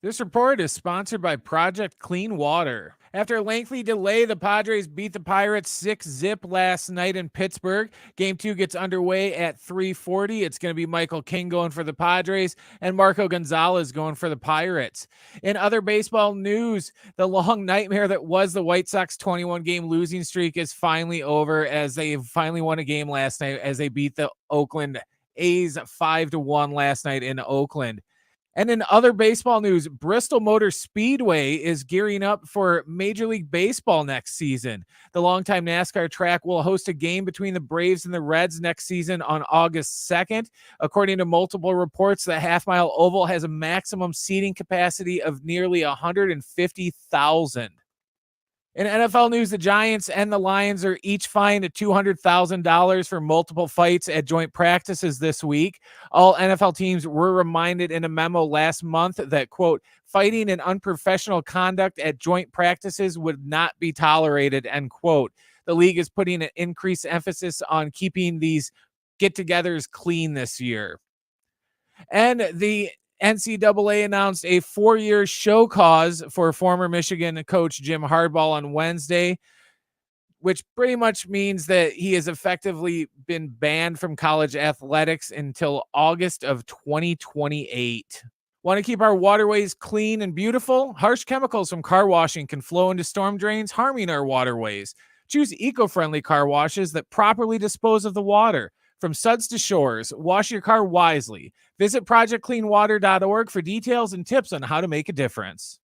This report is sponsored by Project Clean Water. After a lengthy delay, the Padres beat the Pirates 6-zip last night in Pittsburgh. Game 2 gets underway at 3:40. It's going to be Michael King going for the Padres and Marco Gonzalez going for the Pirates. In other baseball news, the long nightmare that was the White Sox 21-game losing streak is finally over, as they finally won a game last night as they beat the Oakland A's 5-1 last night in Oakland. And in other baseball news, Bristol Motor Speedway is gearing up for Major League Baseball next season. The longtime NASCAR track will host a game between the Braves and the Reds next season on August 2nd. According to multiple reports, the half-mile oval has a maximum seating capacity of nearly 150,000. In NFL news, the Giants and the Lions are each fined $200,000 for multiple fights at joint practices this week. All NFL teams were reminded in a memo last month that, quote, fighting and unprofessional conduct at joint practices would not be tolerated, end quote. The league is putting an increased emphasis on keeping these get-togethers clean this year. And the NCAA announced a 4-year show cause for former Michigan coach Jim Harbaugh on Wednesday, which pretty much means that he has effectively been banned from college athletics until August of 2028. Want to keep our waterways clean and beautiful? Harsh chemicals from car washing can flow into storm drains, harming our waterways. Choose eco-friendly car washes that properly dispose of the water. From suds to shores, wash your car wisely. Visit projectcleanwater.org for details and tips on how to make a difference.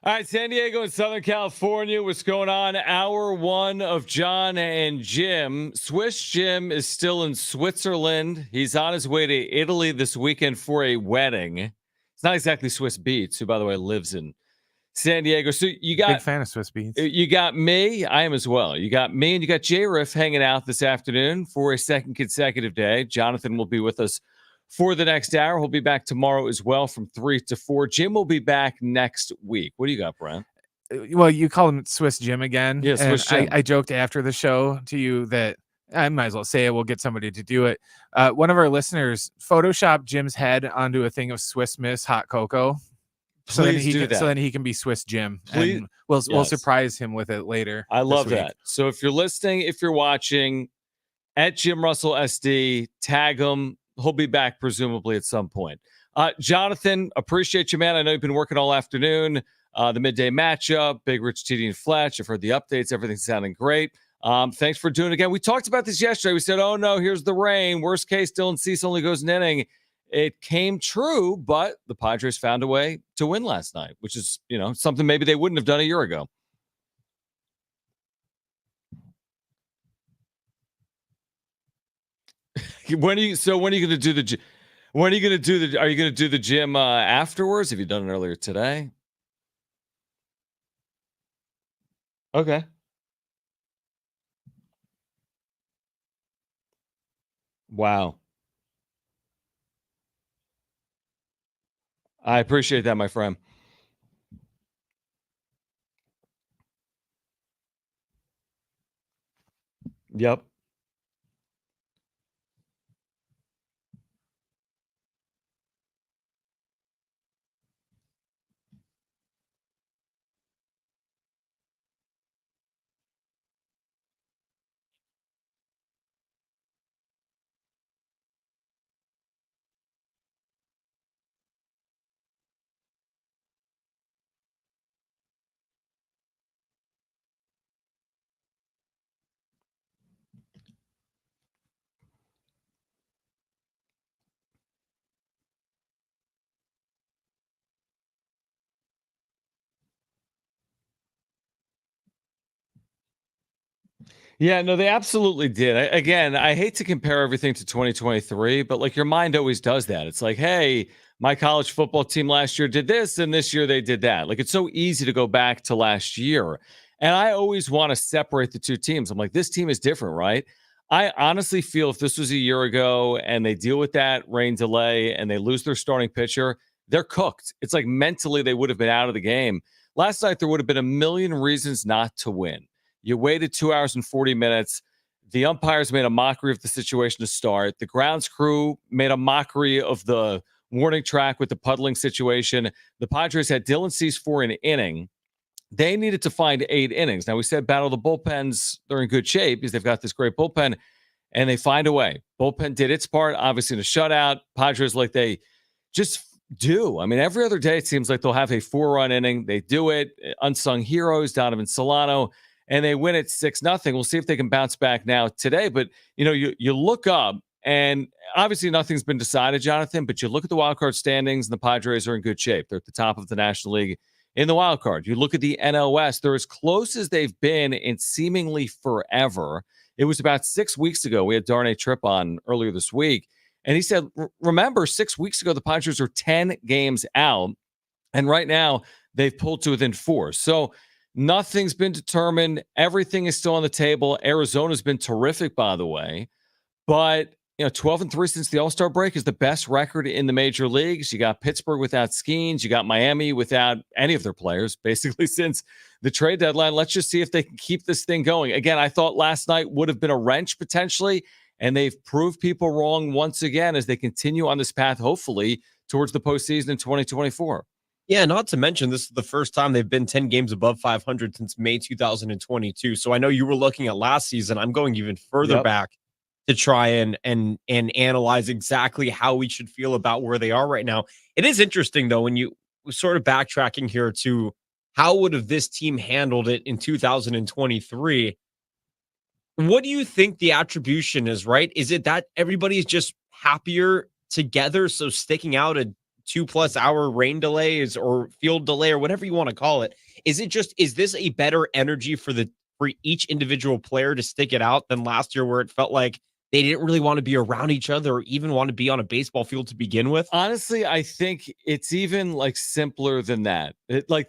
All right, San Diego and Southern California, what's going on? Hour one of Jon and Jim. Swiss Jim is still in Switzerland. He's on his way to Italy this weekend for a wedding. It's not exactly Swiss Beats, who, by the way, lives in San Diego. So you got Big fan of Swiss Beats. You got me. I am as well. You got me and you got J-Riff hanging out this afternoon for a second consecutive day. Jonathan will be with us for the next hour. He'll be back tomorrow as well from 3 to 4. Jim will be back next week. What do you got, Brent? Well, you call him Swiss Jim again. Yeah, Swiss Jim. I joked after the show to you that I might as well say it. We'll get somebody to do it. One of our listeners photoshopped Jim's head onto a thing of Swiss Miss hot cocoa. So then he can be Swiss Jim. Please, and we'll surprise him with it later. I love that. So if you're listening, if you're watching, at Jim Russell SD, tag him. He'll be back presumably at some point. Jonathan, appreciate you, man. I know you've been working all afternoon. The midday matchup, Big Rich, TD, and Fletch. I've heard the updates. Everything's sounding great. Thanks for doing it again. We talked about this yesterday. We said, oh, no, here's the rain. Worst case, Dylan Cease only goes an inning. It came true, but the Padres found a way to win last night, which is, something maybe they wouldn't have done a year ago. When are you going to do the? When are you going to do the? Are you going to do the gym afterwards? Have you done it earlier today? Okay. Wow. I appreciate that, my friend. Yep. Yeah, no, they absolutely did. Again, I hate to compare everything to 2023, but like your mind always does that. It's like, hey, my college football team last year did this and this year they did that. Like it's so easy to go back to last year. And I always want to separate the two teams. I'm like, this team is different, right? I honestly feel if this was a year ago and they deal with that rain delay and they lose their starting pitcher, they're cooked. It's like mentally they would have been out of the game. Last night, there would have been a million reasons not to win. You waited 2 hours and 40 minutes. The umpires made a mockery of the situation to start. The grounds crew made a mockery of the warning track with the puddling situation. The Padres had Dylan Cease for an inning. They needed to find 8 innings. Now, we said battle the bullpens. They're in good shape because they've got this great bullpen, and they find a way. Bullpen did its part, obviously, in a shutout. Padres, like they just do. I mean, every other day, it seems like they'll have a 4-run inning. They do it. Unsung heroes, Donovan Solano, and they win it 6-0. We'll see if they can bounce back now today. But, you look up, and obviously nothing's been decided, Jonathan, but you look at the wild card standings, and the Padres are in good shape. They're at the top of the National League in the wild card. You look at the NL West, they're as close as they've been in seemingly forever. It was about 6 weeks ago. We had Darnay Tripp on earlier this week, and he said, remember, 6 weeks ago, the Padres are 10 games out, and right now they've pulled to within 4. So nothing's been determined. Everything is still on the table. Arizona's been terrific, by the way. But, 12-3 since the All-Star break is the best record in the major leagues. You got Pittsburgh without Skeens. You got Miami without any of their players, basically, since the trade deadline. Let's just see if they can keep this thing going. Again, I thought last night would have been a wrench potentially, and they've proved people wrong once again as they continue on this path, hopefully, towards the postseason in 2024. Yeah, not to mention this is the first time they've been 10 games above 500 since May 2022. So I know you were looking at last season. I'm going even further back to try and analyze exactly how we should feel about where they are right now. It is interesting, though, when you sort of backtracking here to how would have this team handled it in 2023. What do you think the attribution is, right? Is it that everybody's just happier together? So sticking out a 2+ hour rain delays or field delay or whatever you want to call it. Is this a better energy for each individual player to stick it out than last year where it felt like they didn't really want to be around each other or even want to be on a baseball field to begin with? Honestly, I think it's even like simpler than that.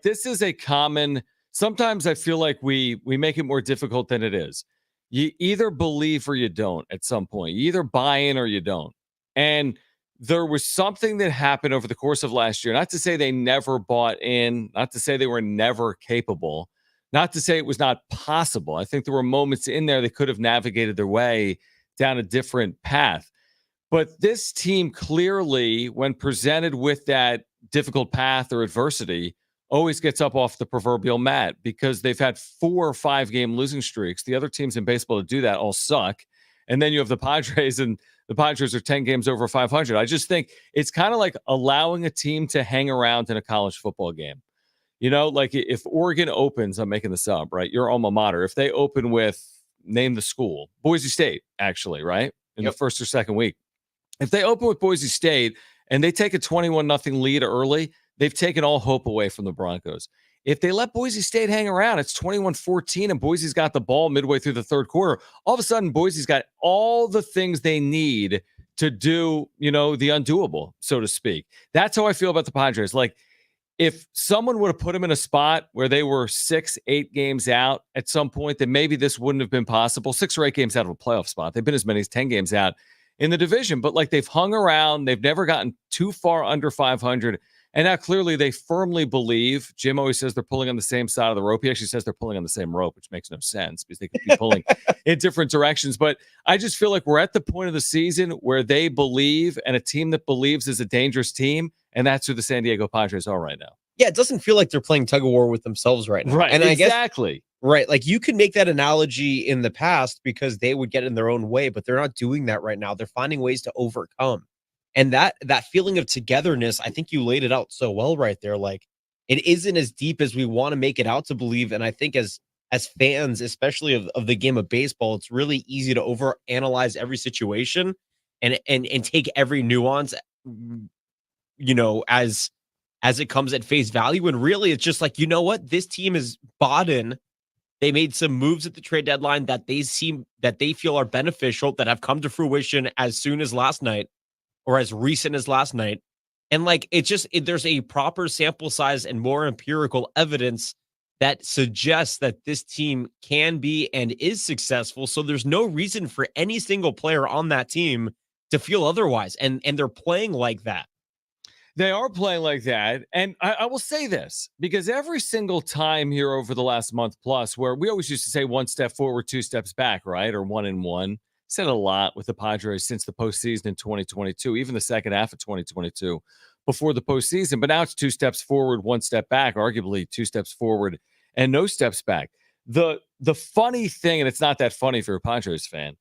This is a common, sometimes I feel like we make it more difficult than it is. You either believe or you don't at some point. You either buy in or you don't. And there was something that happened over the course of last year. Not to say they never bought in, not to say they were never capable, not to say it was not possible. I think there were moments in there they could have navigated their way down a different path. But this team clearly, when presented with that difficult path or adversity, always gets up off the proverbial mat because they've had 4 or 5 game losing streaks. The other teams in baseball to do that all suck. And then you have the Padres, and the Padres are 10 games over 500. I just think it's kind of like allowing a team to hang around in a college football game. Like if Oregon opens, I'm making this up, right? Your alma mater. If they open with, name the school, Boise State, actually, right? In the first or second week. If they open with Boise State and they take a 21-0 lead early, they've taken all hope away from the Broncos. If they let Boise State hang around, it's 21-14 and Boise's got the ball midway through the third quarter. All of a sudden, Boise's got all the things they need to do, the undoable, so to speak. That's how I feel about the Padres. Like, if someone would have put them in a spot where they were 6-8 games out at some point, then maybe this wouldn't have been possible. 6 or 8 games out of a playoff spot. They've been as many as 10 games out in the division, but like they've hung around. They've never gotten too far under 500. And now clearly they firmly believe. Jim always says they're pulling on the same side of the rope. He actually says they're pulling on the same rope, which makes no sense because they could be pulling in different directions. But I just feel like we're at the point of the season where they believe, and a team that believes is a dangerous team. And that's who the San Diego Padres are right now. Yeah, it doesn't feel like they're playing tug of war with themselves right now. Right, and exactly. I guess, right, like you could make that analogy in the past because they would get in their own way, but they're not doing that right now. They're finding ways to overcome. And that feeling of togetherness, I think you laid it out so well right there. Like, it isn't as deep as we want to make it out to believe. And I think as fans, especially of the game of baseball, it's really easy to overanalyze every situation and take every nuance, as it comes at face value. And really, it's just like, you know what? This team is bought in. They made some moves at the trade deadline that they feel are beneficial, that have come to fruition as soon as last night or as recent as last night. And like there's a proper sample size and more empirical evidence that suggests that this team can be and is successful. So there's no reason for any single player on that team to feel otherwise. And they're playing like that. They are playing like that. And I will say this, because every single time here over the last month plus, where we always used to say 1 step forward, 2 steps back, right? Or 1 and 1. Said a lot with the Padres since the postseason in 2022, even the second half of 2022 before the postseason. But now it's 2 steps forward, 1 step back, arguably 2 steps forward and no steps back. The funny thing, and it's not that funny for a Padres fan,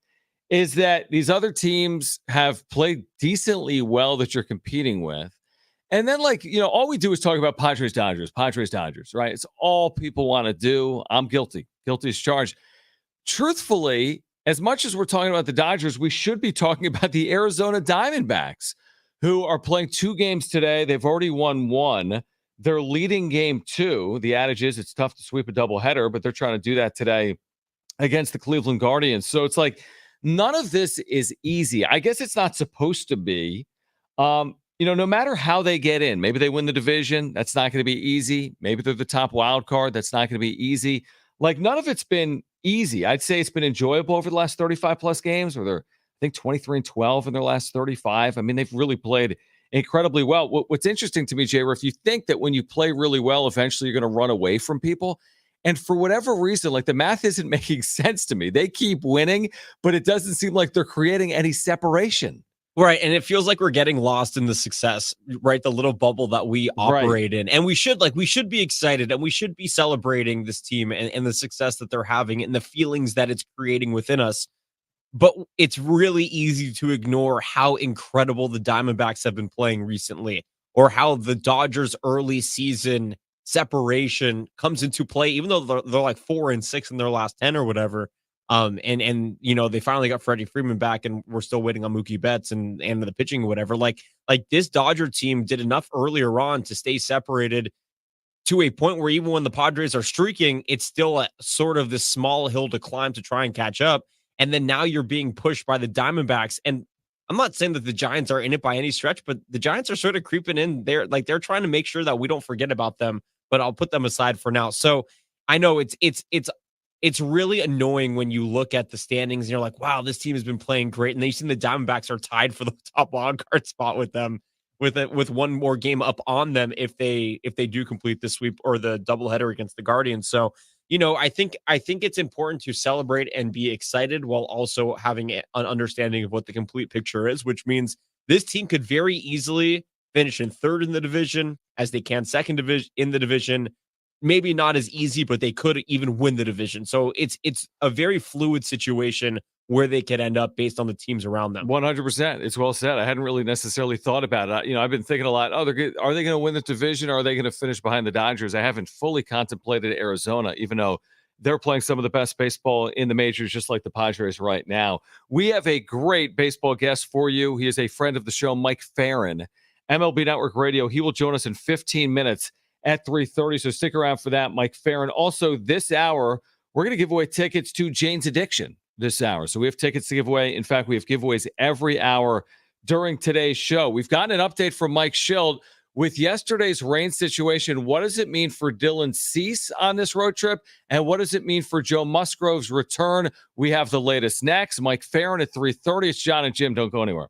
is that these other teams have played decently well that you're competing with. And then, all we do is talk about Padres, Dodgers, right? It's all people want to do. I'm guilty. Guilty as charged. Truthfully, as much as we're talking about the Dodgers, we should be talking about the Arizona Diamondbacks, who are playing 2 games today. They've already won 1. They're leading game 2. The adage is it's tough to sweep a doubleheader, but they're trying to do that today against the Cleveland Guardians. So it's like none of this is easy. I guess it's not supposed to be. No matter how they get in, maybe they win the division. That's not going to be easy. Maybe they're the top wild card. That's not going to be easy. Like, none of it's been easy. I'd say it's been enjoyable over the last 35 plus games, where they're, I think, 23-12 in their last 35. I mean, they've really played incredibly well. What's interesting to me, Jay, if you think that when you play really well, eventually you're going to run away from people. And for whatever reason, like, the math isn't making sense to me. They keep winning, but it doesn't seem like they're creating any separation. Right. And it feels like we're getting lost in the success, right? The little bubble that we operate in. And we should be excited, and we should be celebrating this team and the success that they're having and the feelings that it's creating within us. But it's really easy to ignore how incredible the Diamondbacks have been playing recently, or how the Dodgers' early season separation comes into play, even though they're like 4-6 in their last 10 or whatever. And they finally got Freddie Freeman back, and we're still waiting on Mookie Betts and the pitching or whatever. Like this Dodger team did enough earlier on to stay separated to a point where even when the Padres are streaking, it's still a sort of this small hill to climb to try and catch up. And then now you're being pushed by the Diamondbacks. And I'm not saying that the Giants are in it by any stretch, but the Giants are sort of creeping in there. Like, they're trying to make sure that we don't forget about them, but I'll put them aside for now. So I know it's really annoying when you look at the standings and you're like, wow, this team has been playing great. And then you see the Diamondbacks are tied for the top wild card spot with them, with one more game up on them if they do complete the sweep or the doubleheader against the Guardians. So, I think it's important to celebrate and be excited while also having an understanding of what the complete picture is, which means this team could very easily finish in 3rd in the division, as they can 2nd in the division. Maybe not as easy, but they could even win the division. So it's a very fluid situation where they could end up based on the teams around them. 100%. It's well said. I hadn't really necessarily thought about it. I've been thinking a lot. Are they going to win the division, or are they going to finish behind the Dodgers? I haven't fully contemplated Arizona, even though they're playing some of the best baseball in the majors, just like the Padres right now. We have a great baseball guest for you. He is a friend of the show, Mike Ferrin, MLB Network Radio. He will join us in 15 minutes at 3:30. So stick around for that, Mike Ferrin. Also, this hour, we're going to give away tickets to Jane's Addiction this hour. So we have tickets to give away. In fact, we have giveaways every hour during today's show. We've gotten an update from Mike Schild with yesterday's rain situation. What does it mean for Dylan Cease on this road trip? And what does it mean for Joe Musgrove's return? We have the latest next. Mike Ferrin at 3:30. It's Jon and Jim. Don't go anywhere.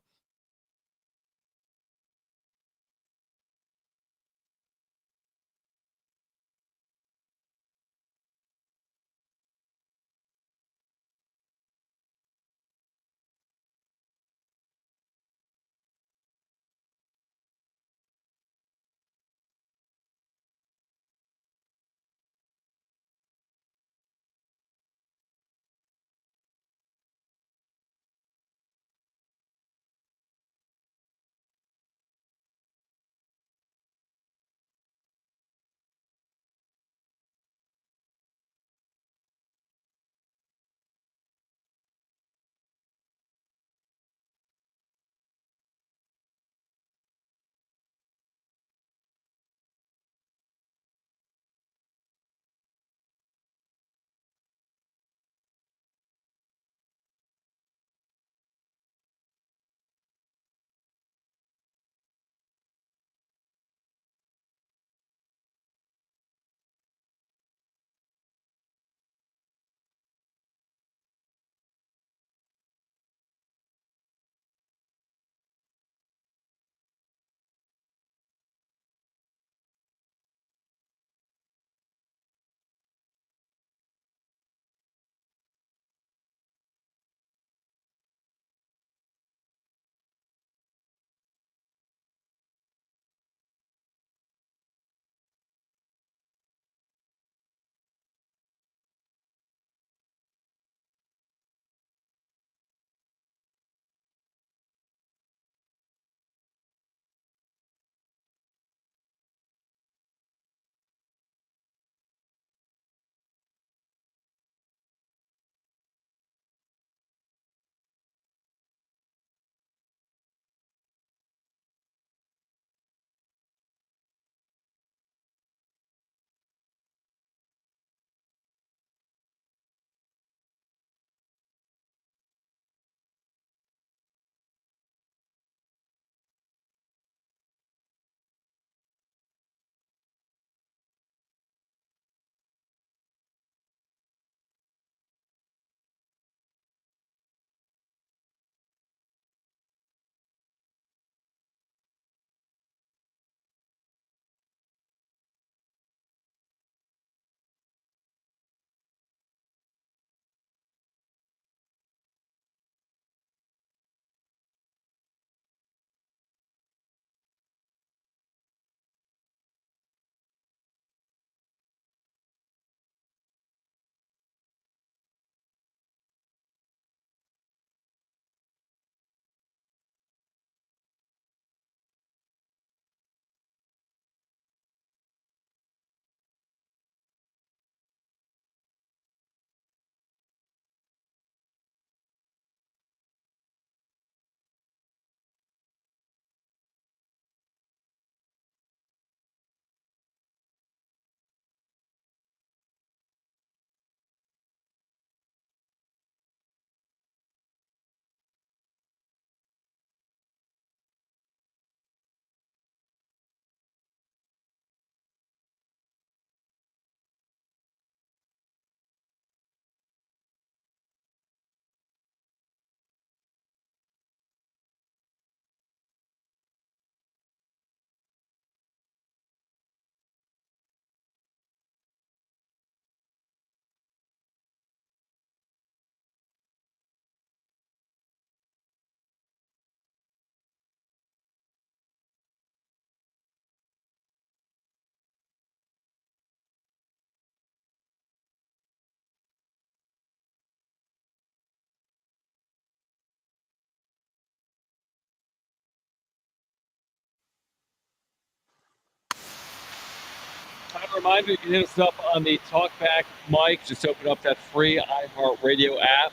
reminder, you can hit us up on the Talkback mic. Just open up that free iHeartRadio app.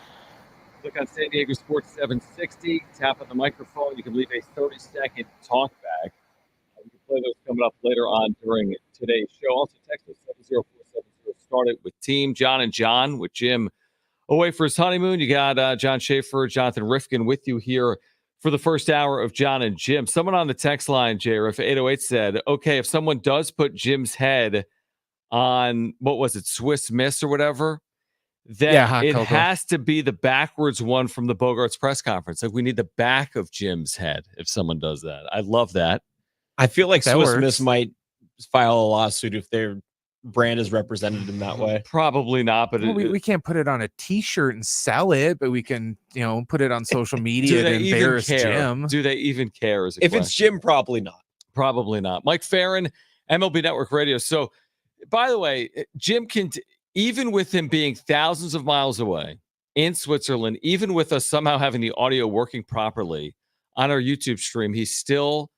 Click on San Diego Sports 760. Tap on the microphone. You can leave a 30-second talkback. We can play those coming up later on during today's show. Also, text us 70470. Start it with Team Jon and John with Jim away for his honeymoon. You got John Schaefer, Jonathan Rifkin with you here for the first hour of Jon and Jim. Someone on the text line, JRF 808 said, okay, if someone does put Jim's head on, what was it, Swiss Miss or whatever, then it has to be the backwards one from the Bogarts press conference. Like, we need the back of Jim's head if someone does that. I love that. I feel like Swiss Miss might file a lawsuit if their brand is represented in that way. Probably not, but we can't put it on a t-shirt and sell it, but we can, put it on social media and embarrass Jim. Do they even care? If it's Jim, probably not. Probably not. Mike Ferrin, MLB Network Radio. So, by the way, Jim can, even with him being thousands of miles away in Switzerland, even with us somehow having the audio working properly on our YouTube stream, he's still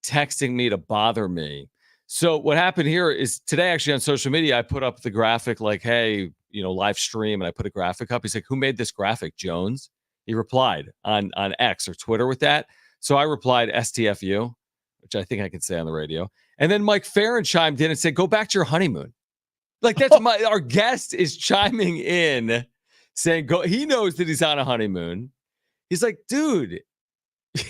texting me to bother me. So what happened here is today, actually on social media, I put up the graphic like, hey, live stream, and I put a graphic up. He's like, who made this graphic, Jones? He replied on X or Twitter with that. So I replied, STFU, which I think I can say on the radio. And then Mike Ferrin chimed in and said, go back to your honeymoon. Like, that's our guest is chiming in saying, go. He knows that he's on a honeymoon. He's like, dude,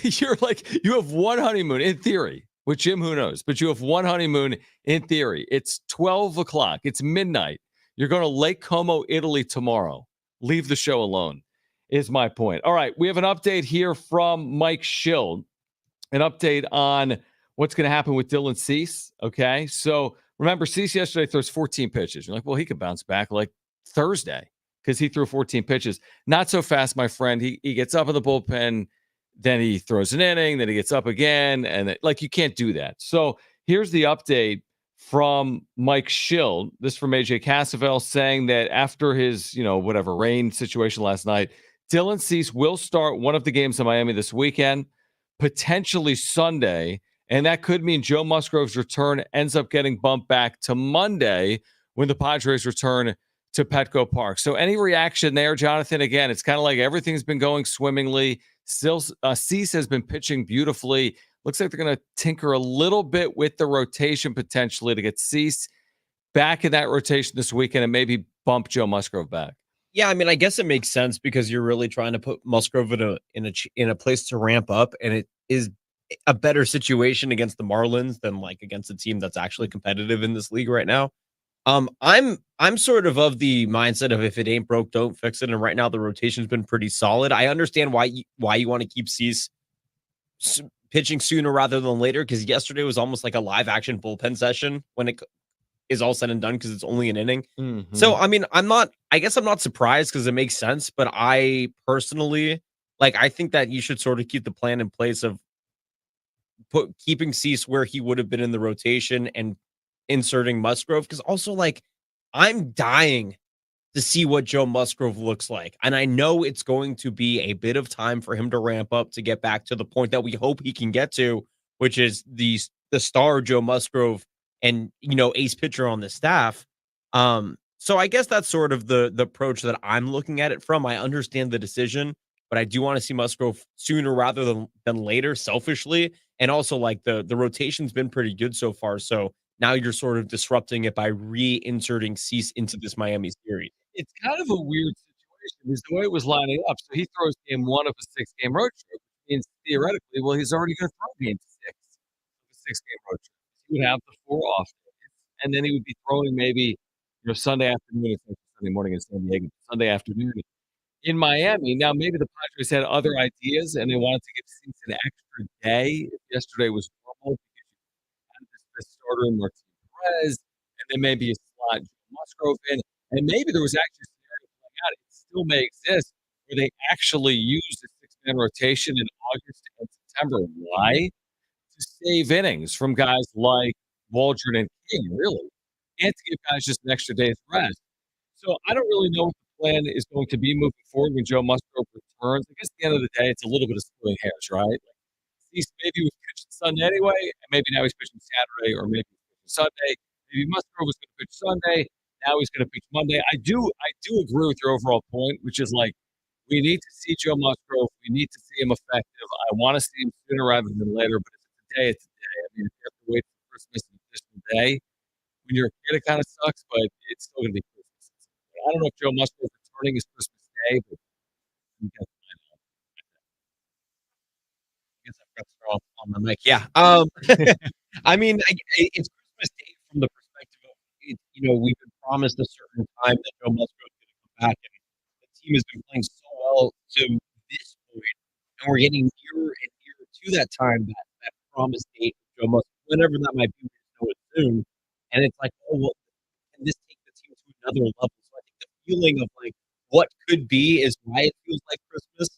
you have one honeymoon in theory. With Jim, who knows? But you have one honeymoon in theory. It's 12 o'clock. It's midnight. You're going to Lake Como, Italy tomorrow. Leave the show alone, is my point. All right, we have an update here from Mike Schill. An update on what's going to happen with Dylan Cease. Okay, so remember, Cease yesterday throws 14 pitches. You're like, well, he could bounce back like Thursday because he threw 14 pitches. Not so fast, my friend. He gets up in the bullpen. Then he throws an inning, then he gets up again, and you can't do that. So here's the update from Mike Schill. This from AJ Cassavell saying that after his, rain situation last night, Dylan Cease will start one of the games in Miami this weekend, potentially Sunday, and that could mean Joe Musgrove's return ends up getting bumped back to Monday when the Padres return to Petco Park. So any reaction there, Jonathan? Again, it's kind of like everything's been going swimmingly. Still, Cease has been pitching beautifully. Looks like they're going to tinker a little bit with the rotation potentially to get Cease back in that rotation this weekend and maybe bump Joe Musgrove back. Yeah, I mean, I guess it makes sense because you're really trying to put Musgrove in a place to ramp up, and it is a better situation against the Marlins than against a team that's actually competitive in this league right now. I'm sort of the mindset of if it ain't broke, don't fix it. And right now the rotation's been pretty solid. I understand why you want to keep Cease pitching sooner rather than later, because yesterday was almost like a live action bullpen session when it is all said and done because it's only an inning. Mm-hmm. So I mean, I guess I'm not surprised because it makes sense. But I personally I think that you should sort of keep the plan in place of keeping Cease where he would have been in the rotation and inserting Musgrove, because also I'm dying to see what Joe Musgrove looks like. And I know it's going to be a bit of time for him to ramp up to get back to the point that we hope he can get to, which is the star Joe Musgrove and, ace pitcher on the staff. So I guess that's sort of the approach that I'm looking at it from. I understand the decision, but I do want to see Musgrove sooner rather than later, selfishly. And also the rotation's been pretty good so far. So now you're sort of disrupting it by reinserting Cease into this Miami series. It's kind of a weird situation because the way it was lining up. So he throws game one of a 6-game road trip, which means theoretically, well, he's already going to throw game 6 of a 6-game road trip. He would have the 4 off days, and then he would be throwing maybe Sunday afternoon, Sunday morning in San Diego, Sunday afternoon in Miami. Now, maybe the Padres had other ideas and they wanted to give Cease an extra day. If yesterday was normal, the starter in Martin Perez, and then maybe a slot Musgrove in, and maybe there was actually a scenario playing out. It still may exist where they actually use the 6-man rotation in August and September. Why? To save innings from guys like Waldron and King, really, and to give guys just an extra day's rest. So I don't really know what the plan is going to be moving forward when Joe Musgrove returns. I guess at the end of the day, it's a little bit of splitting hairs, right? Maybe he was pitching Sunday anyway, and maybe now he's pitching Saturday, or maybe he's pitching Sunday, Maybe Musgrove was going to pitch Sunday. Now he's going to pitch Monday. I do agree with your overall point, which is like we need to see Joe Musgrove. We need to see him effective. I want to see him sooner rather than later. But if it's a day, it's a day. I mean, if you have to wait for Christmas an additional day, when you're a kid, it kind of sucks, but it's still going to be Christmas. I don't know if Joe Musgrove returning is Christmas Day, but we got to find out. I guess I've got to throw off on my mic. Yeah. I mean, it's Christmas Day from the perspective of, we've been promised a certain time that Joe Musgrove is going to come back, and the team has been playing so well to this point, and we're getting nearer and nearer to that time, that promised date of Joe Musgrove, whenever that might be, we just know it soon. And it's like, oh, well, can this take the team to another level? So I think the feeling of like what could be is why it feels like Christmas.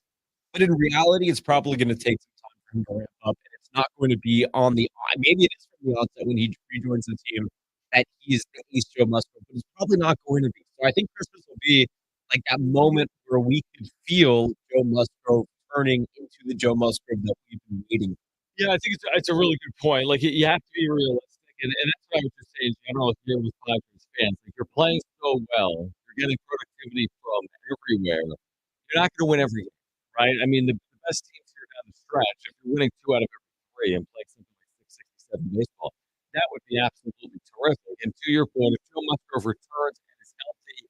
But in reality, it's probably going to take some time for him to ramp up. And it's not going to be on the, maybe it is from the onset when he rejoins the team that he's at least Joe Musgrove, but it's probably not going to be. So I think Christmas will be like that moment where we could feel Joe Musgrove turning into the Joe Musgrove that we've been waiting for. Yeah, I think it's a really good point. Like you have to be realistic, and that's what I would just say in general here with Padres fans. Like you're playing so well, you're getting productivity from everywhere. You're not going to win every game, right? I mean, the best teams here down the stretch, if you're winning 2 out of every 3 and playing something like 667 baseball, that would be absolutely terrific. And to your point, if Joe Musgrove returns and is healthy,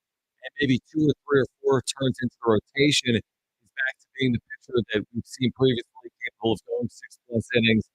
and maybe 2 or 3 or 4 turns into the rotation, he's back to being the pitcher that we've seen previously, capable of going 6+ innings,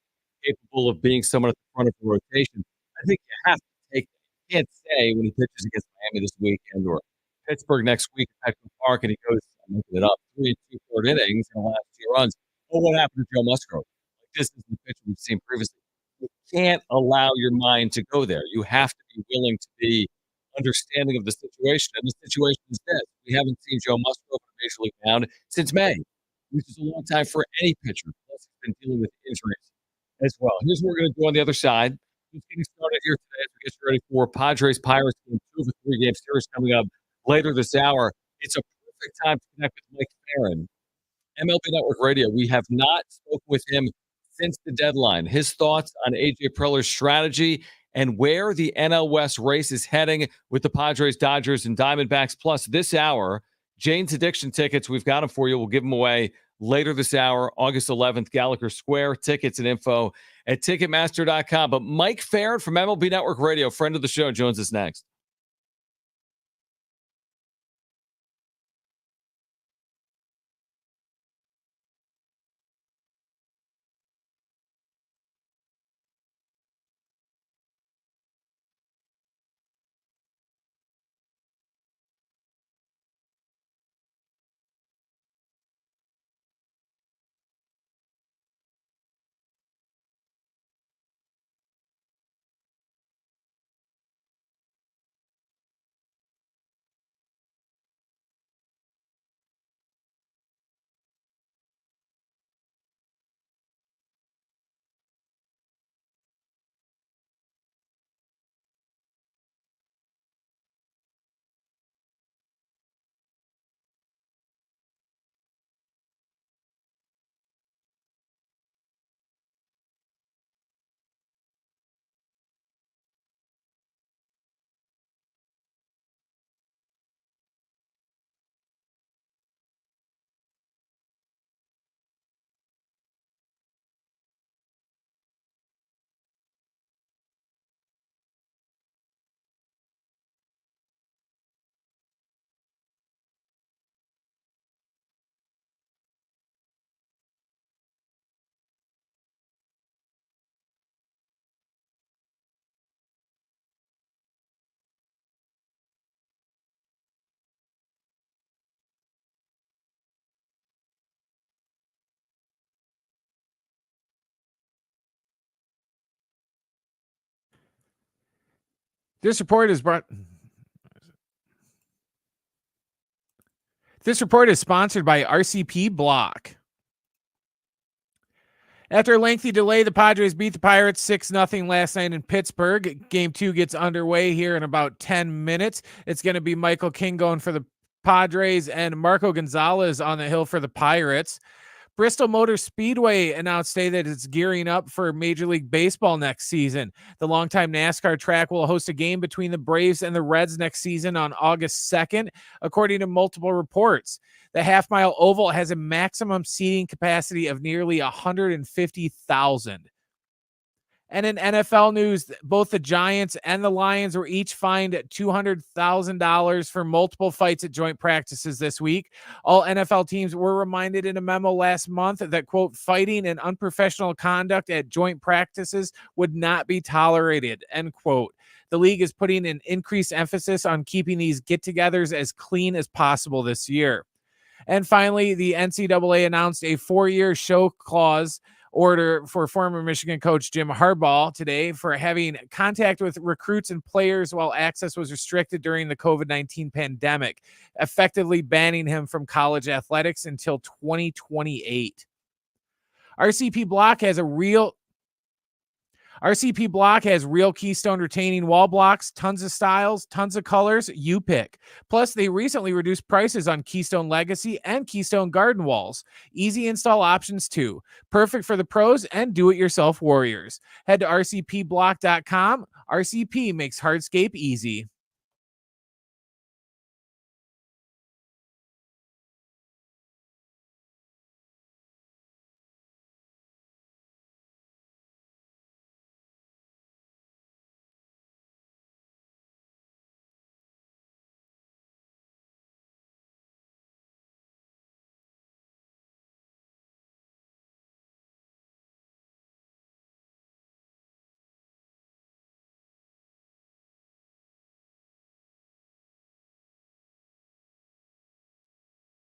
capable of being someone at the front of the rotation. I think you have to take that. You can't say when he pitches against Miami this weekend or Pittsburgh next week at Petco Park and he goes, I'm making it up, 3 2/3 innings in the last 2 runs. Oh, what happened to Joe Musgrove? Like, this is the pitcher we've seen previously. You can't allow your mind to go there. You have to be willing to be understanding of the situation. And the situation is this. We haven't seen Joe Musgrove on a major league mound since May, which is a long time for any pitcher. Plus, he's been dealing with injuries as well. Here's what we're going to do on the other side. Just getting started here today as we get ready for Padres Pirates game 2 of a 3-game series coming up later this hour. It's a perfect time to connect with Mike Ferrin, MLB Network Radio. We have not spoken with him since the deadline. His thoughts on AJ Preller's strategy and where the NL West race is heading with the Padres, Dodgers, and Diamondbacks. Plus, this hour, Jane's Addiction tickets. We've got them for you. We'll give them away later this hour, August 11th, Gallagher Square. Tickets and info at Ticketmaster.com. But Mike Ferrin from MLB Network Radio, friend of the show, joins us next. This report is sponsored by RCP Block. After a lengthy delay, the Padres beat the Pirates 6-0 last night in Pittsburgh. Game 2 gets underway here in about 10 minutes. It's going to be Michael King going for the Padres and Marco Gonzalez on the hill for the Pirates. Bristol Motor Speedway announced today that it's gearing up for Major League Baseball next season. The longtime NASCAR track will host a game between the Braves and the Reds next season on August 2nd, according to multiple reports. The half-mile oval has a maximum seating capacity of nearly 150,000. And in NFL news, both the Giants and the Lions were each fined $200,000 for multiple fights at joint practices this week. All NFL teams were reminded in a memo last month that, quote, fighting and unprofessional conduct at joint practices would not be tolerated, end quote. The league is putting an increased emphasis on keeping these get-togethers as clean as possible this year. And finally, the NCAA announced a 4-year show clause order for former Michigan coach Jim Harbaugh today for having contact with recruits and players while access was restricted during the COVID-19 pandemic, effectively banning him from college athletics until 2028. RCP Block has real Keystone retaining wall blocks, tons of styles, tons of colors, you pick. Plus, they recently reduced prices on Keystone Legacy and Keystone Garden walls. Easy install options too. Perfect for the pros and do-it-yourself warriors. Head to rcpblock.com. RCP makes hardscape easy.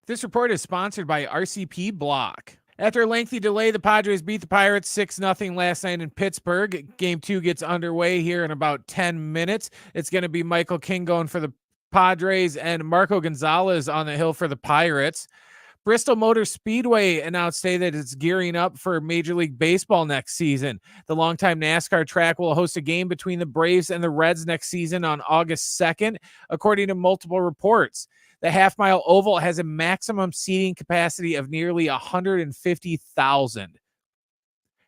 This report is sponsored by RCP Block. After a lengthy delay, the Padres beat the Pirates 6-0 last night in Pittsburgh. Game 2 gets underway here in about 10 minutes. It's going to be Michael King going for the Padres and Marco Gonzalez on the hill for the Pirates. Bristol Motor Speedway announced today that it's gearing up for Major League Baseball next season. The longtime NASCAR track will host a game between the Braves and the Reds next season on August 2nd, according to multiple reports. The half-mile oval has a maximum seating capacity of nearly 150,000.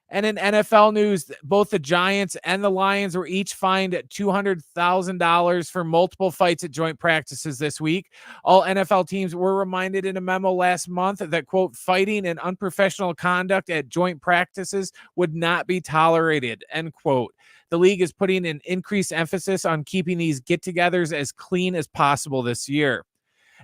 And in NFL news, both the Giants and the Lions were each fined $200,000 for multiple fights at joint practices this week. All NFL teams were reminded in a memo last month that, quote, fighting and unprofessional conduct at joint practices would not be tolerated, end quote. The league is putting an increased emphasis on keeping these get-togethers as clean as possible this year.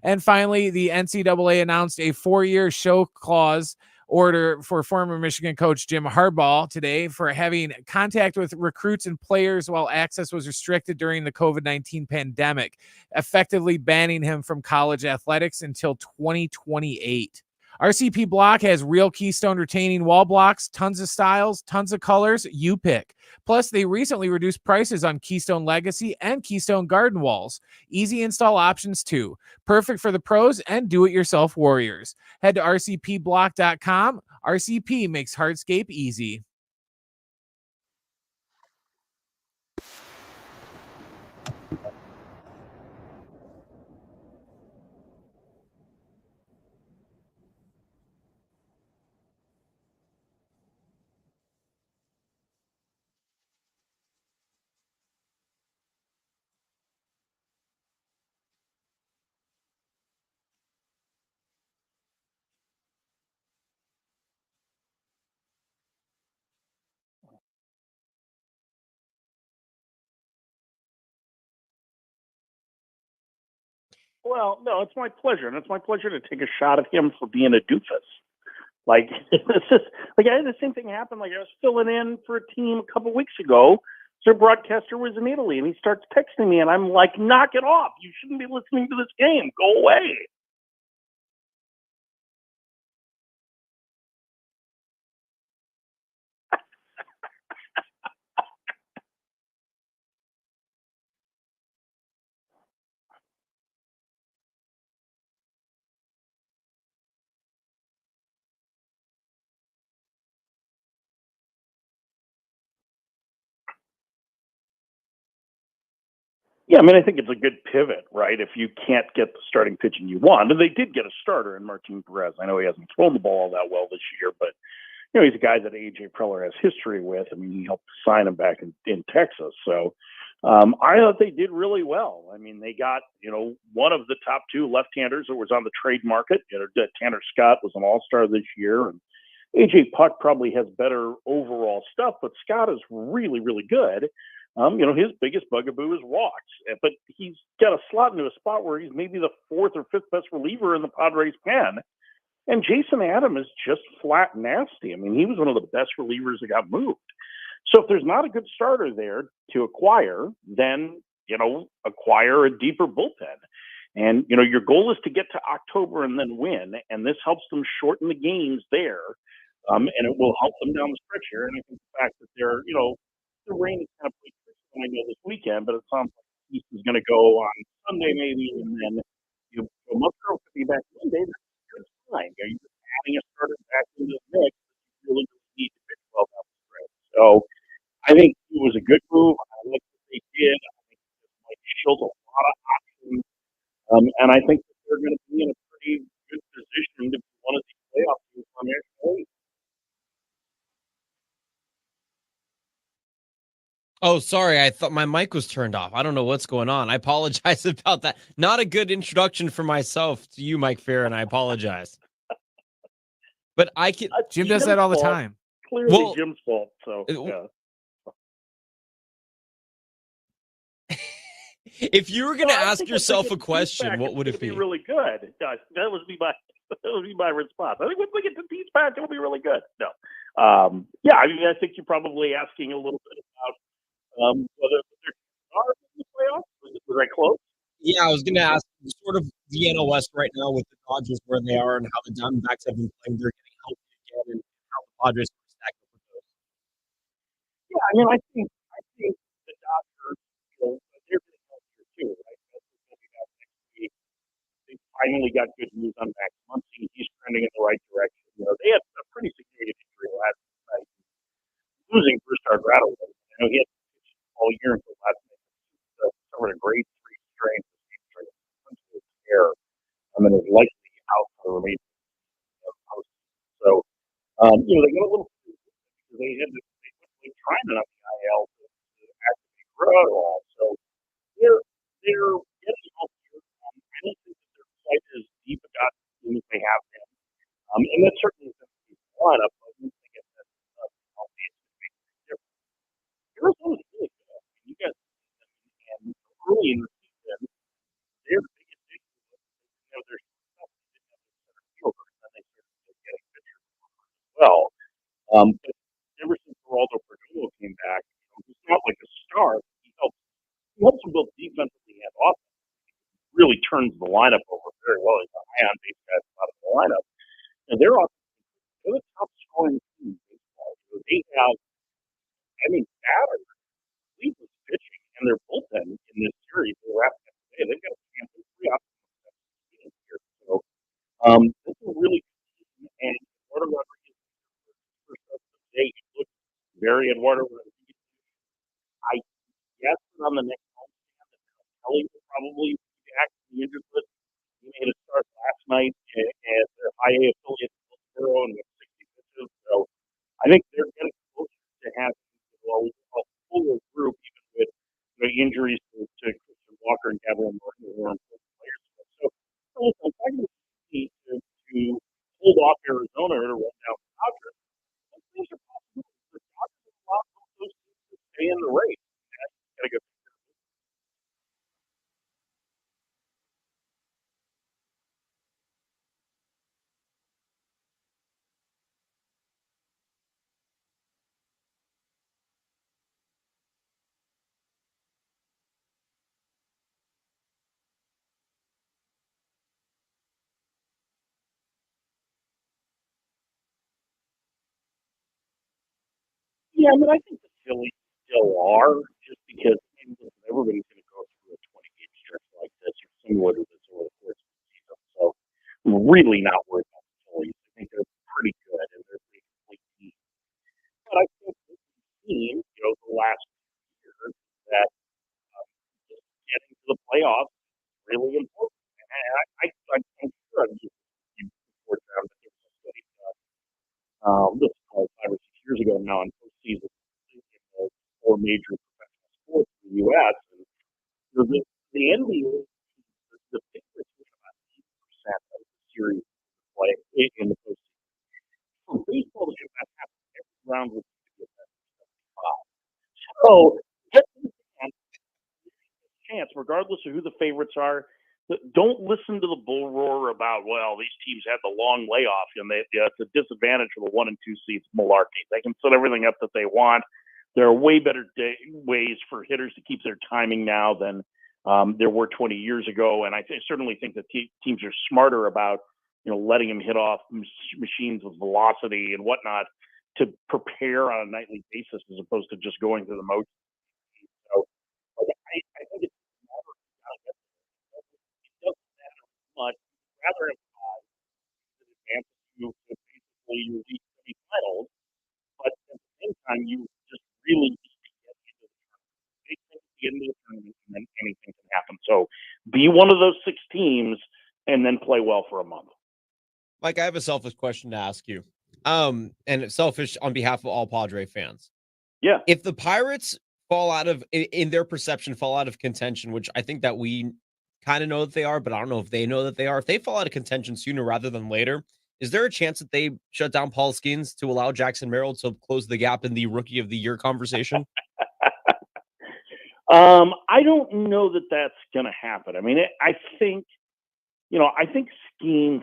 And finally, the NCAA announced a 4-year show clause order for former Michigan coach Jim Harbaugh today for having contact with recruits and players while access was restricted during the COVID-19 pandemic, effectively banning him from college athletics until 2028. RCP Block has real Keystone retaining wall blocks, tons of styles, tons of colors, you pick. Plus, they recently reduced prices on Keystone Legacy and Keystone Garden walls. Easy install options too. Perfect for the pros and do-it-yourself warriors. Head to rcpblock.com. RCP makes hardscape easy. Well, no, it's my pleasure, and it's my pleasure to take a shot at him for being a doofus. Like, it's just like I had the same thing happen. Like, I was filling in for a team a couple weeks ago. So their broadcaster was in Italy, and he starts texting me, and I'm like, "Knock it off! You shouldn't be listening to this game. Go away." Yeah, I mean, I think it's a good pivot, right? If you can't get the starting pitching you want, and they did get a starter in Martin Perez. I know he hasn't thrown the ball all that well this year, but he's a guy that AJ Preller has history with. I mean, he helped sign him back in Texas. So I thought they did really well. I mean, they got, one of the top two left-handers that was on the trade market. Tanner Scott was an all-star this year, and AJ Puck probably has better overall stuff, but Scott is really, really good. His biggest bugaboo is walks, but he's got to slot into a spot where he's maybe the fourth or fifth best reliever in the Padres pen. And Jason Adam is just flat nasty. I mean, he was one of the best relievers that got moved. So if there's not a good starter there to acquire, then, acquire a deeper bullpen. And, your goal is to get to October and then win. And this helps them shorten the games there. And it will help them down the stretch here. And I think the fact that they're, the rain is kind of pretty tricky, I know, this weekend, but it sounds like East is going to go on Sunday maybe. And then Musgrove could be back Monday. Fine. You're just adding a starter back into the mix. You really need to pitch well down the stretch. So I think it was a good move. I like what they did. I think it might shield a lot of options. And I think that they're going to be in a pretty good position to be one of these playoff teams on their stage. Oh, sorry. I thought my mic was turned off. I don't know what's going on. I apologize about that. Not a good introduction for myself to you, Mike Ferrin. I apologize. But I can. Jim does that all the time. Clearly Jim's fault. So, yeah. If you were going to ask yourself a question, what would it be? Really good. That would be my response. I think when we get to Pete's back, it'll be really good. No. Yeah, I mean, I think you're probably asking a little bit about whether there are in the playoffs. Was I close? Yeah, I was going to ask sort of the NL West right now with the Dodgers where they are and how the Diamondbacks have been playing. They're getting healthy again, and how the Padres are stacking up with those. Yeah, I mean, I think the Dodgers, they're getting healthier too, right? That's what we got next week. They finally got good news on Max Muncy. He's trending in the right direction. They had a pretty significant injury last night, losing Bruce Argrado. He had all year until last night. Suffered a grade 3 strain care. And is likely out for the remaining post. So, they got a little because they had they trying enough the IL to actually grow at all. So they're getting healthier. I don't think that they're quite as deep a got team as they have been. And that certainly is going to be the lineup, but I don't think it's that healthy. It's going to make a difference. Arizona's really good. I mean, you guys and early in the season, their biggest issue was their stuff didn't have the center fielder, and then they started getting pitchers as well. But ever since Geraldo Perdomo came back, he's not like a star. He helps them both defensively and offensively. Really turns the lineup over very well. He's a high on base guy out of the lineup. And they're the top scoring team in baseball. So they have, batters, Cleveland's pitching, and their bullpen in this series. They're wrapping up today. They've got a chance of 3 options here. So this is a really good team. And Eduardo Rodriguez, first up today, he looked very Eduardo Rodriguez. I guess on the next homestand that Kelly will probably be back to the injured list. He made a start last night at their high A affiliate and with 60 pitches. So I think they're getting closer to having a fuller group, even with injuries to Christian Walker and Gabriel Martin, who are important players. So listen, if I can see to hold off Arizona or to run down the Dodgers, those are possibilities. The Dodgers have allowed those teams to stay in the race. Gotta go. Yeah, I mean, I think the Phillies still are, just because everybody's going to go through a 20-game stretch like this or similar to this over the course of the season. So I'm really not worried about the Phillies. I think they're pretty good and they're a pretty complete team. But I think this team, the last few years, that just series play in the postseason. For baseball to have that happen every round would be a best of 75. So just a chance, regardless of who the favorites are. Don't listen to the bull roar about, well, these teams had the long layoff and it's a disadvantage for the 1 and 2 seeds. Malarkey. They can set everything up that they want. There are way better ways for hitters to keep their timing now than there were 20 years ago. And I certainly think that teams are smarter about, letting them hit off machines with velocity and whatnot to prepare on a nightly basis as opposed to just going through the motions. So I think it's it doesn't matter much. Rather have an advance you to basically your league semifinals, but at the same time, you just really need to get into the tournament, and then anything can happen. So be one of those 6 teams and then play well for a month. Mike, I have a selfish question to ask you. And it's selfish on behalf of all Padre fans. Yeah. If the Pirates fall out of, in their perception, fall out of contention, which I think that we kind of know that they are, but I don't know if they know that they are. If they fall out of contention sooner rather than later, is there a chance that they shut down Paul Skeens to allow Jackson Merrill to close the gap in the Rookie of the Year conversation? I don't know that that's going to happen. I mean, I think Skeens,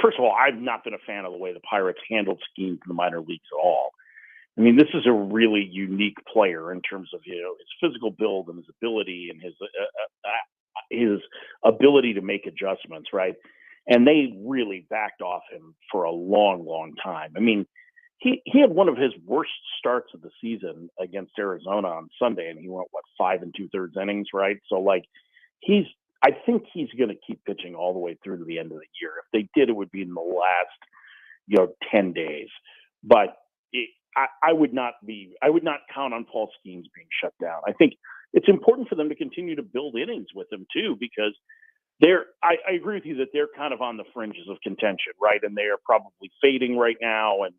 first of all, I've not been a fan of the way the Pirates handled Skeens in the minor leagues at all. I mean, this is a really unique player in terms of, his physical build and his ability and his ability to make adjustments, right? And they really backed off him for a long, long time. I mean, he had one of his worst starts of the season against Arizona on Sunday, and he went 5 2/3 innings, right? So I think he's going to keep pitching all the way through to the end of the year. If they did, it would be in the last 10 days. But I would not count on Paul Skeens being shut down. I think it's important for them to continue to build innings with him too, because I agree with you that they're kind of on the fringes of contention, right? And they are probably fading right now. And,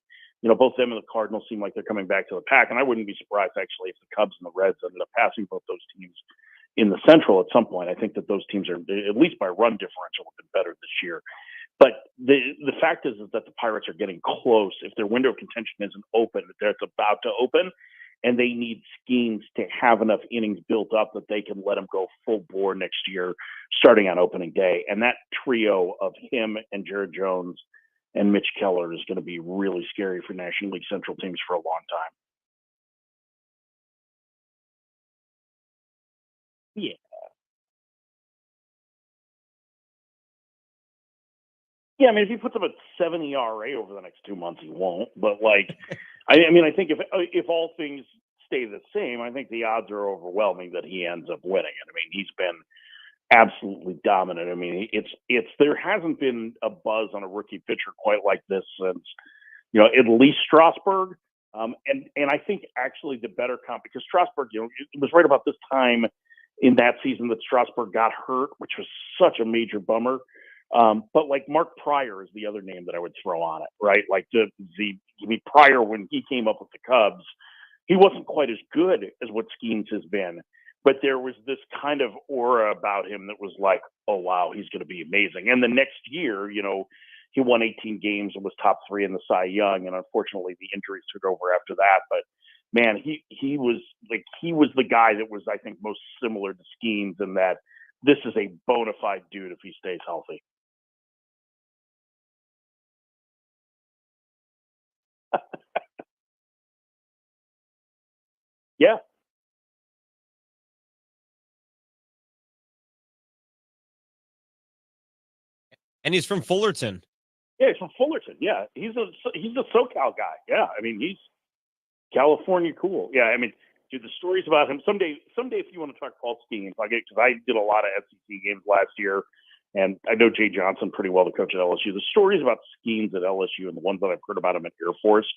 both them and the Cardinals seem like they're coming back to the pack. And I wouldn't be surprised actually if the Cubs and the Reds ended up passing both those teams in the Central at some point. I think that those teams are, at least by run differential, have been better this year. But the fact is that the Pirates are getting close. If their window of contention isn't open, it's about to open, and they need Skeens to have enough innings built up that they can let him go full bore next year, starting on opening day. And that trio of him and Jared Jones and Mitch Keller is going to be really scary for National League Central teams for a long time. Yeah. Yeah, I mean, if he puts up a 7 ERA over the next 2 months, he won't. But I think if all things stay the same, I think the odds are overwhelming that he ends up winning it. I mean, he's been absolutely dominant. I mean, there hasn't been a buzz on a rookie pitcher quite like this since, at least Strasburg. And I think actually the better comp, because Strasburg, it was right about this time in that season that Strasburg got hurt, which was such a major bummer. But Mark Pryor is the other name that I would throw on it, right? Pryor, when he came up with the Cubs, he wasn't quite as good as what Skeens has been, but there was this kind of aura about him that was like, oh wow, he's going to be amazing. And the next year, he won 18 games and was top 3 in the Cy Young, and unfortunately the injuries took over after that. But man, he was the guy that was, I think, most similar to Skeens in that this is a bona fide dude if he stays healthy. Yeah. And he's from Fullerton. Yeah, he's from Fullerton. Yeah, he's a SoCal guy. Yeah, I mean, he's California cool. Yeah, I mean, dude, the stories about him. Someday, if you want to talk Paul Skeens, because I did a lot of SEC games last year, and I know Jay Johnson pretty well, the coach at LSU. The stories about Skeens at LSU and the ones that I've heard about him at Air Force,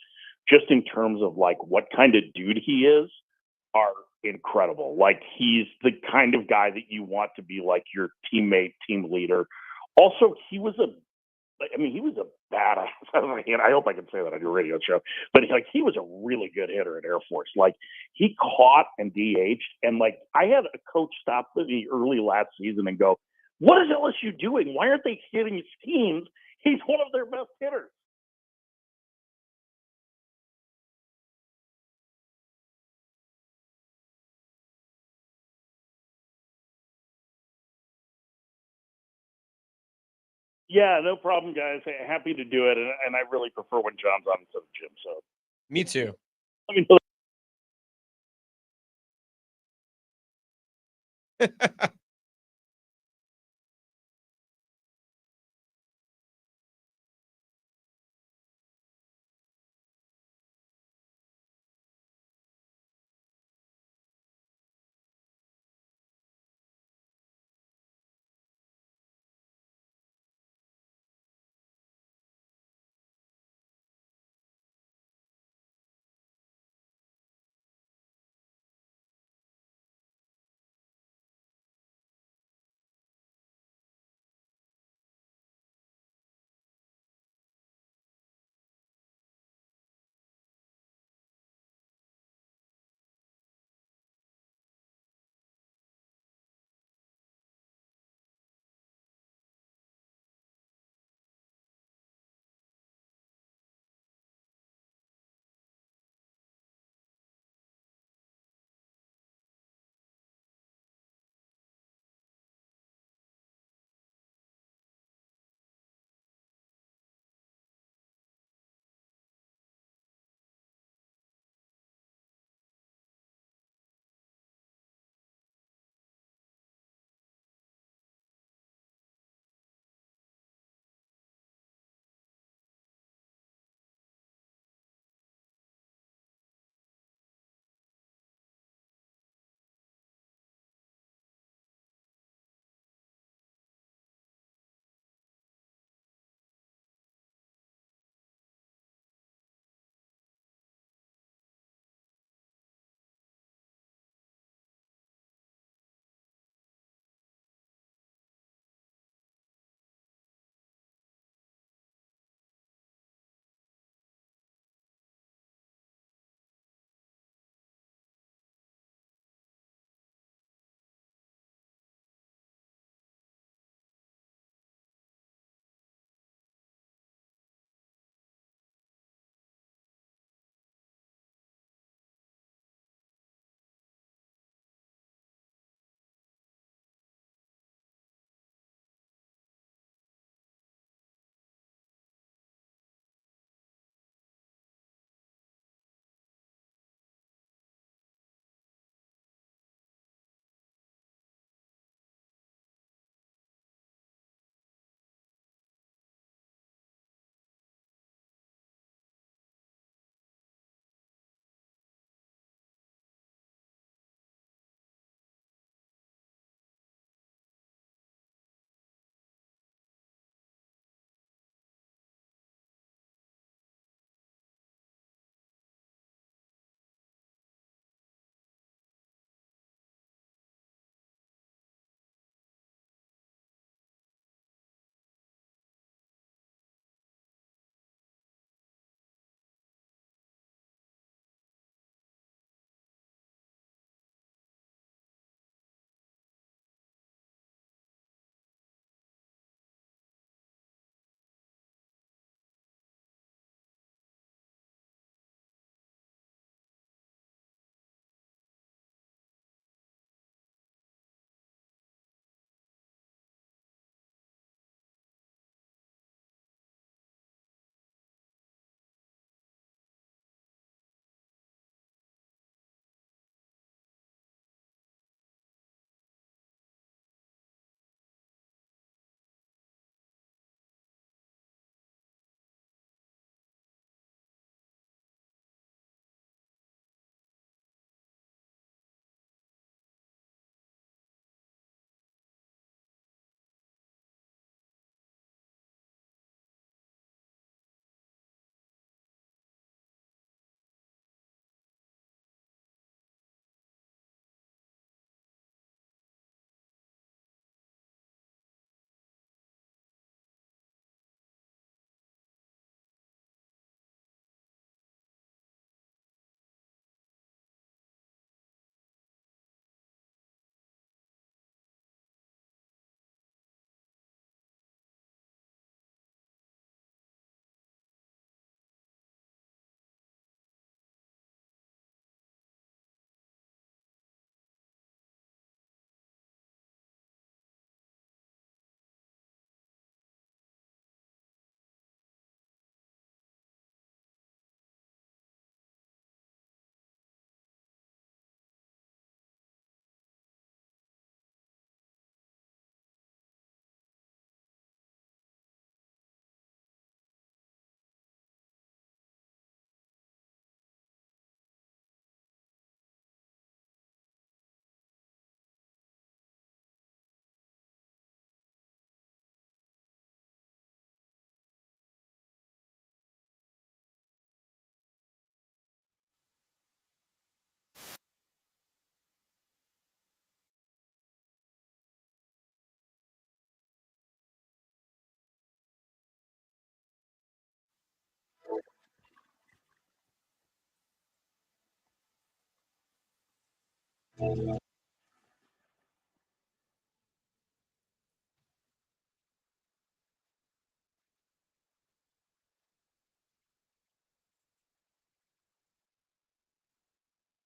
just in terms of what kind of dude he is, are incredible. He's the kind of guy that you want to be your teammate, team leader. Also, he was a badass. I hope I can say that on your radio show. But he was a really good hitter at Air Force. He caught and DH'd. And I had a coach stop me early last season and go, What is LSU doing? Why aren't they hitting teams? He's one of their best hitters. Yeah, no problem, guys. Happy to do it, and I really prefer when John's on instead of Jim. So Me too. let me know.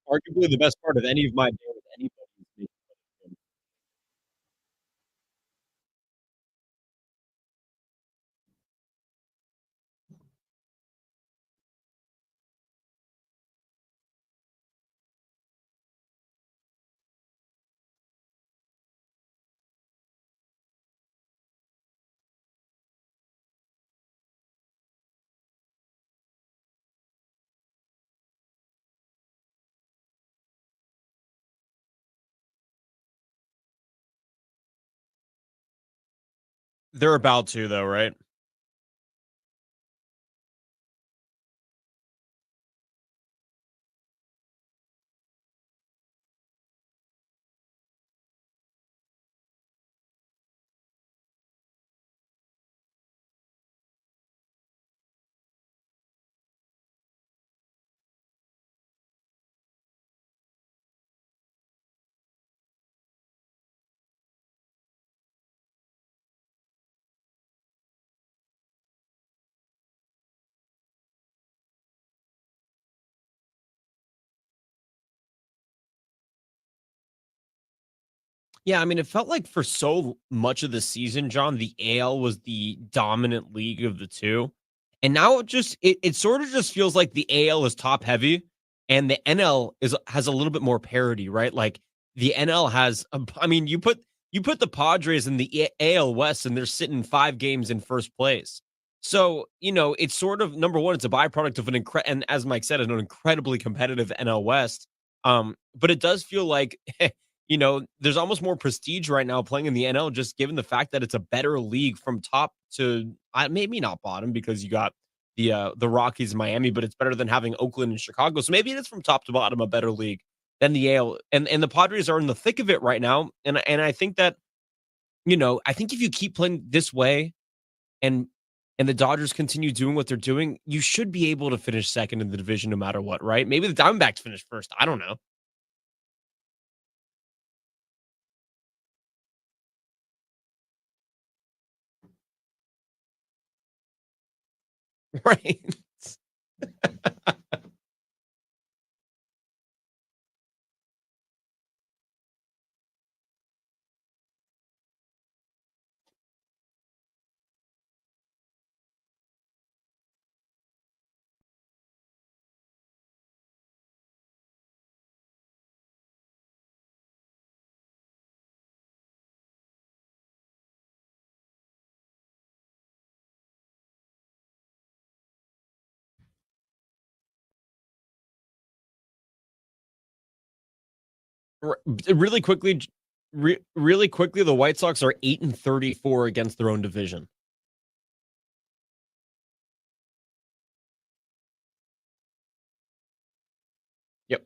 Arguably the best part of any of my day with anybody is making fun of him. They're about to though, right? Yeah, I mean, it felt like for so much of the season, John, the AL was the dominant league of the two. And now it sort of just feels like the AL is top heavy and the NL has a little bit more parity, right? Like the NL has I mean, you put the Padres in the AL West and they're sitting 5 games in first place. So, it's sort of number one, it's a byproduct of and as Mike said, an incredibly competitive NL West. But it does feel like there's almost more prestige right now playing in the NL, just given the fact that it's a better league from top to maybe not bottom because you got the Rockies, Miami, but it's better than having Oakland and Chicago. So maybe it is from top to bottom a better league than the AL, and the Padres are in the thick of it right now. And I think that I think if you keep playing this way and the Dodgers continue doing what they're doing, you should be able to finish second in the division no matter what, right? Maybe the Diamondbacks finish first. I don't know. Right. R really quickly, really quickly, the White Sox are 8-34 against their own division. Yep.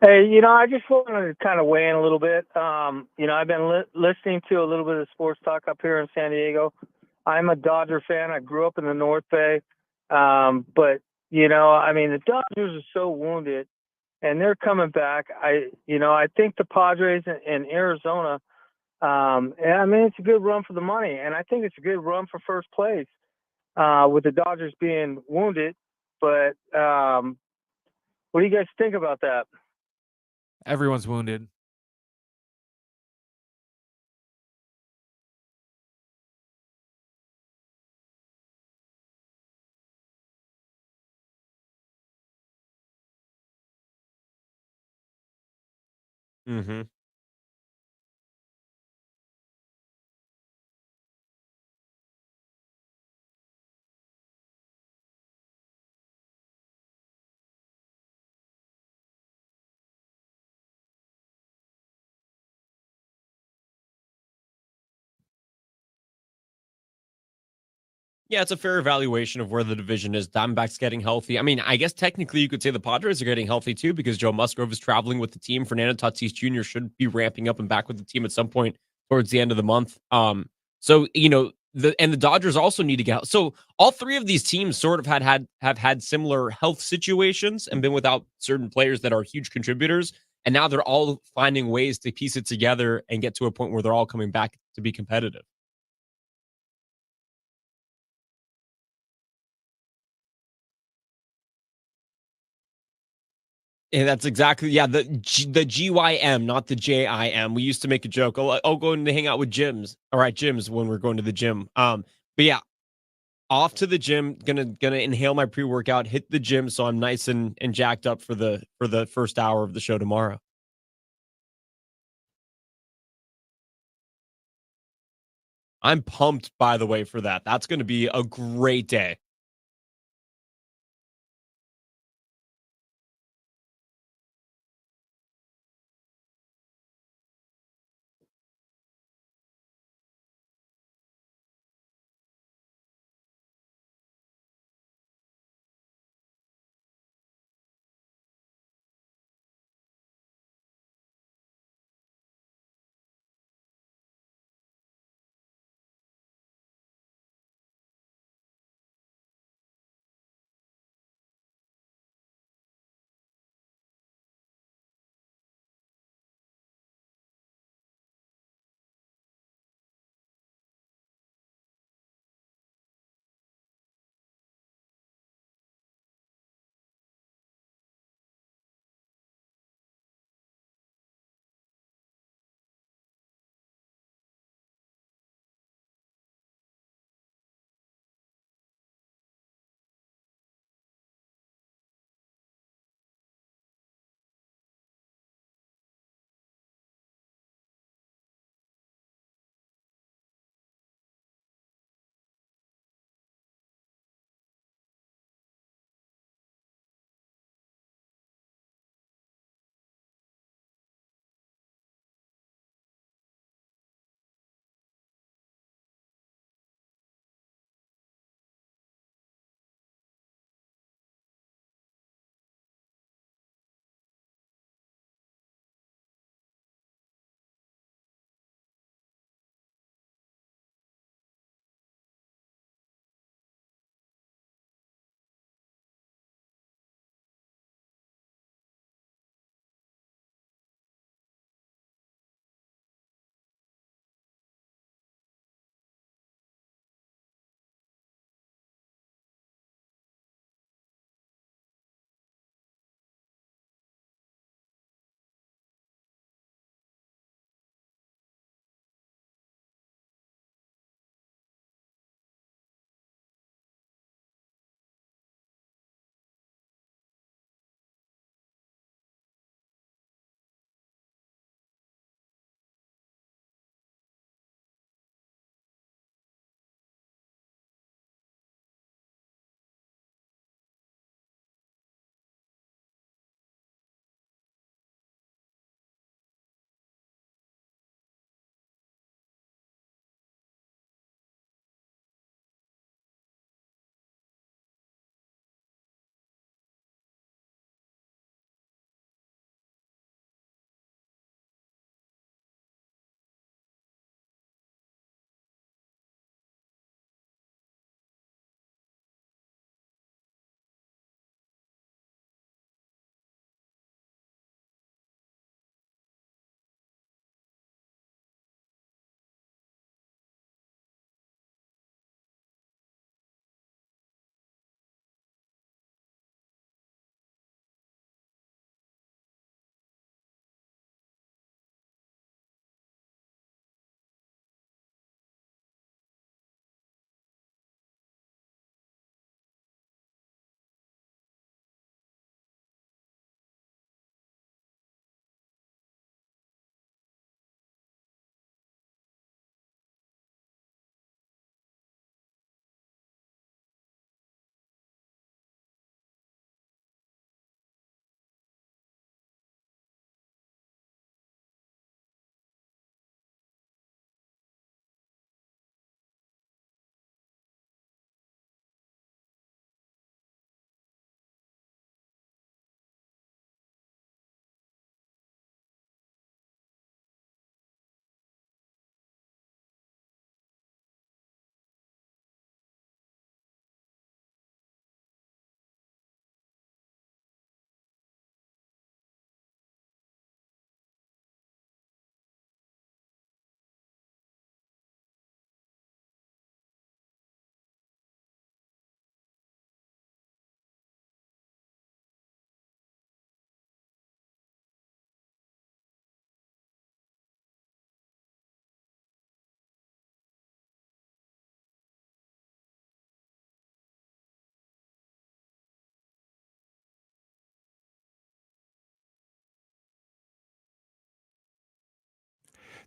Hey, I just wanted to kind of weigh in a little bit. I've been listening to a little bit of sports talk up here in San Diego. I'm a Dodger fan. I grew up in the North Bay. But, I mean, the Dodgers are so wounded and they're coming back. I think the Padres in Arizona, and I mean, it's a good run for the money. And I think it's a good run for first place with the Dodgers being wounded. But what do you guys think about that? Everyone's wounded. Mhm. Yeah, it's a fair evaluation of where the division is. Diamondbacks getting healthy. I mean, I guess technically you could say the Padres are getting healthy too because Joe Musgrove is traveling with the team. Fernando Tatis Jr. should be ramping up and back with the team at some point towards the end of the month. So the Dodgers also need to get so all three of these teams sort of have had similar health situations and been without certain players that are huge contributors. And now they're all finding ways to piece it together and get to a point where they're all coming back to be competitive. And that's exactly the GYM, not the JIM. We used to make a joke. Oh, going to hang out with gyms. All right, gyms when we're going to the gym. But yeah, off to the gym. Gonna inhale my pre workout. Hit the gym so I'm nice and jacked up for the first hour of the show tomorrow. I'm pumped, by the way, for that. That's going to be a great day.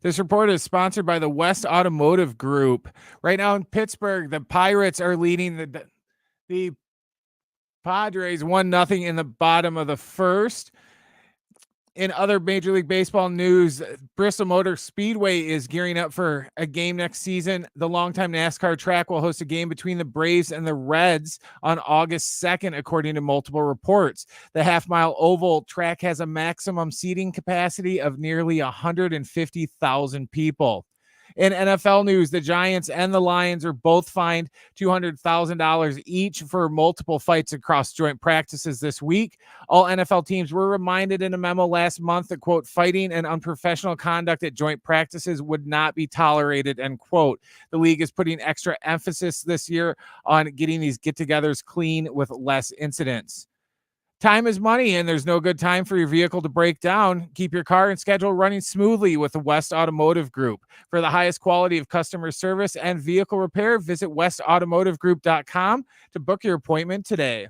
This report is sponsored by the West Automotive Group. Right now in Pittsburgh, the Pirates are leading the Padres 1-0 in the bottom of the first. In other Major League Baseball news, Bristol Motor Speedway is gearing up for a game next season. The longtime NASCAR track will host a game between the Braves and the Reds on August 2nd, according to multiple reports. The half-mile oval track has a maximum seating capacity of nearly 150,000 people. In NFL news, the Giants and the Lions are both fined $200,000 each for multiple fights across joint practices this week. All NFL teams were reminded in a memo last month that, quote, fighting and unprofessional conduct at joint practices would not be tolerated, end quote. The league is putting extra emphasis this year on getting these get-togethers clean with less incidents. Time is money, and there's no good time for your vehicle to break down. Keep your car and schedule running smoothly with the West Automotive Group. For the highest quality of customer service and vehicle repair, visit westautomotivegroup.com to book your appointment today.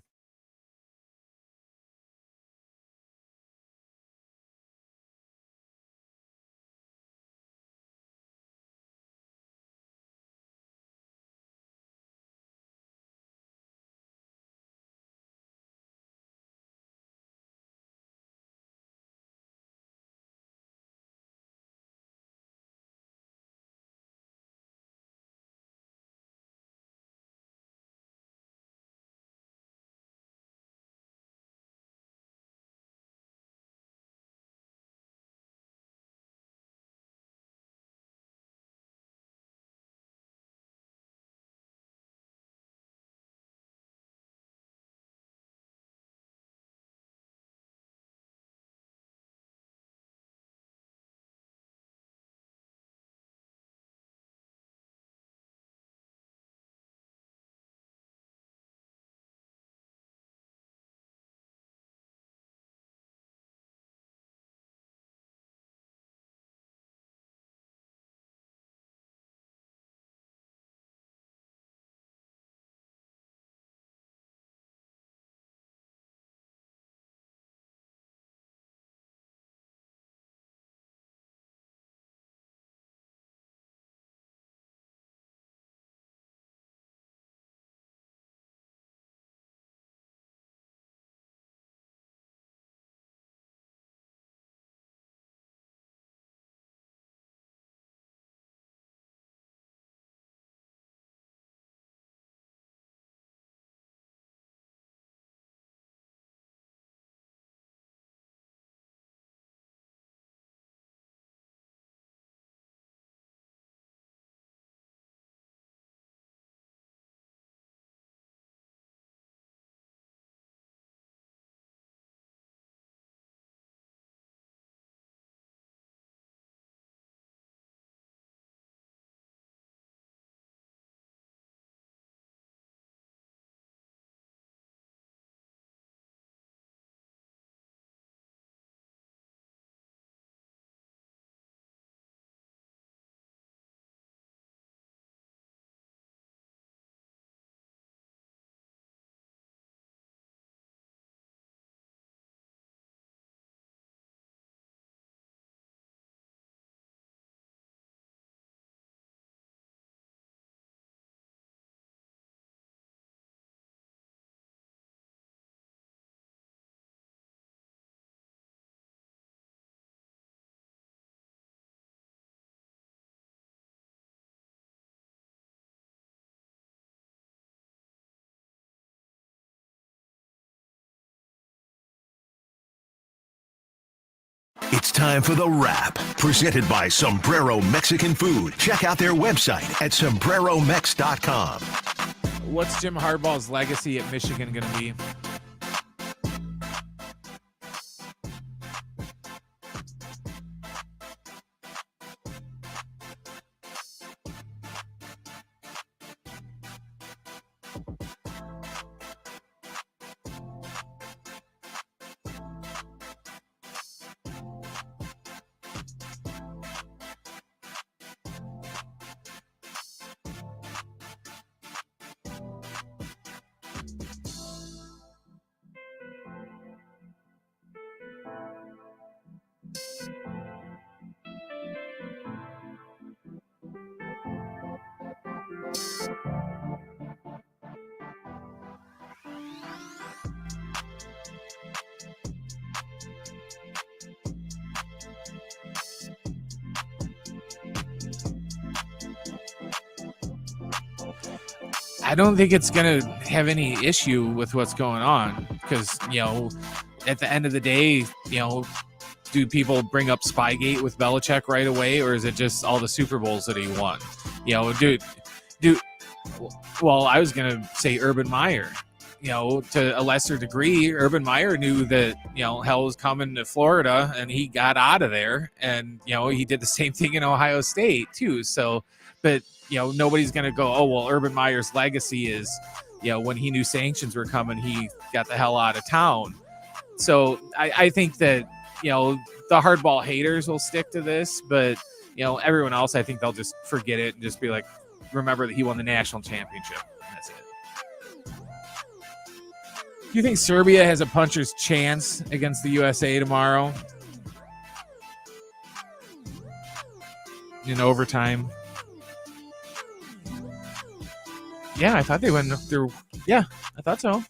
It's time for The Wrap, presented by Sombrero Mexican Food. Check out their website at sombreromex.com. What's Jim Harbaugh's legacy at Michigan going to be? I don't think it's going to have any issue with what's going on because, at the end of the day, do people bring up Spygate with Belichick right away, or is it just all the Super Bowls that he won? Well, I was going to say Urban Meyer. To a lesser degree, Urban Meyer knew that, hell was coming to Florida and he got out of there. And, he did the same thing in Ohio State too. So, but, nobody's going to go, oh, well, Urban Meyer's legacy is, when he knew sanctions were coming, he got the hell out of town. So I think that, the hardball haters will stick to this, but, everyone else, I think they'll just forget it and just be like, remember that he won the national championship. And that's it. Do you think Serbia has a puncher's chance against the USA tomorrow? In overtime? Yeah, I thought they went through. Yeah, I thought so.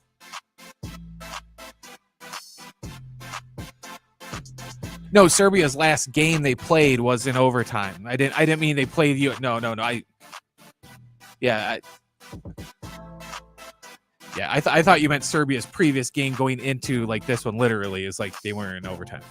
No, Serbia's last game they played was in overtime. I didn't mean they played you. No. I thought you meant Serbia's previous game going into like this one. Literally, is like they weren't in overtime.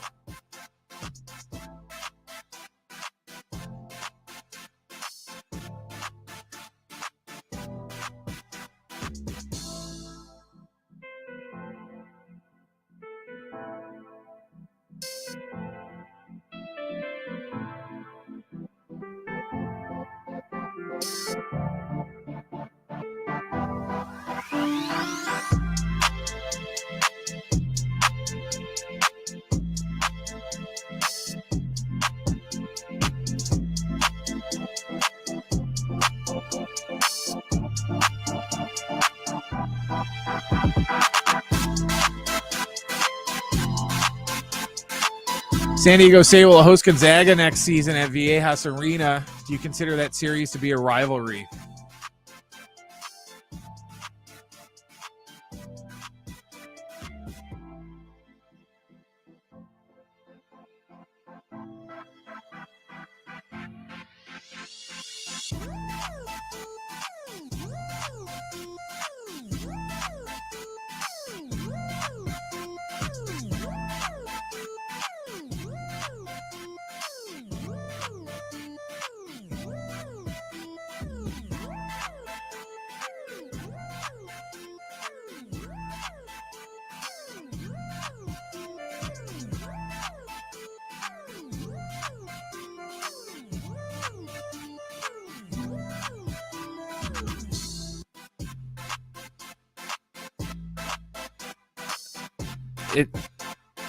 San Diego State will host Gonzaga next season at Viejas Arena. Do you consider that series to be a rivalry?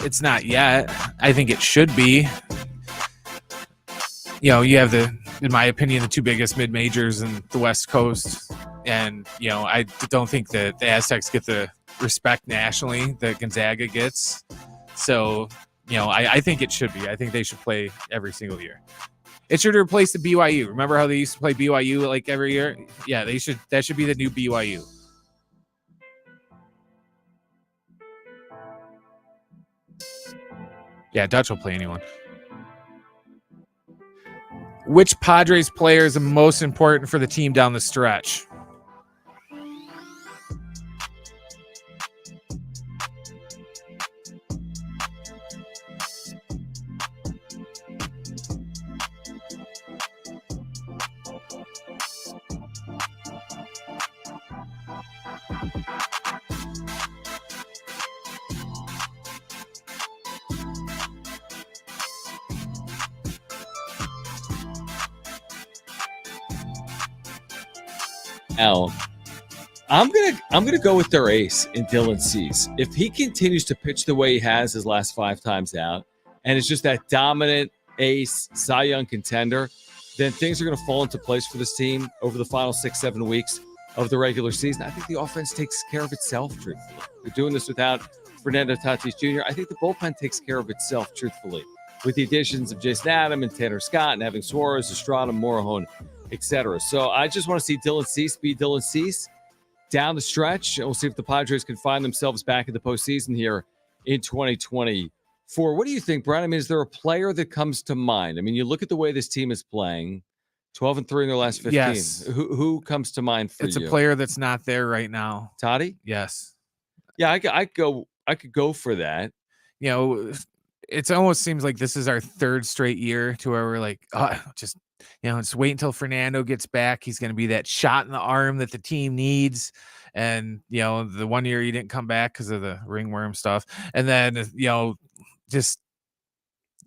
It's not yet. I think it should be. You have in my opinion, the two biggest mid majors in the West Coast, and I don't think that the Aztecs get the respect nationally that Gonzaga gets. So, I think it should be. I think they should play every single year. It should replace the BYU. Remember how they used to play BYU like every year? Yeah, they should. That should be the new BYU. Yeah, Dutch will play anyone. Which Padres player is the most important for the team down the stretch? Now, I'm gonna go with their ace in Dylan Cease. If he continues to pitch the way he has his last 5 times out, and it's just that dominant ace Cy Young contender, then things are going to fall into place for this team over the final 6-7 weeks of the regular season. I think the offense takes care of itself, truthfully. They're doing this without Fernando Tatis Jr. I think the bullpen takes care of itself, truthfully, with the additions of Jason Adam and Tanner Scott and having Suarez, Estrada, Morejon, etc. So I just want to see Dylan Cease be Dylan Cease down the stretch, and we'll see if the Padres can find themselves back in the postseason here in 2024. What do you think, Brian? I mean, is there a player that comes to mind? I mean, you look at the way this team is playing. 12-3 in their last 15. Yes. Who comes to mind for you? It's a player that's not there right now. Toddy? Yes. Yeah, I could go for that. You know, it almost seems like this is our third straight year to where we're like, just wait until Fernando gets back. He's going to be that shot in the arm that the team needs. And, the 1 year he didn't come back because of the ringworm stuff. And then,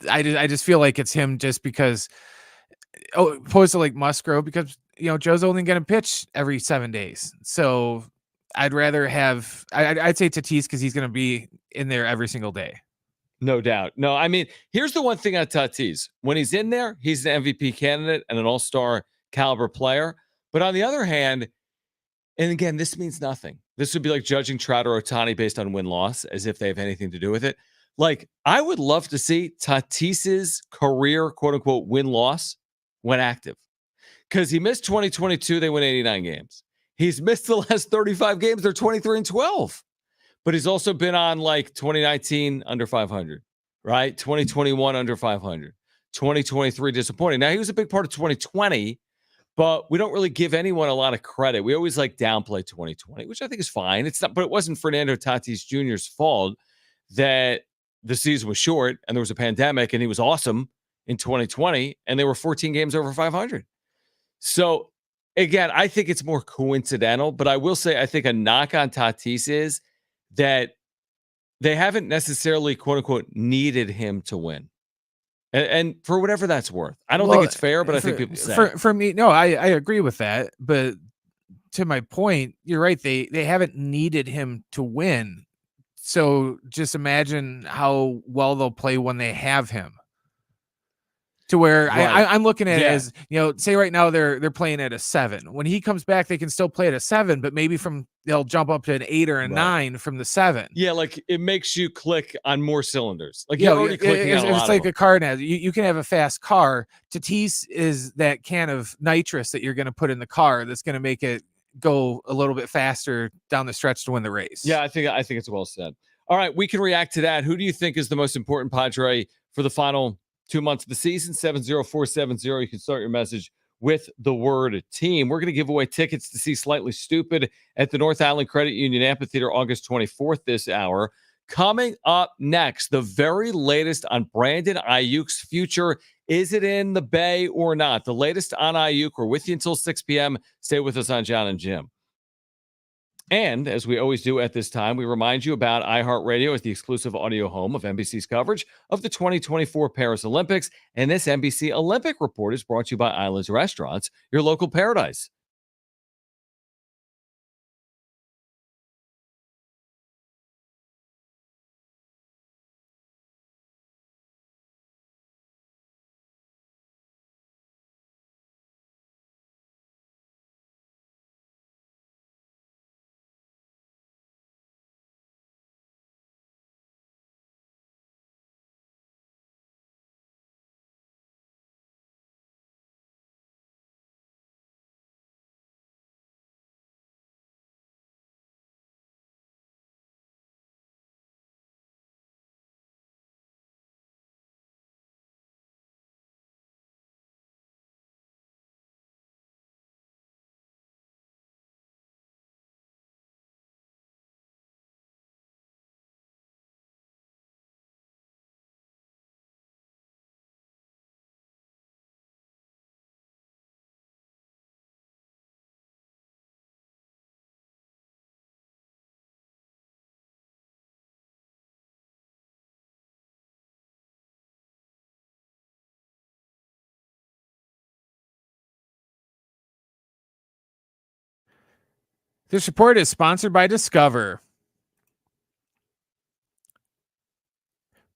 I just feel like it's him just because, opposed to like Musgrove, because, Joe's only going to pitch every 7 days. So I'd rather have, I'd say Tatis because he's going to be in there every single day. No doubt. No, I mean, here's the one thing on Tatis. When he's in there, he's an MVP candidate and an all-star caliber player. But on the other hand, and again, this means nothing. This would be like judging Trout or Ohtani based on win-loss, as if they have anything to do with it. Like, I would love to see Tatis's career, quote-unquote, win-loss when active. Because he missed 2022, they win 89 games. He's missed the last 35 games, they're 23-12. But he's also been on like 2019 under 500, right? 2021 under 500, 2023 disappointing. Now, he was a big part of 2020, but we don't really give anyone a lot of credit. We always like downplay 2020, which I think is fine. It's not, but it wasn't Fernando Tatis Jr.'s fault that the season was short and there was a pandemic and he was awesome in 2020 and they were 14 games over 500. So again, I think it's more coincidental, but I will say I think a knock on Tatis is that they haven't necessarily, quote unquote, needed him to win. And for whatever that's worth, I don't think it's fair, but I think people say for me, no, I agree with that. But to my point, you're right. They haven't needed him to win. So just imagine how well they'll play when they have him. To where right. I'm looking at it as, say right now they're playing at a 7. When he comes back, they can still play at a 7, but maybe they'll jump up to an 8 or a 9 from the 7. Yeah, like it makes you click on more cylinders. Like you're already clicking on a lot it's like a car now. You can have a fast car. Tatis is that can of nitrous that you're going to put in the car that's going to make it go a little bit faster down the stretch to win the race. Yeah, I think it's well said. All right, we can react to that. Who do you think is the most important Padre for the final 2 months of the season? 70470. You can start your message with the word team. We're going to give away tickets to see Slightly Stupid at the North Island Credit Union Amphitheater August 24th this hour. Coming up next, the very latest on Brandon Aiyuk's future. Is it in the Bay or not? The latest on Aiyuk. We're with you until 6 p.m. Stay with us on Jon and Jim. And as we always do at this time, we remind you about iHeartRadio as the exclusive audio home of NBC's coverage of the 2024 Paris Olympics. And this NBC Olympic Report is brought to you by Islands Restaurants, your local paradise. This report is sponsored by Discover.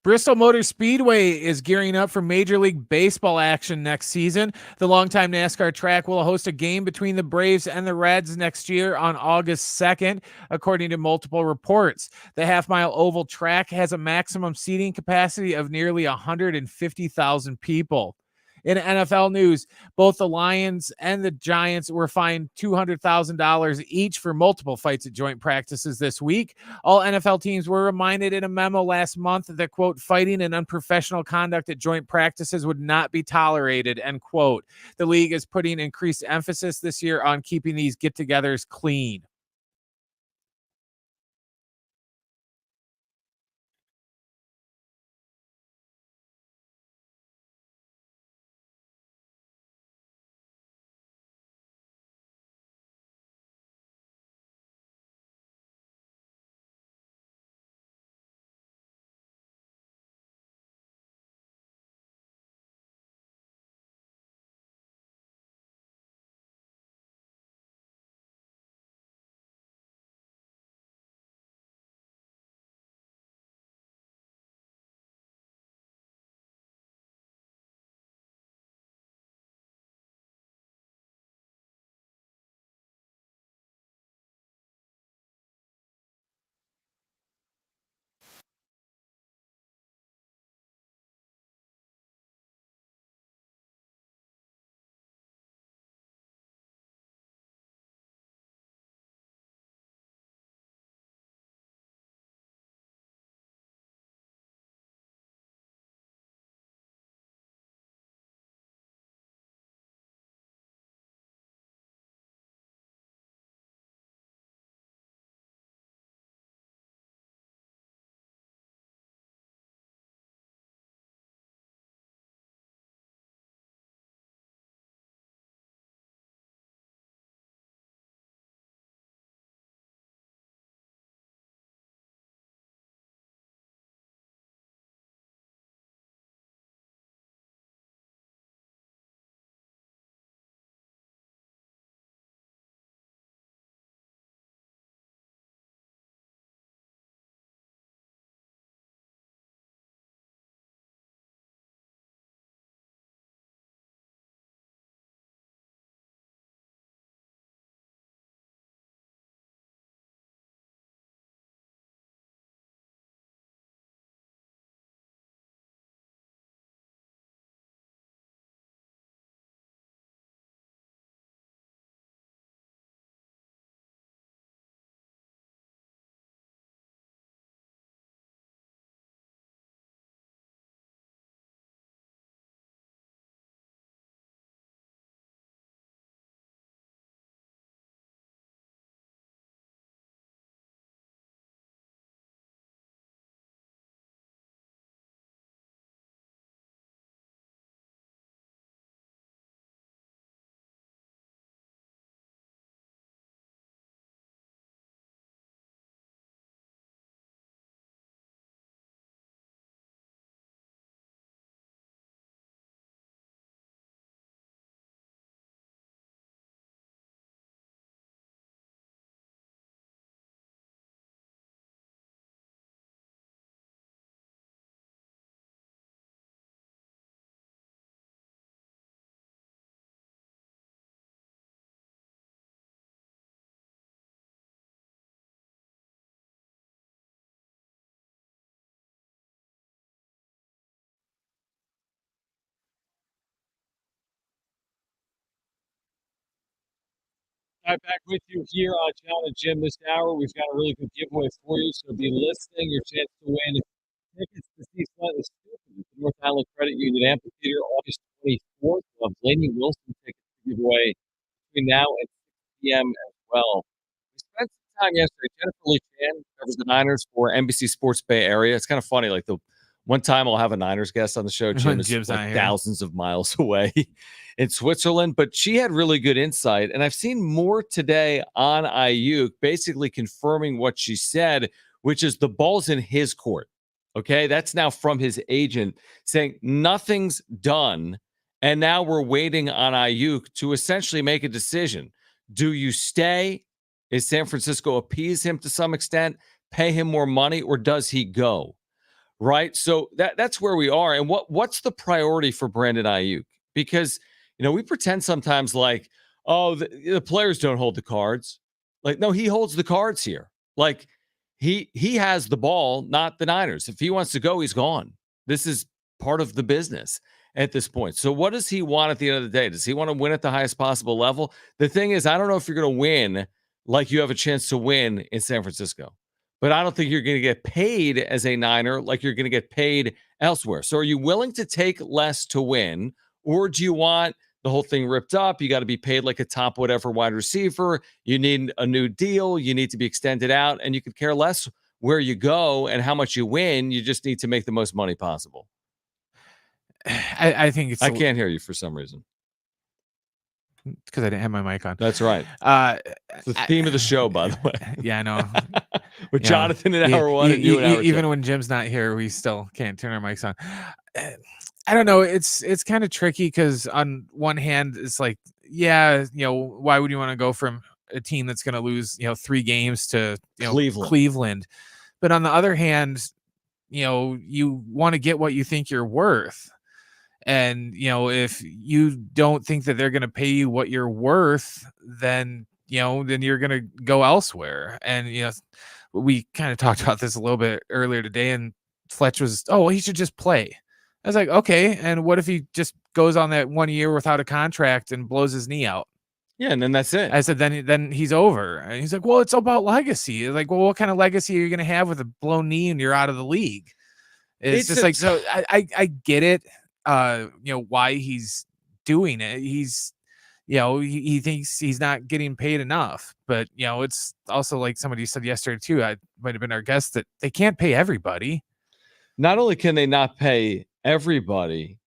Bristol Motor Speedway is gearing up for Major League Baseball action next season. The longtime NASCAR track will host a game between the Braves and the Reds next year on August 2nd, according to multiple reports. The half-mile oval track has a maximum seating capacity of nearly 150,000 people. In NFL news, both the Lions and the Giants were fined $200,000 each for multiple fights at joint practices this week. All NFL teams were reminded in a memo last month that, quote, fighting and unprofessional conduct at joint practices would not be tolerated, end quote. The league is putting increased emphasis this year on keeping these get-togethers clean. Right back with you here on Jon Jim this hour. We've got a really good giveaway for you, so be listening. Your chance to win tickets to see Slightly Stupid at the North Island Credit Union Amphitheater August 24th. We'll have Blaney Wilson tickets to give away between now and 6 p.m. as well. We spent some time yesterday. Jennifer Lee Chan covers the Niners for NBC Sports Bay Area. It's kind of funny. Like the one time I'll have a Niners guest on the show. Jim is Jim's like thousands of miles away in Switzerland, but she had really good insight. And I've seen more today on Aiyuk, basically confirming what she said, which is the ball's in his court. Okay. That's now from his agent saying nothing's done. And now we're waiting on Aiyuk to essentially make a decision. Do you stay? Is San Francisco appease him to some extent, pay him more money, or does he go? Right. So that's where we are. And what's the priority for Brandon Aiyuk? Because, we pretend sometimes like, oh, the players don't hold the cards. Like, no, he holds the cards here. Like he has the ball, not the Niners. If he wants to go, he's gone. This is part of the business. at this point. So what does he want at the end of the day? Does he want to win at the highest possible level? The thing is, I don't know if you're going to win like you have a chance to win in San Francisco, but I don't think you're going to get paid as a Niner like you're going to get paid elsewhere. So are you willing to take less to win, or do you want the whole thing ripped up? You got to be paid like a top whatever wide receiver. You need a new deal. You need to be extended out, and you could care less where you go and how much you win. You just need to make the most money possible. I think it's. I can't hear you for some reason. Because I didn't have my mic on. That's right. It's the theme of the show, by the way. Yeah, I know. With Jonathan in hour one and you in hour even two. when Jim's not here, we still can't turn our mics on. I don't know. It's kind of tricky because on one hand, it's like, yeah, why would you want to go from a team that's going to lose, 3 games to Cleveland? But on the other hand, you want to get what you think you're worth. And, if you don't think that they're going to pay you what you're worth, then you're going to go elsewhere. And, we kind of talked about this a little bit earlier today, and Fletch was, he should just play. I was like, okay. And what if he just goes on that 1 year without a contract and blows his knee out? Yeah. And then that's it. I said, then he's over. And he's like, well, it's about legacy. Like, well, what kind of legacy are you going to have with a blown knee and you're out of the league? It's just like, so I get it. Why he's doing it. He's, he thinks he's not getting paid enough, but it's also like somebody said yesterday too, I might've been our guest, that they can't pay everybody. Not only can they not pay everybody,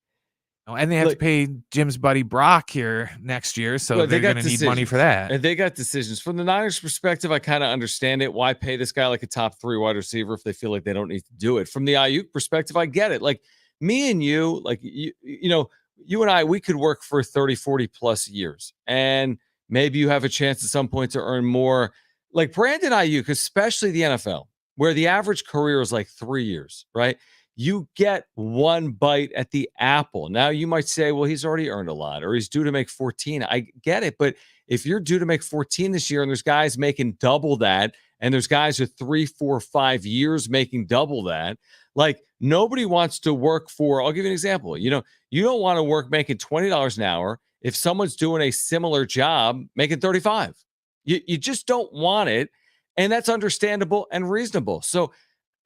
and they have to pay Jim's buddy Brock here next year. So they're going to need money for that. And they got decisions. From the Niners perspective, I kind of understand it. Why pay this guy like a top 3 wide receiver if they feel like they don't need to do it? From the Aiyuk perspective, I get it. Like me and you, like, you and I, we could work for 30, 40 plus years. And maybe you have a chance at some point to earn more. Like Brandon Aiyuk, especially the NFL, where the average career is like 3 years, right? You get one bite at the apple. Now you might say, well, he's already earned a lot, or he's due to make 14. I get it. But if you're due to make 14 this year and there's guys making double that, and there's guys with 3, 4, 5 years making double that, like nobody wants to work for, I'll give you an example. You don't want to work making $20 an hour if someone's doing a similar job making 35. You just don't want it. And that's understandable and reasonable. So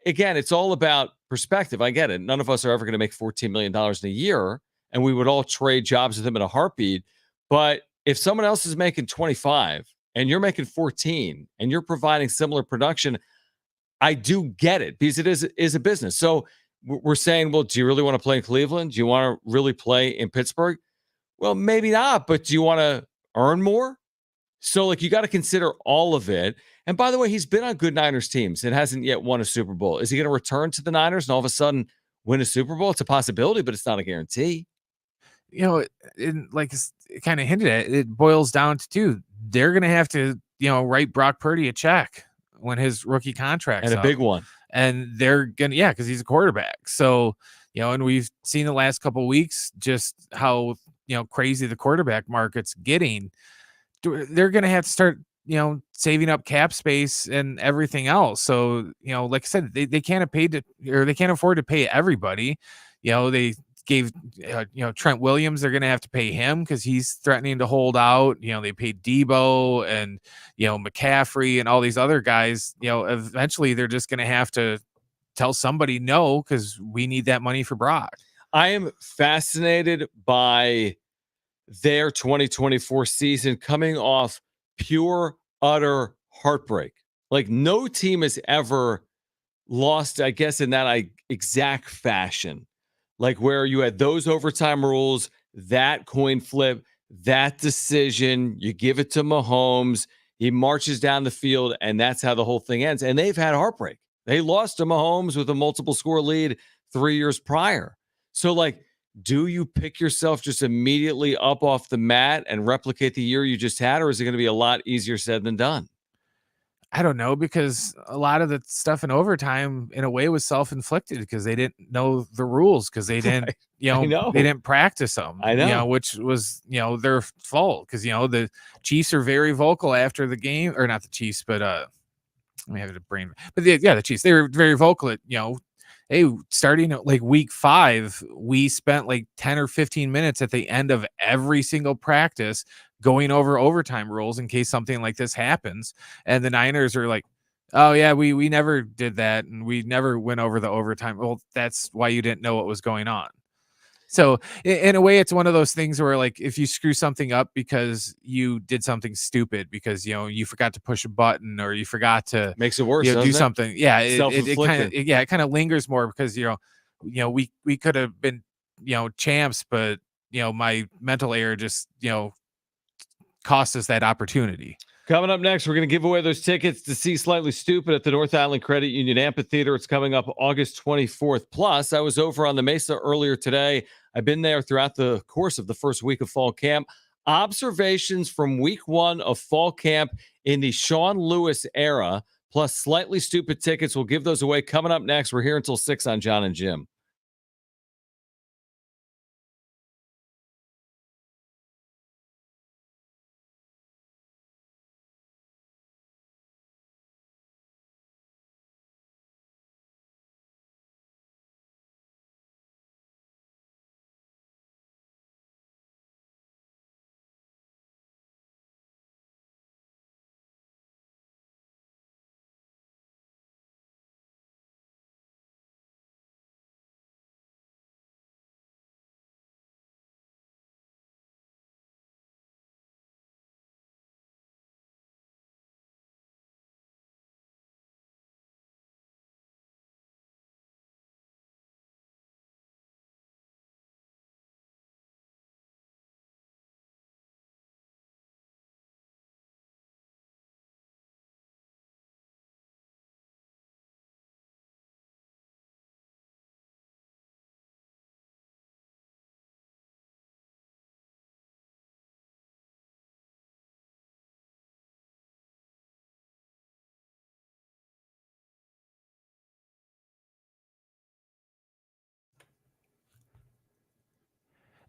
again, it's all about perspective. I get it. None of us are ever going to make $14 million in a year, and we would all trade jobs with them in a heartbeat. But if someone else is making 25 and you're making 14 and you're providing similar production, I do get it, because it is a business. So we're saying, well, do you really want to play in Cleveland? Do you want to really play in Pittsburgh? Well, maybe not, but do you want to earn more? So like, you got to consider all of it. And by the way, he's been on good Niners teams and hasn't yet won a Super Bowl. Is he going to return to the Niners and all of a sudden win a Super Bowl? It's a possibility, but it's not a guarantee. Like it kind of hinted at, it boils down to they're going to have to, write Brock Purdy a check when his rookie contract's and a up. big one. And they're going to, because he's a quarterback. So, and we've seen the last couple of weeks just how, crazy the quarterback market's getting. They're going to have to start, saving up cap space and everything else. So, like I said, they can't afford to pay everybody. They gave, Trent Williams, they're going to have to pay him because he's threatening to hold out. They paid Debo and, McCaffrey and all these other guys. Eventually they're just going to have to tell somebody no, because we need that money for Brock. I am fascinated by their 2024 season coming off pure, utter heartbreak. Like no team has ever lost, I guess, in that exact fashion. Like where you had those overtime rules, that coin flip, that decision, you give it to Mahomes, he marches down the field, and that's how the whole thing ends. And they've had heartbreak. They lost to Mahomes with a multiple score lead 3 years prior. So like, do you pick yourself just immediately up off the mat and replicate the year you just had, or is it going to be a lot easier said than done? I don't know, because a lot of the stuff in overtime in a way was self-inflicted because they didn't know the rules, because they didn't, they didn't practice them, which was, their fault. Cause the Chiefs are very vocal after the game, or not the Chiefs, but, we have a brain, but the Chiefs, they were very vocal at, hey, starting at like week 5, we spent like 10 or 15 minutes at the end of every single practice going over overtime rules in case something like this happens. And the Niners are like, oh yeah, we never did that, and we never went over the overtime. Well, that's why you didn't know what was going on. So in a way, it's one of those things where, like, if you screw something up because you did something stupid, because you forgot to push a button, or you forgot to Makes it worse, do something. Yeah, it kind of lingers more, because we could have been champs, but my mental error just cost us that opportunity. Coming up next, we're going to give away those tickets to see Slightly Stupid at the North Island Credit Union Amphitheater. It's coming up August 24th. Plus, I was over on the Mesa earlier today. I've been there throughout the course of the first week of fall camp. Observations from week 1 of fall camp in the Sean Lewis era, plus Slightly Stupid tickets. We'll give those away coming up next. We're here until 6 on Jon and Jim.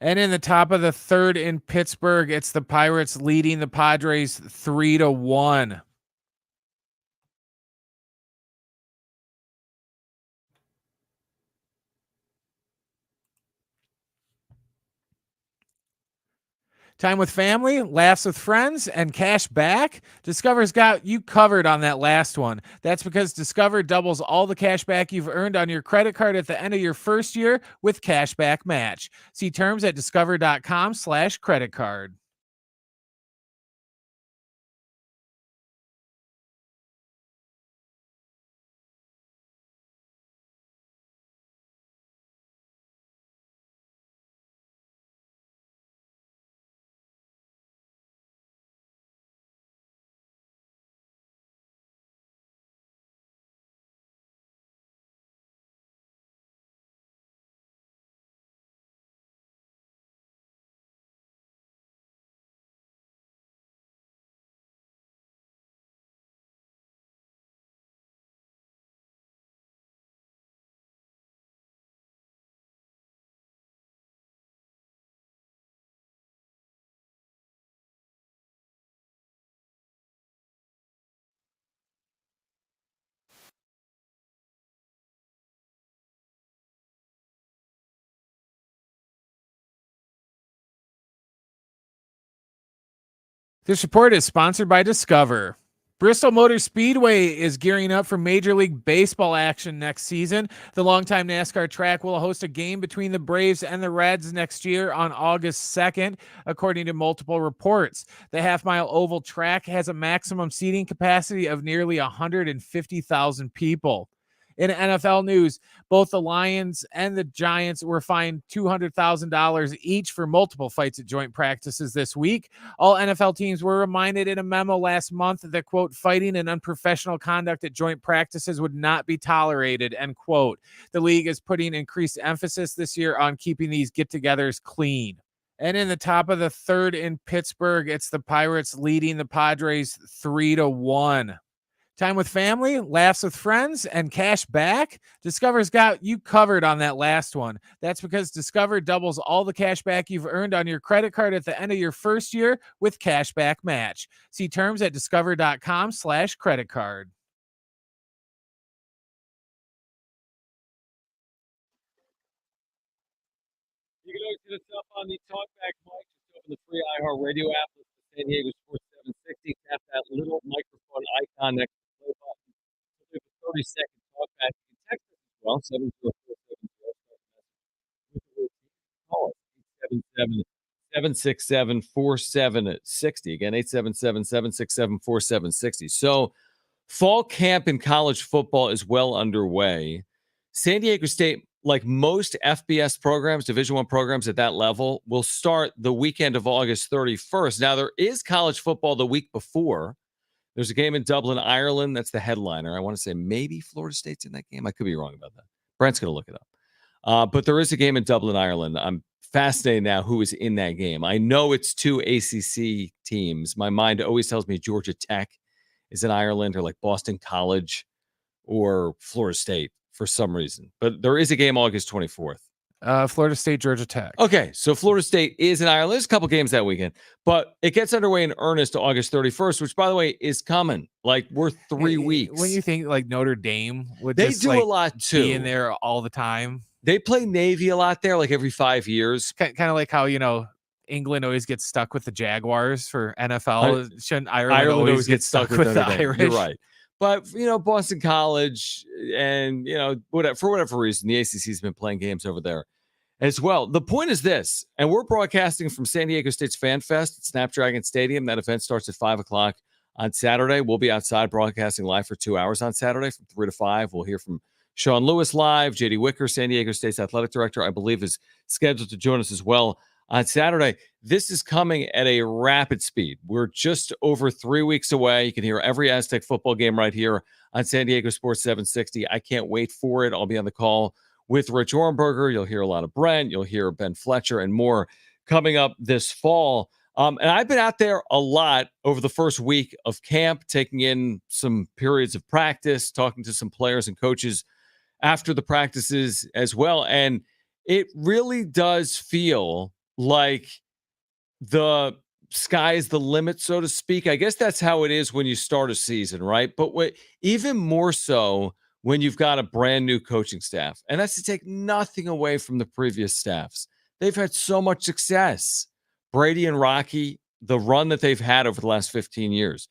And in the top of the 3rd in Pittsburgh, it's the Pirates leading the Padres 3-1. Time with family, laughs with friends, and cash back? Discover's got you covered on that last one. That's because Discover doubles all the cash back you've earned on your credit card at the end of your first year with cashback match. See terms at discover.com/credit card. This report is sponsored by Discover. Bristol Motor Speedway is gearing up for Major League Baseball action next season. The longtime NASCAR track will host a game between the Braves and the Reds next year on August 2nd, according to multiple reports. The half-mile oval track has a maximum seating capacity of nearly 150,000 people. In NFL news, both the Lions and the Giants were fined $200,000 each for multiple fights at joint practices this week. All NFL teams were reminded in a memo last month that, quote, fighting and unprofessional conduct at joint practices would not be tolerated, end quote. The league is putting increased emphasis this year on keeping these get-togethers clean. And in the top of the 3rd in Pittsburgh, it's the Pirates leading the Padres 3-1. Time with family, laughs with friends, and cash back? Discover's got you covered on that last one. That's because Discover doubles all the cash back you've earned on your credit card at the end of your first year with cashback match. See terms at discover.com/credit card. Hit us up on the Talkback mic. Just open the free iHeartRadio app. Listen to San Diego Sports 760. Tap that little microphone icon next to the play button. We'll do a 30-second talkback. You can text us as well, 704-470. Call us, 877-767-4760. Again, 877-767-4760. So, fall camp in college football is well underway. San Diego State, like most FBS programs, Division I programs at that level, will start the weekend of August 31st. Now, there is college football the week before. There's a game in Dublin, Ireland. That's the headliner. I want to say maybe Florida State's in that game. I could be wrong about that. Brent's going to look it up. But there is a game in Dublin, Ireland. I'm fascinated now who is in that game. I know it's two ACC teams. My mind always tells me Georgia Tech is in Ireland, or like Boston College or Florida State for some reason. But there is a game August 24th. Florida State, Georgia Tech. Okay, so Florida State is in Ireland. There's a couple games that weekend, but it gets underway in earnest August 31st, which, by the way, is coming. Like, we're 3 weeks. When you think like Notre Dame would they just, do like, a lot too. be in there all the time. They play Navy a lot there, like every 5 years. Kind of like how, England always gets stuck with the Jaguars for NFL. Shouldn't Ireland always get stuck with the Irish? You're right. But, Boston College and, for whatever reason, the ACC has been playing games over there as well. The point is this, and we're broadcasting from San Diego State's Fan Fest at Snapdragon Stadium. That event starts at 5 o'clock on Saturday. We'll be outside broadcasting live for 2 hours on Saturday from 3 to 5. We'll hear from Sean Lewis live. J.D. Wicker, San Diego State's athletic director, I believe, is scheduled to join us as well on Saturday. This is coming at a rapid speed. We're just over 3 weeks away. You can hear every Aztec football game right here on San Diego Sports 760. I can't wait for it. I'll be on the call with Rich Orenberger. You'll hear a lot of Brent. You'll hear Ben Fletcher and more coming up this fall. And I've been out there a lot over the first week of camp, taking in some periods of practice, talking to some players and coaches after the practices as well. And it really does feel like the sky is the limit, so to speak. I guess that's how it is when you start a season, right? But even more so when you've got a brand new coaching staff. And that's to take nothing away from the previous staffs. They've had so much success. Brady and Rocky, the run that they've had over the last 15 years.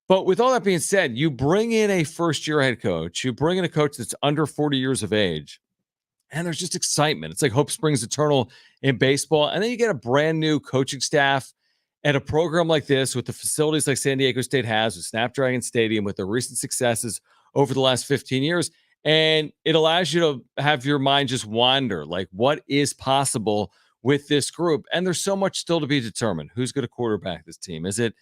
But with all that being said, you bring in a first-year head coach, you bring in a coach that's under 40 years of age, and there's just excitement. It's like hope springs eternal in baseball. And then you get a brand new coaching staff at a program like this with the facilities like San Diego State has, with Snapdragon Stadium, with the recent successes over the last 15 years. And it allows you to have your mind just wander, like what is possible with this group. And there's so much still to be determined. Who's going to quarterback this team? Is it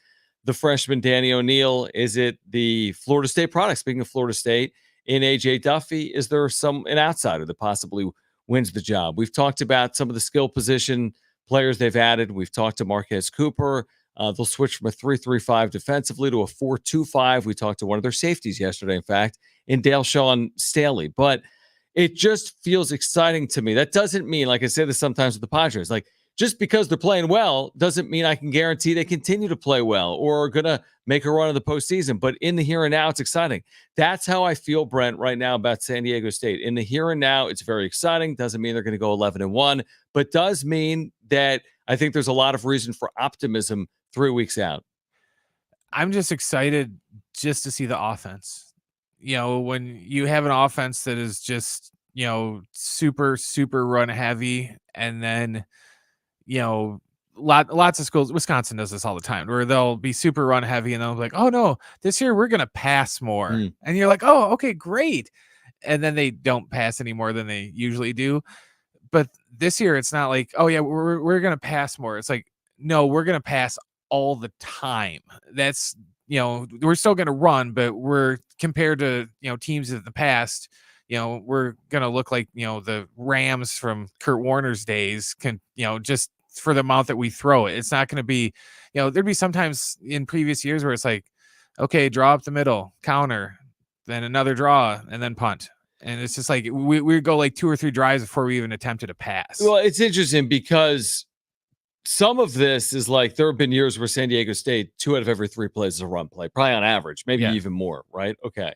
the freshman Danny O'Neal? Is it the Florida State product? Speaking of Florida State, in AJ Duffy, is there an outsider that possibly wins the job? We've talked about some of the skill position players they've added. We've talked to Marquez Cooper. They'll switch from a 3-3-5 defensively to a 4-2-5. We talked to one of their safeties yesterday, in fact, in Dale Sean Staley. But it just feels exciting to me. That doesn't mean, like I say this sometimes with the Padres, like just because they're playing well doesn't mean I can guarantee they continue to play well or are going to make a run in the postseason. But in the here and now, it's exciting. That's how I feel, Brent, right now about San Diego State. In the here and now, it's very exciting. Doesn't mean they're going to go 11-1, but does mean that I think there's a lot of reason for optimism 3 weeks out. I'm just excited just to see the offense. When you have an offense that is just, super, super run heavy, and then, lots of schools, Wisconsin does this all the time, where they'll be super run heavy and they'll be like, oh no, this year we're going to pass more. And you're like, oh, okay, great. And then they don't pass any more than they usually do. But this year it's not like, oh yeah, we're going to pass more. It's like, no, we're going to pass all the time. That's, we're still going to run, but we're compared to, teams in the past, we're going to look like, the Rams from Kurt Warner's days can, just for the amount that we throw it. It's not going to be, there'd be sometimes in previous years where it's like, okay, draw up the middle, counter, then another draw, and then punt. And it's just like, we go like 2 or 3 drives before we even attempted a pass. Well, it's interesting because some of this is like there have been years where San Diego State, 2 out of every 3 plays is a run play, probably on average, maybe even more, right? Okay.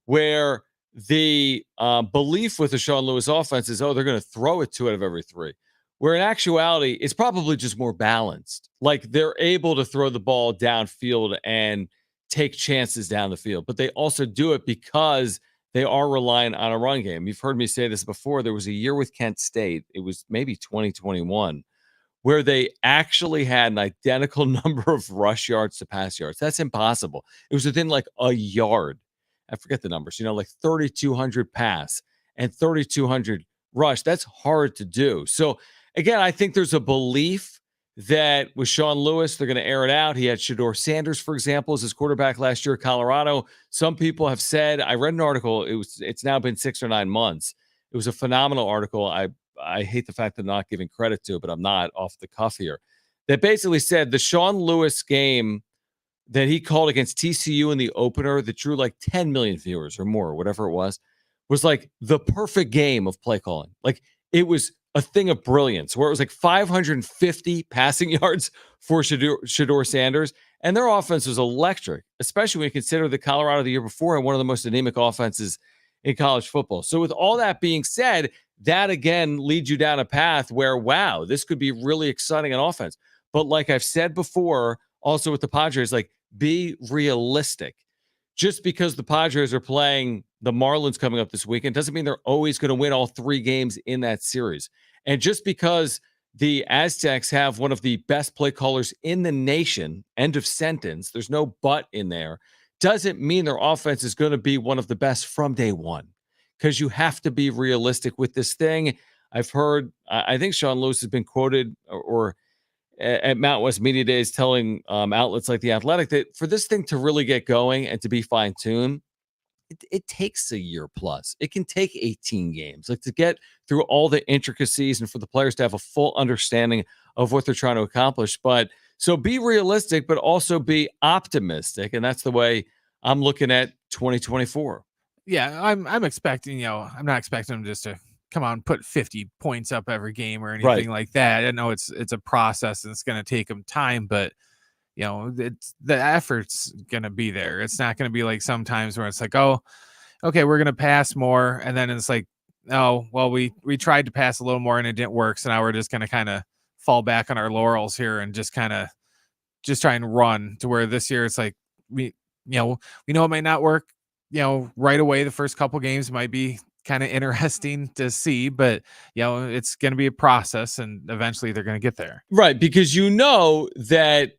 Where the belief with the Sean Lewis offense is, they're going to throw it 2 out of every 3. where in actuality, it's probably just more balanced. Like they're able to throw the ball downfield and take chances down the field, but they also do it because they are relying on a run game. You've heard me say this before. There was a year with Kent State. It was maybe 2021 where they actually had an identical number of rush yards to pass yards. That's impossible. It was within like a yard. I forget the numbers, like 3,200 pass and 3,200 rush. That's hard to do. So again, I think there's a belief that with Sean Lewis, they're going to air it out. He had Shedeur Sanders, for example, as his quarterback last year at Colorado. Some people have said, I read an article, it's now been 6 or 9 months. It was a phenomenal article. I hate the fact that I'm not giving credit to it, but I'm not off the cuff here. That basically said the Sean Lewis game that he called against TCU in the opener that drew like 10 million viewers or more, whatever it was like the perfect game of play calling. Like it was a thing of brilliance where it was like 550 passing yards for Shedeur Sanders. And their offense was electric, especially when you consider the Colorado the year before and one of the most anemic offenses in college football. So with all that being said, that again leads you down a path where, wow, this could be really exciting on offense. But like I've said before, also with the Padres, like be realistic. Just because the Padres are playing the Marlins coming up this weekend doesn't mean they're always going to win all 3 games in that series. And just because the Aztecs have one of the best play callers in the nation, end of sentence, there's no but in there, doesn't mean their offense is going to be one of the best from day one. Because you have to be realistic with this thing. I've heard, I think Sean Lewis has been quoted or at Mount West Media Days telling outlets like The Athletic that for this thing to really get going and to be fine-tuned, it takes a year plus. It can take 18 games, like to get through all the intricacies and for the players to have a full understanding of what they're trying to accomplish. But so be realistic, but also be optimistic. And that's the way I'm looking at 2024. Yeah, I'm expecting, I'm not expecting them just to come on, put 50 points up every game or anything like that. I know it's a process and it's going to take them time, but it's the effort's going to be there. It's not going to be like sometimes where it's like, oh, okay, we're going to pass more. And then it's like, oh, well, we tried to pass a little more and it didn't work. So now we're just going to kind of fall back on our laurels here and just kind of just try and run to where this year it's like, we know it might not work. Right away, the first couple games might be kind of interesting to see, but it's going to be a process and eventually they're going to get there. Right. Because that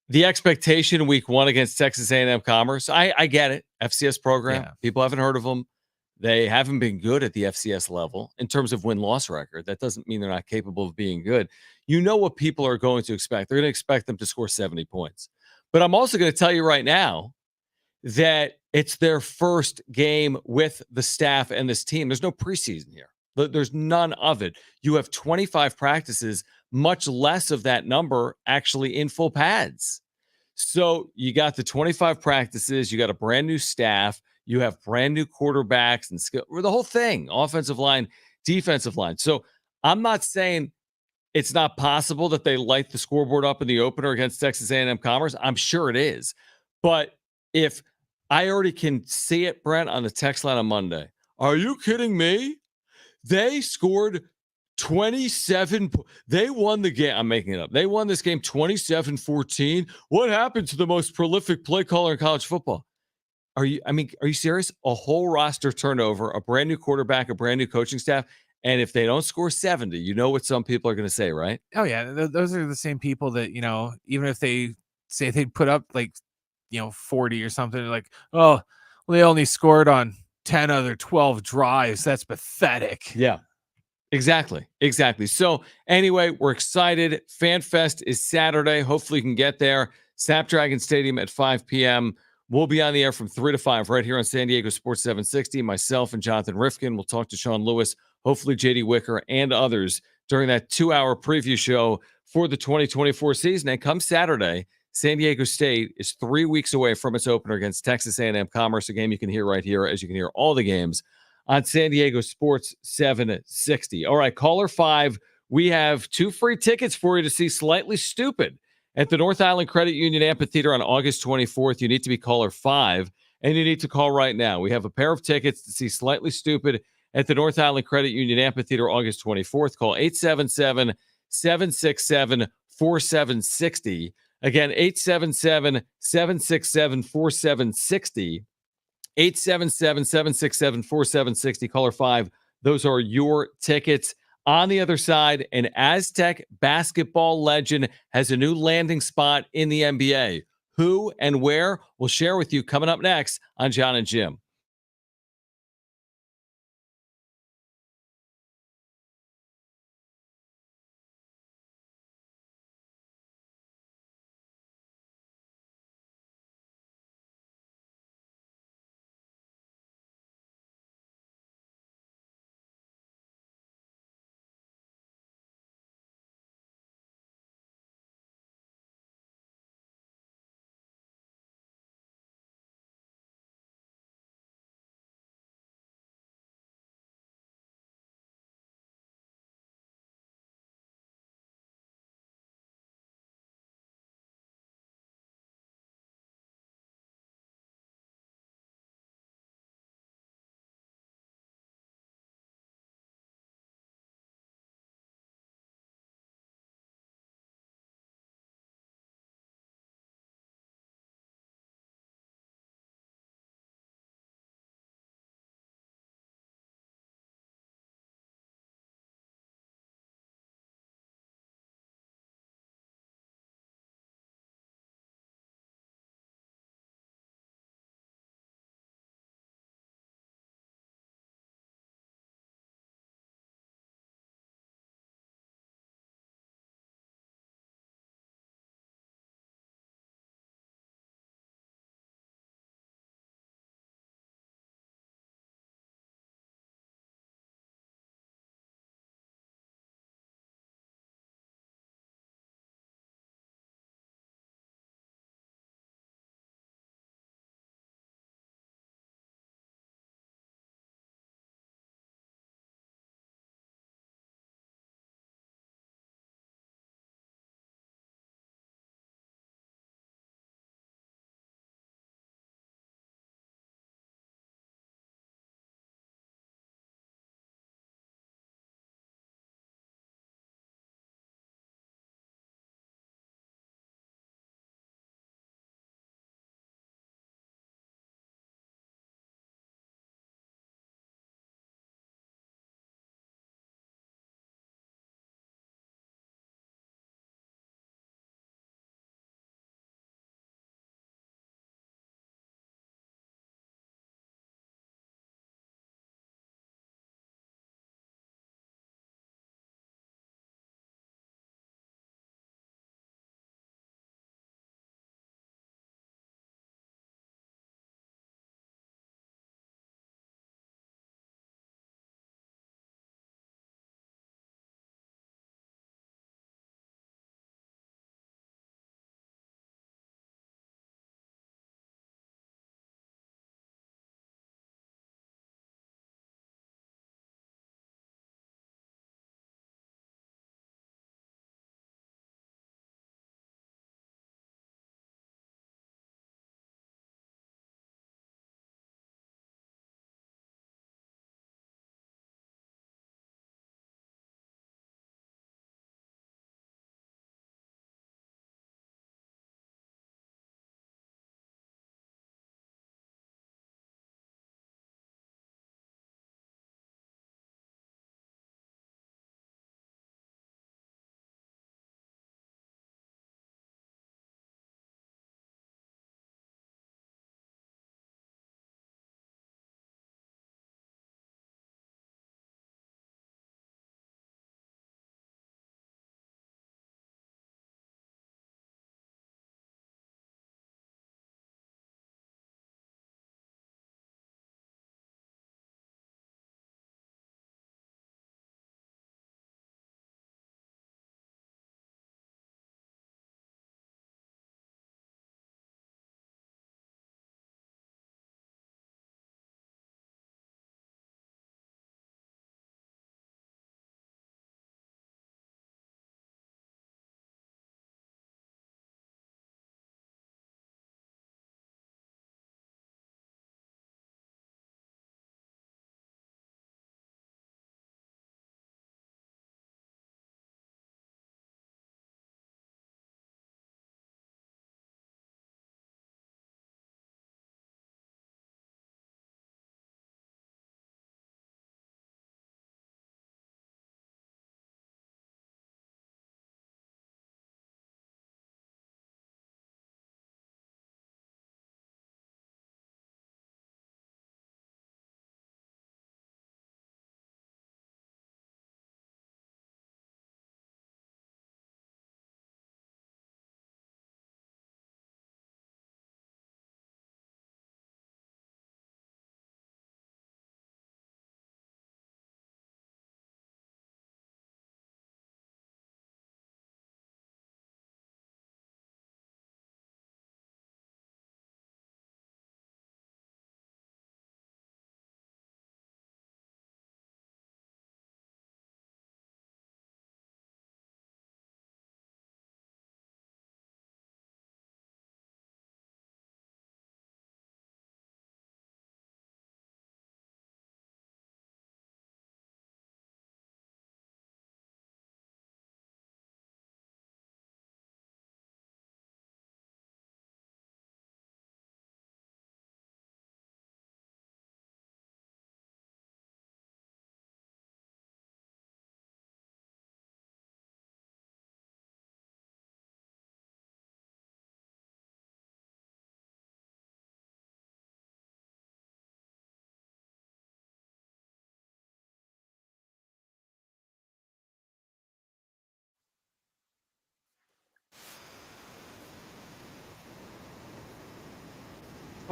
the expectation week 1 against Texas A&M Commerce, I get it. FCS program. Yeah. People haven't heard of them. They haven't been good at the FCS level in terms of win-loss record. That doesn't mean they're not capable of being good. What people are going to expect. They're going to expect them to score 70 points. But I'm also going to tell you right now that it's their first game with the staff and this team. There's no preseason here. There's none of it. You have 25 practices, much less of that number actually in full pads. So you got the 25 practices, you got a brand new staff, you have brand new quarterbacks and skill, the whole thing, offensive line, defensive line. So I'm not saying it's not possible that they light the scoreboard up in the opener against Texas A&M Commerce. I'm sure it is. But if I already can see it, Brent, on the text line on Monday. Are you kidding me? They scored 27. They won the game. I'm making it up. They won this game 27-14. What happened to the most prolific play caller in college football? Are you serious? A whole roster turnover, a brand new quarterback, a brand new coaching staff. And if they don't score 70, you know what some people are going to say, right? Oh, yeah. Those are the same people that, even if they say they'd put up like, 40 or something, like, oh, well, they only scored on 10 other 12 drives. That's pathetic. Yeah, exactly. So anyway, we're excited. FanFest is Saturday. Hopefully you can get there. Snapdragon Stadium at 5 p.m. We'll be on the air from 3 to 5 right here on San Diego Sports 760. Myself and Jonathan Rifkin will talk to Sean Lewis, hopefully J.D. Wicker, and others during that 2-hour preview show for the 2024 season. And come Saturday, San Diego State is 3 weeks away from its opener against Texas A&M Commerce, a game you can hear right here, as you can hear all the games on San Diego Sports 760. All right, caller 5, we have 2 free tickets for you to see Slightly Stupid at the North Island Credit Union Amphitheater on August 24th. You need to be caller 5, and you need to call right now. We have a pair of tickets to see Slightly Stupid at the North Island Credit Union Amphitheater August 24th. Call 877-767-4760. Again, 877-767-4760. 877-767-4760. Caller 5. Those are your tickets. On the other side, an Aztec basketball legend has a new landing spot in the NBA. Who and where? We'll share with you coming up next on Jon and Jim.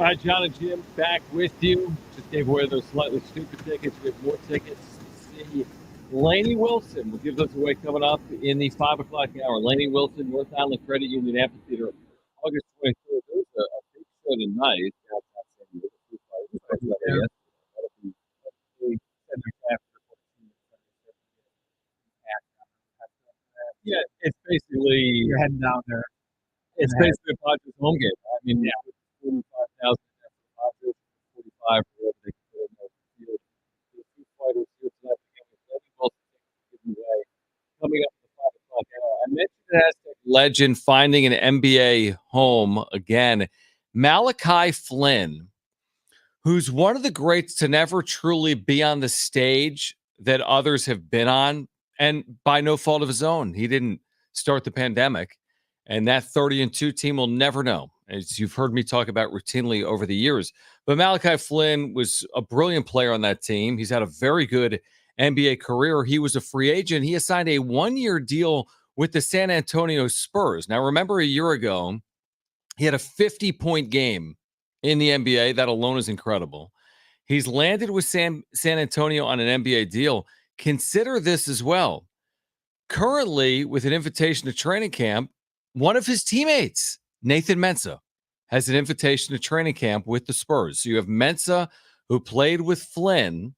All right, Jon and Jim back with you. Just gave away those slightly stupid tickets. We have more tickets to see Laney Wilson. We'll give those away coming up in the 5 o'clock hour. Laney Wilson, North Island Credit Union Amphitheater, August 23rd. There's a big show tonight. Yeah, it's basically You're heading down there. It's basically a Padres home game. I mean, 45,000 Padres, 45 wherever they can put in the field. The two fighters here tonight, giving away coming up at the 5 o'clock hour. I mentioned an Aztec legend finding an NBA home again. Malachi Flynn, who's one of the greats to never truly be on the stage that others have been on, and by no fault of his own. He didn't start the pandemic, and that 30-2 team will never know, as you've heard me talk about routinely over the years. But Malachi Flynn was a brilliant player on that team. He's had a very good NBA career. He was a free agent. He assigned a one-year deal with the San Antonio Spurs. Now, remember a year ago, he had a 50-point game in the NBA. That alone is incredible. He's landed with San Antonio on an NBA deal. Consider this as well. Currently, with an invitation to training camp, one of his teammates, Nathan Mensah, has an invitation to training camp with the Spurs. So you have Mensah, who played with Flynn,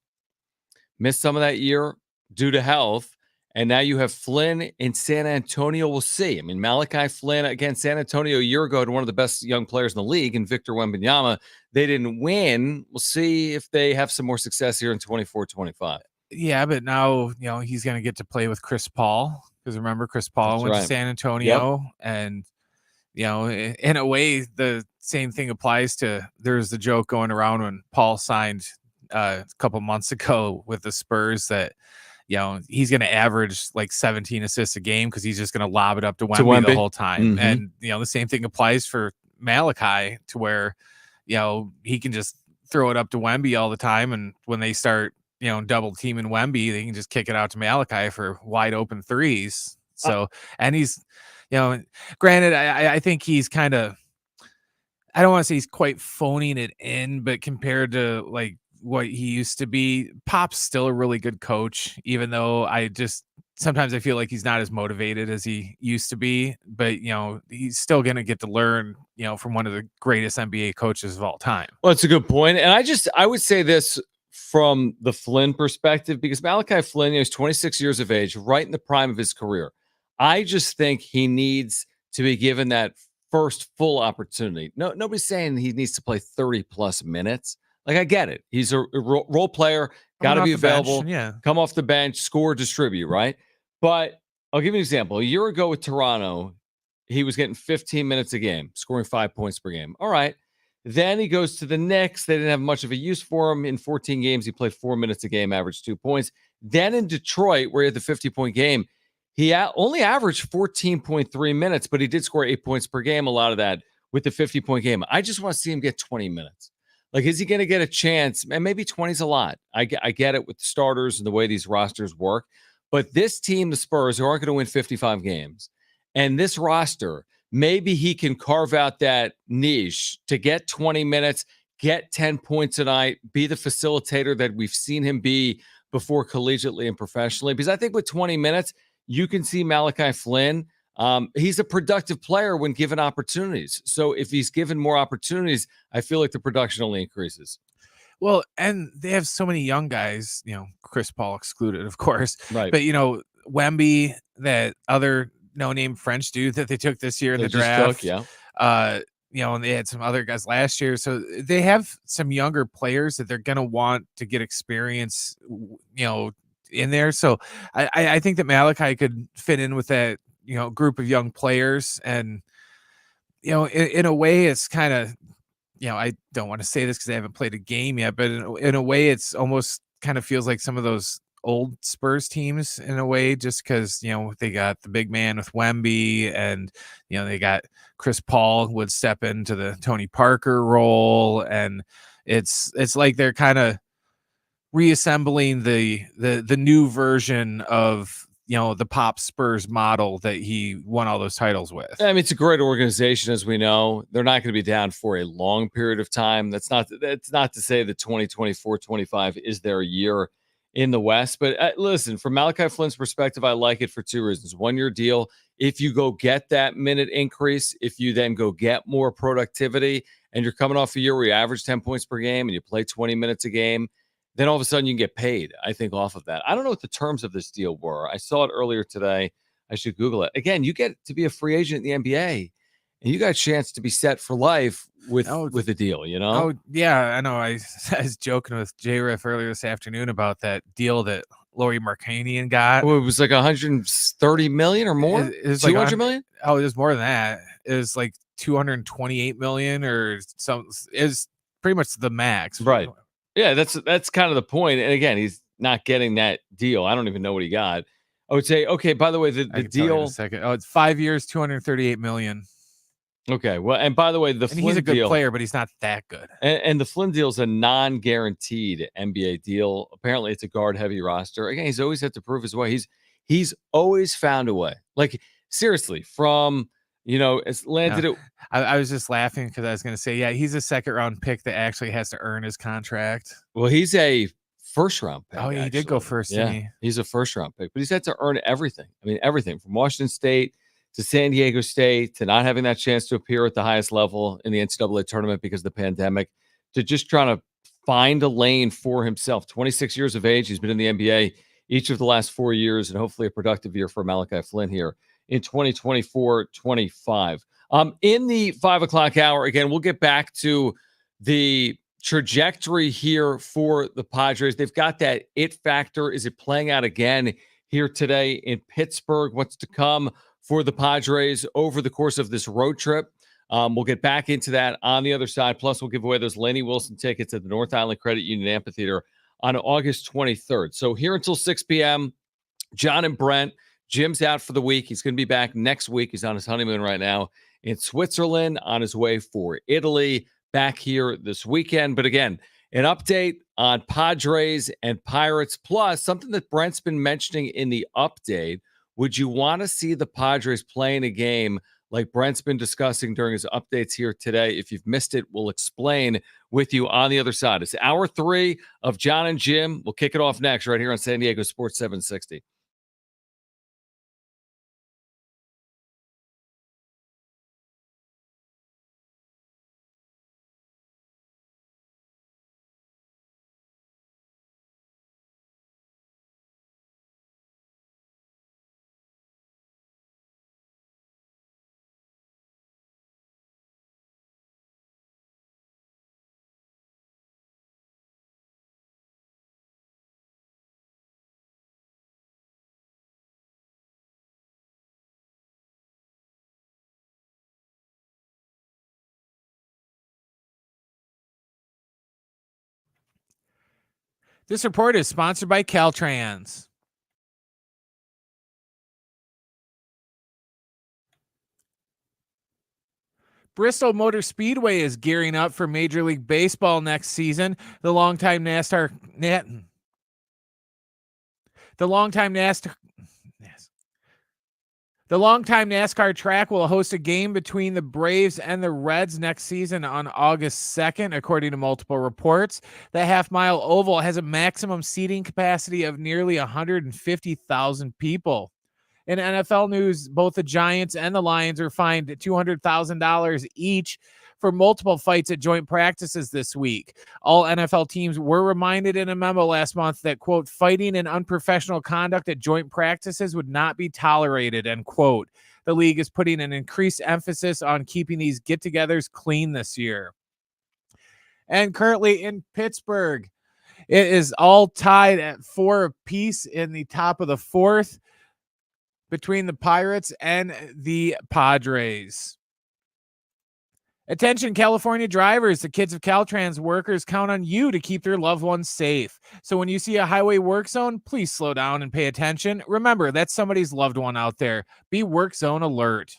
missed some of that year due to health, and now you have Flynn in San Antonio. We'll see. I mean, Malachi Flynn, again, San Antonio a year ago had one of the best young players in the league, and Victor Wembanyama. They didn't win. We'll see if they have some more success here in 24-25. Yeah, but now, he's going to get to play with Chris Paul, because remember, Chris Paul went to San Antonio, and, in a way, the same thing applies to, there's the joke going around when Paul signed a couple months ago with the Spurs that, he's going to average like 17 assists a game because he's just going to lob it up to Wemby the whole time. Mm-hmm. And, the same thing applies for Malachi, to where, he can just throw it up to Wemby all the time. And when they start, double teaming Wemby, they can just kick it out to Malachi for wide open threes. So, and he's, granted, I think he's kind of, I don't want to say he's quite phoning it in, but compared to like what he used to be, Pop's still a really good coach, even though sometimes I feel like he's not as motivated as he used to be, but he's still going to get to learn, from one of the greatest NBA coaches of all time. Well, it's a good point. And I would say this from the Flynn perspective, because Malachi Flynn is 26 years of age, right in the prime of his career. I just think he needs to be given that first full opportunity. No, nobody's saying he needs to play 30 plus minutes. Like, I get it. He's a role player, got to be available, come off the bench, score, distribute, right? But I'll give you an example. A year ago with Toronto, he was getting 15 minutes a game, scoring 5 points per game. All right. Then he goes to the Knicks. They didn't have much of a use for him. In 14 games, he played 4 minutes a game, averaged 2 points. Then in Detroit, where he had the 50-point game, he only averaged 14.3 minutes, but he did score 8 points per game, a lot of that with the 50-point game. I just want to see him get 20 minutes. Like, is he going to get a chance? And maybe 20 is a lot. I get it with the starters and the way these rosters work. But this team, the Spurs, who aren't going to win 55 games, and this roster, maybe he can carve out that niche to get 20 minutes, get 10 points a night, be the facilitator that we've seen him be before collegiately and professionally. Because I think with 20 minutes, you can see Malachi Flynn. He's a productive player when given opportunities. So if he's given more opportunities, I feel like the production only increases. Well, and they have so many young guys, Chris Paul excluded, of course. Right. But, Wemby, that other no-name French dude that they took this year in the draft. And they had some other guys last year. So they have some younger players that they're going to want to get experience, in there. So I think that Malachi could fit in with that, group of young players. And, in a way, it's kind of, I don't want to say this because I haven't played a game yet, but in a way, it's almost kind of feels like some of those old Spurs teams in a way, just because, they got the big man with Wemby, and, they got Chris Paul would step into the Tony Parker role. And it's like they're kind of reassembling the new version of the Pop Spurs model that he won all those titles with. I mean, it's a great organization, as we know. They're not going to be down for a long period of time. That's not to say that 2024-25 is their year in the West. But listen, from Malachi Flynn's perspective, I like it for two reasons. 1-year deal. If you go get that minute increase, if you then go get more productivity, and you're coming off a year where you average 10 points per game and you play 20 minutes a game, then all of a sudden you can get paid, I think, off of that. I don't know what the terms of this deal were. I saw it earlier today. I should Google it. Again, you get to be a free agent in the NBA, and you got a chance to be set for life with a deal, Oh, yeah, I know. I was joking with J-Riff earlier this afternoon about that deal that Lauri Markkanen got. Oh, it was like 130 million or more? It was 200 million? Oh, it was more than that. It was like 228 million or something. Is pretty much the max. Right. Yeah, that's kind of the point. And again, he's not getting that deal. I don't even know what he got. I would say, okay, by the way, the deal. In a second. Oh, it's 5 years, 238 million. Okay. Well, and by the way, the Flynn he's a good deal, player, but he's not that good. And the Flynn deal is a non-guaranteed NBA deal. Apparently, it's a guard-heavy roster. Again, he's always had to prove his way. He's always found a way. Like, seriously, from it's landed it. I was just laughing because I was going to say, yeah, he's a second-round pick that actually has to earn his contract. Well, he's a first-round pick. Oh, yeah, he did go first, yeah, didn't he? He's a first-round pick, but he's had to earn everything. I mean, everything from Washington State to San Diego State to not having that chance to appear at the highest level in the NCAA tournament because of the pandemic, to just trying to find a lane for himself. 26 years of age. He's been in the NBA each of the last 4 years, and hopefully a productive year for Malachi Flynn here in 2024-25. In the 5 o'clock hour, again, we'll get back to the trajectory here for the Padres. They've got that it factor. Is it playing out again here today in Pittsburgh? What's to come for the Padres over the course of this road trip? We'll get back into that on the other side. Plus, we'll give away those Laney Wilson tickets at the North Island Credit Union Amphitheater on August 23rd. So here until 6 p.m., John and Brent. Jim's out for the week. He's going to be back next week. He's on his honeymoon right now in Switzerland, on his way for Italy, back here this weekend. But again, an update on Padres and Pirates, plus something that Brent's been mentioning in the update. Would you want to see the Padres playing a game like Brent's been discussing during his updates here today? If you've missed it, we'll explain with you on the other side. It's hour 3 of Jon and Jim. We'll kick it off next right here on San Diego Sports 760. This report is sponsored by Caltrans. Bristol Motor Speedway is gearing up for Major League Baseball next season. The longtime NASCAR track will host a game between the Braves and the Reds next season on August 2nd, according to multiple reports. The half-mile oval has a maximum seating capacity of nearly 150,000 people. In NFL news, both the Giants and the Lions are fined $200,000 each for multiple fights at joint practices this week. All NFL teams were reminded in a memo last month that, quote, fighting and unprofessional conduct at joint practices would not be tolerated, end quote. The league is putting an increased emphasis on keeping these get-togethers clean this year. And currently in Pittsburgh, it is all tied at 4 apiece in the top of the 4th. Between the Pirates and the Padres. Attention, California drivers. The kids of Caltrans workers count on you to keep their loved ones safe. So when you see a highway work zone, please slow down and pay attention. Remember, that's somebody's loved one out there. Be work zone alert.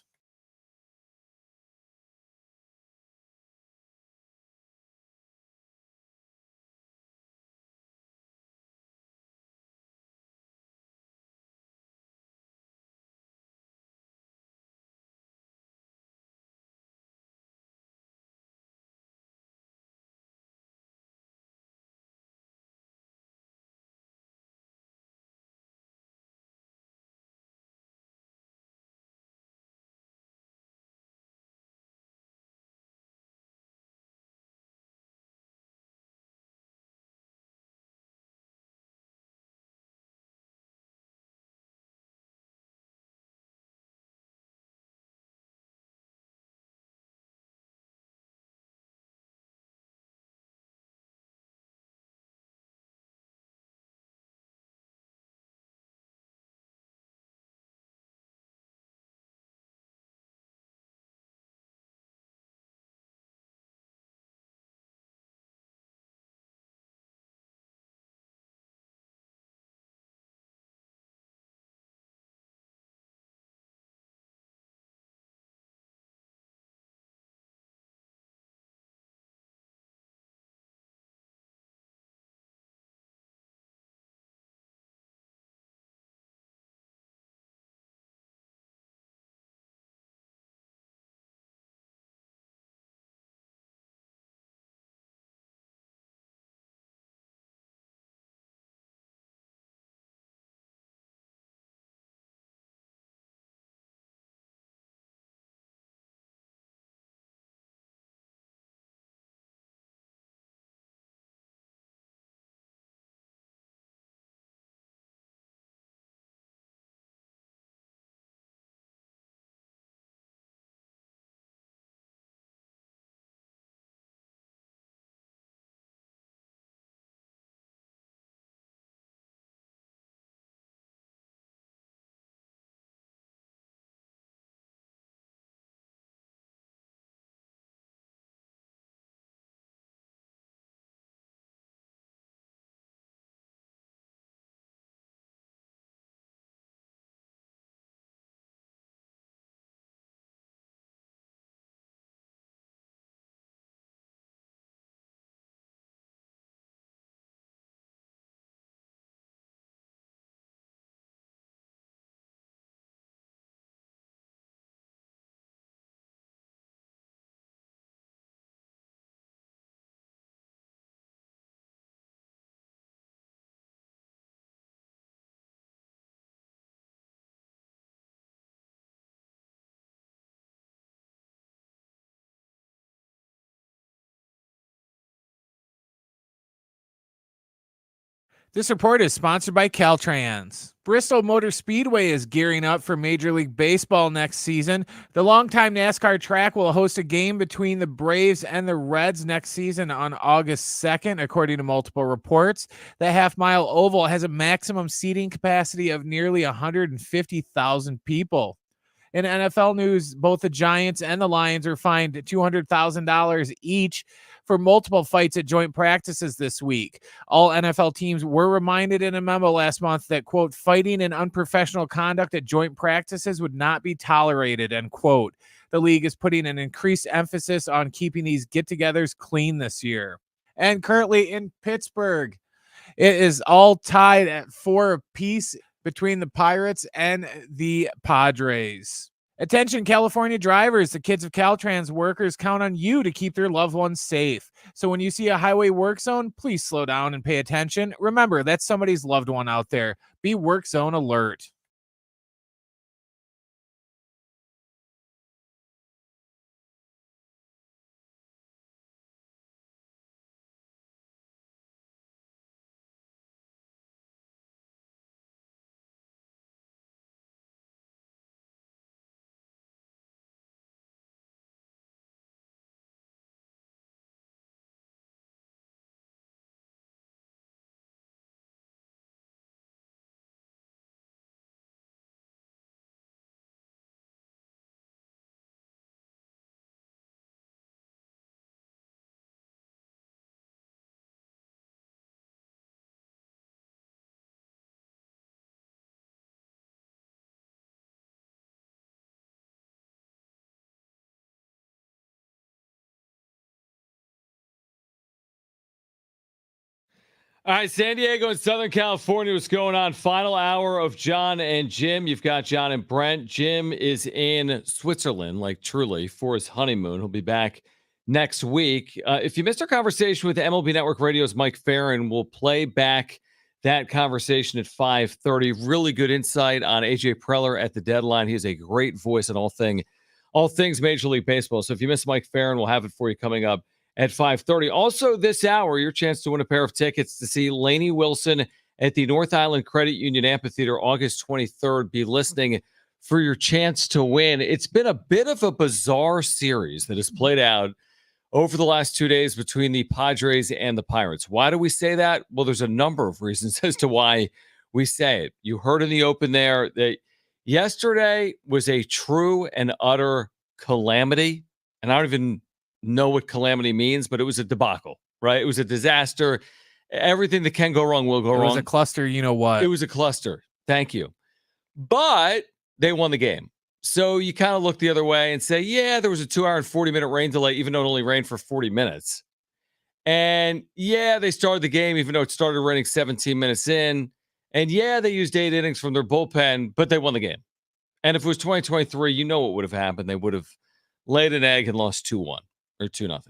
This report is sponsored by Caltrans. Bristol Motor Speedway is gearing up for Major League Baseball next season. The longtime NASCAR track will host a game between the Braves and the Reds next season on August 2nd, according to multiple reports. The half-mile oval has a maximum seating capacity of nearly 150,000 people. In NFL news, both the Giants and the Lions are fined $200,000 each for multiple fights at joint practices this week. All NFL teams were reminded in a memo last month that, quote, fighting and unprofessional conduct at joint practices would not be tolerated, end quote. The league is putting an increased emphasis on keeping these get-togethers clean this year. And currently in Pittsburgh, it is all tied at 4 apiece between the Pirates and the Padres. Attention, California drivers. The kids of Caltrans workers count on you to keep their loved ones safe. So when you see a highway work zone, please slow down and pay attention. Remember, that's somebody's loved one out there. Be work zone alert. All right, San Diego and Southern California, what's going on? Final hour of Jon and Jim. You've got Jon and Brent. Jim is in Switzerland, like truly, for his honeymoon. He'll be back next week. If you missed our conversation with MLB Network Radio's Mike Ferrin, we'll play back that conversation at 5:30. Really good insight on AJ Preller at the deadline. He has a great voice on all things Major League Baseball. So if you missed Mike Ferrin, we'll have it for you coming up at 5:30. Also this hour, your chance to win a pair of tickets to see Lainey Wilson at the North Island Credit Union Amphitheater August 23rd. Be listening for your chance to win. It's been a bit of a bizarre series that has played out over the last 2 days between the Padres and the Pirates. Why do we say that? Well, there's a number of reasons as to why we say it. You heard in the open there that yesterday was a true and utter calamity, and I don't even know what calamity means, but it was a debacle, right? It was a disaster. Everything that can go wrong will go wrong. It was a cluster, you know what? It was a cluster. Thank you. But they won the game. So you kind of look the other way and say, yeah, there was a 2 hour and 40-minute rain delay, even though it only rained for 40 minutes. And yeah, they started the game, even though it started raining 17 minutes in. And yeah, they used 8 innings from their bullpen, but they won the game. And if it was 2023, you know what would have happened. They would have laid an egg and lost 2-1 or 2-0.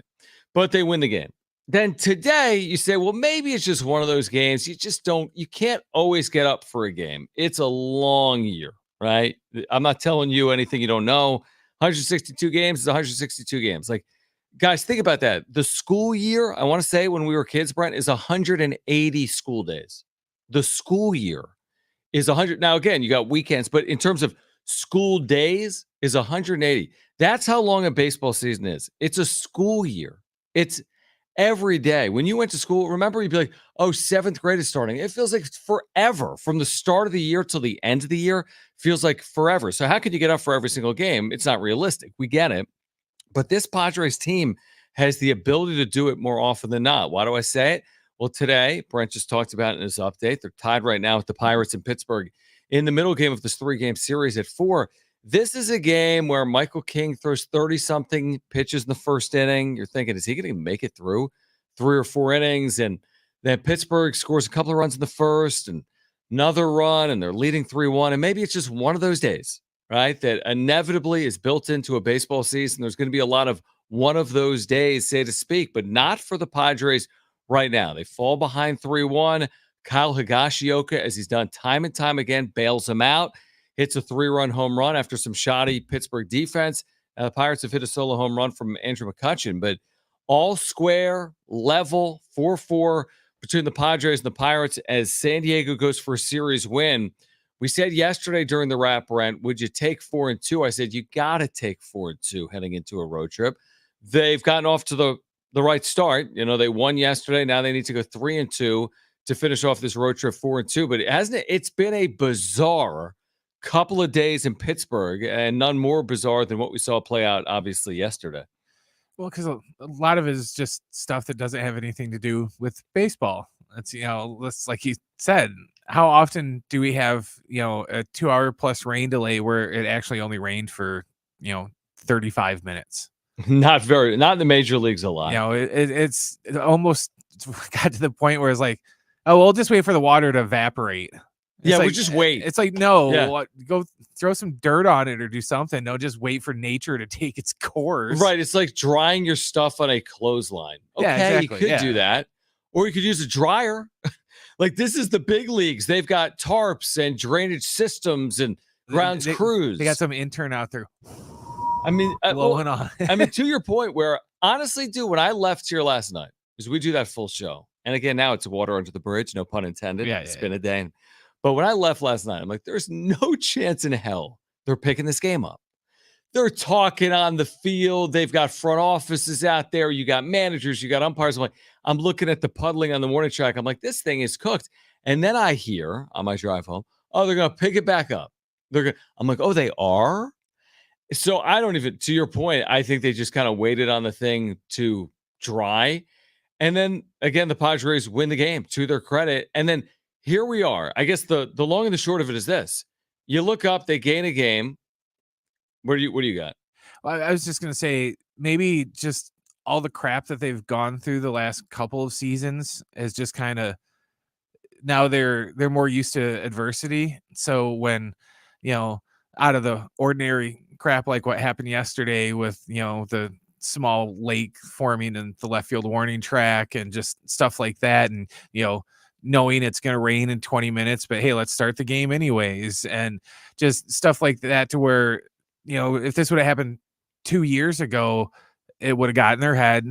But they win the game. Then today you say, well, maybe it's just one of those games. You can't always get up for a game. It's a long year, right? I'm not telling you anything you don't know. 162 games is 162 games. Like, guys, think about that. The school year, I want to say when we were kids, Brent, is 180 school days. The school year is 100. Now, again, you got weekends, but in terms of school days is 180. That's how long a baseball season is. It's a school year. It's every day. When you went to school, remember, you'd be like, oh, 7th grade is starting. It feels like forever. From the start of the year till the end of the year feels like forever. So how could you get up for every single game? It's not realistic. We get it. But this Padres team has the ability to do it more often than not. Why do I say it? Well, today, Brent just talked about it in his update. They're tied right now with the Pirates in Pittsburgh in the middle game of this 3-game series at 4. This is a game where Michael King throws 30-something pitches in the first inning. You're thinking, is he going to make it through 3 or 4 innings? And then Pittsburgh scores a couple of runs in the first and another run, and they're leading 3-1. And maybe it's just one of those days, right, that inevitably is built into a baseball season. There's going to be a lot of one of those days, so to speak, but not for the Padres right now. They fall behind 3-1. Kyle Higashioka, as he's done time and time again, bails them out. Hits a 3-run home run after some shoddy Pittsburgh defense. The Pirates have hit a solo home run from Andrew McCutchen, but all square, level, 4-4 between the Padres and the Pirates as San Diego goes for a series win. We said yesterday during the wrap, Brent, would you take 4-2? I said, you got to take 4-2 heading into a road trip. They've gotten off to the right start. They won yesterday. Now they need to go 3-2 to finish off this road trip 4-2. But it's been a bizarre couple of days in Pittsburgh, and none more bizarre than what we saw play out, obviously, yesterday. Well, because a lot of it is just stuff that doesn't have anything to do with baseball. It's, let's, like he said, how often do we have, a 2-hour plus rain delay where it actually only rained for, 35 minutes? Not in the major leagues a lot. It's almost got to the point where it's like, oh, we'll just wait for the water to evaporate. We'll just wait. It's like, no, go throw some dirt on it or do something. No, just wait for nature to take its course. Right. It's like drying your stuff on a clothesline. Okay, exactly. You could do that. Or you could use a dryer. Like, this is the big leagues. They've got tarps and drainage systems and grounds crews. They got some intern out there. Blowing on. To your point, where honestly, dude, when I left here last night, because we do that full show. And again, now it's water under the bridge, no pun intended. It's been a day. But when I left last night, I'm like, there's no chance in hell they're picking this game up. They're talking on the field. They've got front offices out there. You got managers. You got umpires. I'm looking at the puddling on the morning track. I'm like, this thing is cooked. And then I hear on my drive home, oh, they're going to pick it back up. I'm like, oh, they are? So I don't even, to your point, I think they just kind of waited on the thing to dry. And then, again, the Padres win the game, to their credit. And then here we are. I guess the long and the short of it is this. You look up, they gain a game. What do you got? Well, I was just going to say, maybe just all the crap that they've gone through the last couple of seasons is just kind of, now they're more used to adversity. So when, out of the ordinary crap like what happened yesterday with, the small lake forming in the left field warning track and just stuff like that, and, knowing it's going to rain in 20 minutes, but hey, let's start the game anyways. And just stuff like that, to where, if this would have happened 2 years ago, it would have gotten their head,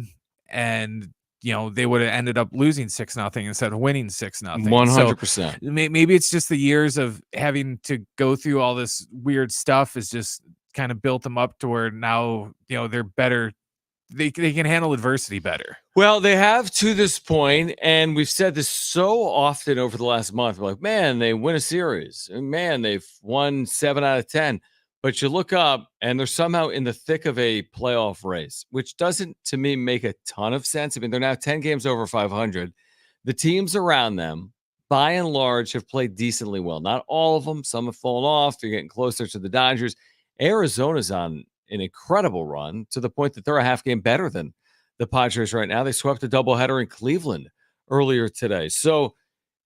and, they would have ended up losing 6-0 instead of winning 6-0. 100%. So maybe it's just the years of having to go through all this weird stuff is just kind of built them up to where now, they're better. They can handle adversity better. Well, they have to this point, and we've said this so often over the last month. We're like, man, they win a series. And man, they've won 7 out of 10. But you look up, and they're somehow in the thick of a playoff race, which doesn't, to me, make a ton of sense. I mean, they're now 10 games over 500. The teams around them, by and large, have played decently well. Not all of them. Some have fallen off. You're getting closer to the Dodgers. Arizona's on an incredible run, to the point that they're a half game better than the Padres right now. They swept a doubleheader in Cleveland earlier today. So,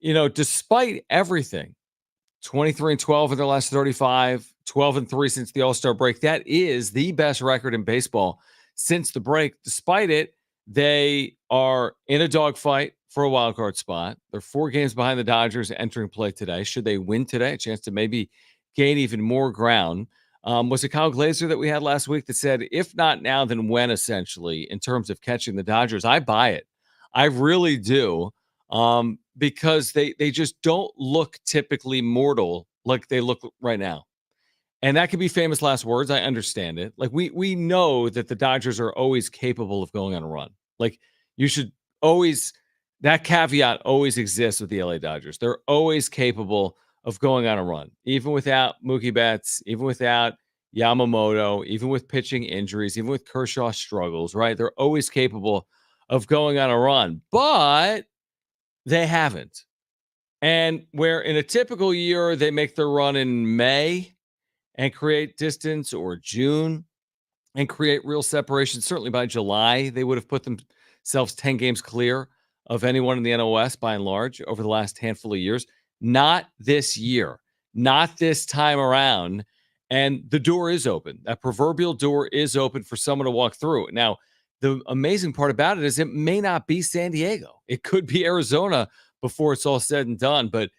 despite everything, 23-12 in their last 35, 12-3 since the All-Star break. That is the best record in baseball since the break. Despite it, they are in a dogfight for a wild card spot. They're 4 games behind the Dodgers entering play today. Should they win today, a chance to maybe gain even more ground. Was it Kyle Glazer that we had last week that said, if not now, then when, essentially, in terms of catching the Dodgers? I buy it. I really do. Because they just don't look typically mortal like they look right now. And that could be famous last words. I understand it. Like, we know that the Dodgers are always capable of going on a run. Like, you should always, that caveat always exists with the LA Dodgers. They're always capable of going on a run, even without Mookie Betts, even without Yamamoto, even with pitching injuries, even with Kershaw struggles, right? They're always capable of going on a run, but they haven't. And where in a typical year, they make their run in May and create distance, or June and create real separation. Certainly by July, they would have put themselves 10 games clear of anyone in the NOS by and large over the last handful of years. Not this year, not this time around. And the door is open. That proverbial door is open for someone to walk through. Now, the amazing part about it is it may not be San Diego. It could be Arizona before it's all said and done. But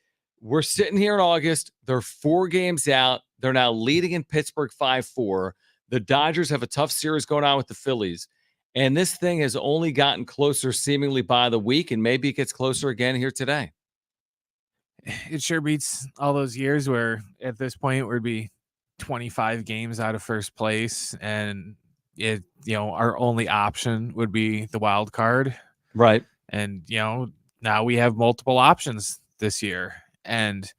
we're sitting here in August. They're 4 games out. They're now leading in Pittsburgh 5-4. The Dodgers have a tough series going on with the Phillies. And this thing has only gotten closer seemingly by the week, and maybe it gets closer again here today. It sure beats all those years where at this point we'd be 25 games out of first place, and our only option would be the wild card. Right. And now we have multiple options this year, and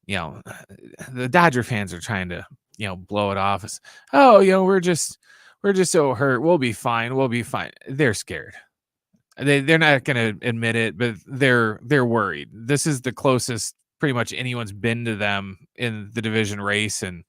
the Dodger fans are trying to blow it off as, oh, we're just so hurt, we'll be fine. They're scared. They're not going to admit it, but they're worried. This is the closest pretty much anyone's been to them in the division race, and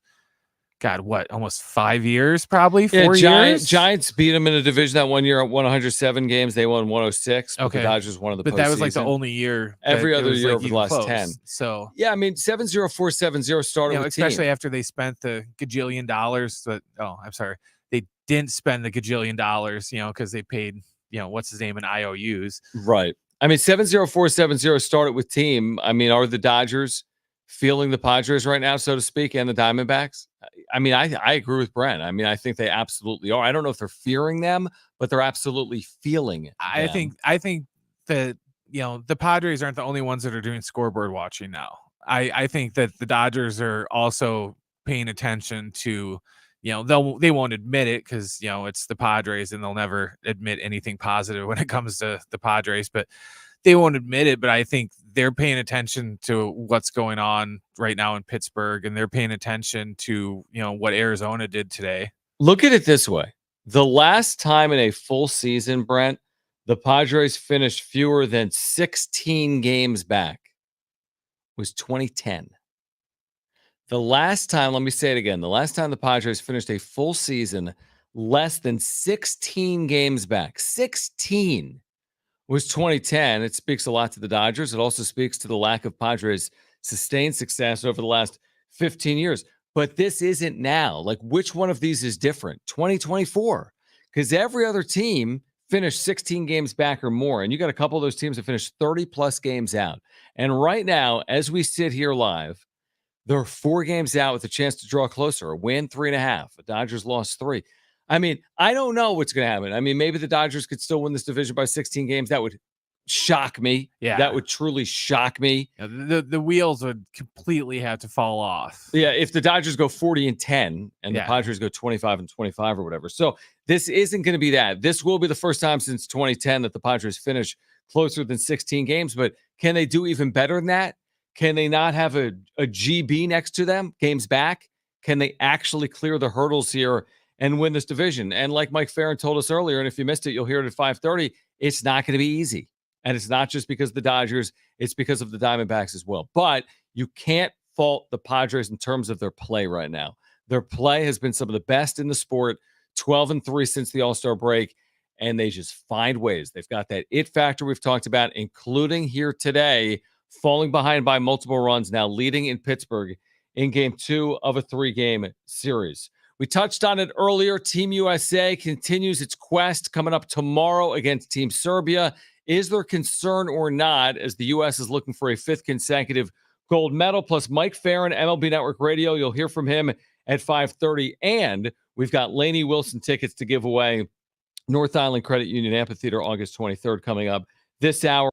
God, what, almost 5 years, probably 4 years. Giants beat them in a division that one year at 107 games. They won 106. But Okay, the Dodgers won the. But that was like the only year. Every other year over the last close. 10. So yeah, I mean 7-0-4-7-0 started with especially team. after they spent the gajillion dollars. I'm sorry, they didn't spend the gajillion dollars. Because they paid what's his name in IOUs. Right. I mean 7-0-4-7-0 started with team. I mean, are the Dodgers feeling the Padres right now, so to speak, and the Diamondbacks? I mean, I agree with Brent. I mean, I think they absolutely are. I don't know if they're fearing them, but they're absolutely feeling it. I think that the Padres aren't the only ones that are doing scoreboard watching now. I think that the Dodgers are also paying attention to, they won't admit it because it's the Padres and they'll never admit anything positive when it comes to the Padres, but they won't admit it. But I think they're paying attention to what's going on right now in Pittsburgh, and they're paying attention to what Arizona did today. Look at it this way. The last time in a full season, Brent, the Padres finished fewer than 16 games back was 2010. The last time, let me say it again, the last time the Padres finished a full season less than 16 games back, 16, was 2010. It speaks a lot to the Dodgers. It also speaks to the lack of Padres' sustained success over the last 15 years. But this isn't now. Like, which one of these is different? 2024. Because every other team finished 16 games back or more. And you got a couple of those teams that finished 30 plus games out. And right now, as we sit here live, they're 4 games out with a chance to draw closer, a win, 3.5. The Dodgers lost 3. I mean, I don't know what's going to happen. I mean, maybe the Dodgers could still win this division by 16 games. That would shock me. Yeah. That would truly shock me. The wheels would completely have to fall off. Yeah, if the Dodgers go 40-10 and the Yeah. Padres go 25-25 or whatever. So this isn't going to be that. This will be the first time since 2010 that the Padres finish closer than 16 games. But can they do even better than that? Can they not have a GB next to them, games back? Can they actually clear the hurdles here and win this division? And like Mike Ferrin told us earlier, and if you missed it, you'll hear it at 5:30, it's not going to be easy. And it's not just because of the Dodgers, it's because of the Diamondbacks as well. But you can't fault the Padres in terms of their play right now. Their play has been some of the best in the sport, 12-3 since the All-Star break, and they just find ways. They've got that it factor we've talked about, including here today, falling behind by multiple runs, now leading in Pittsburgh in game 2 of a 3-game series. We touched on it earlier. Team USA continues its quest coming up tomorrow against Team Serbia. Is there concern or not as the U.S. is looking for a 5th consecutive gold medal? Plus Mike Ferrin, MLB Network Radio. You'll hear from him at 5:30. And we've got Lainey Wilson tickets to give away. North Island Credit Union Amphitheater, August 23rd, coming up this hour.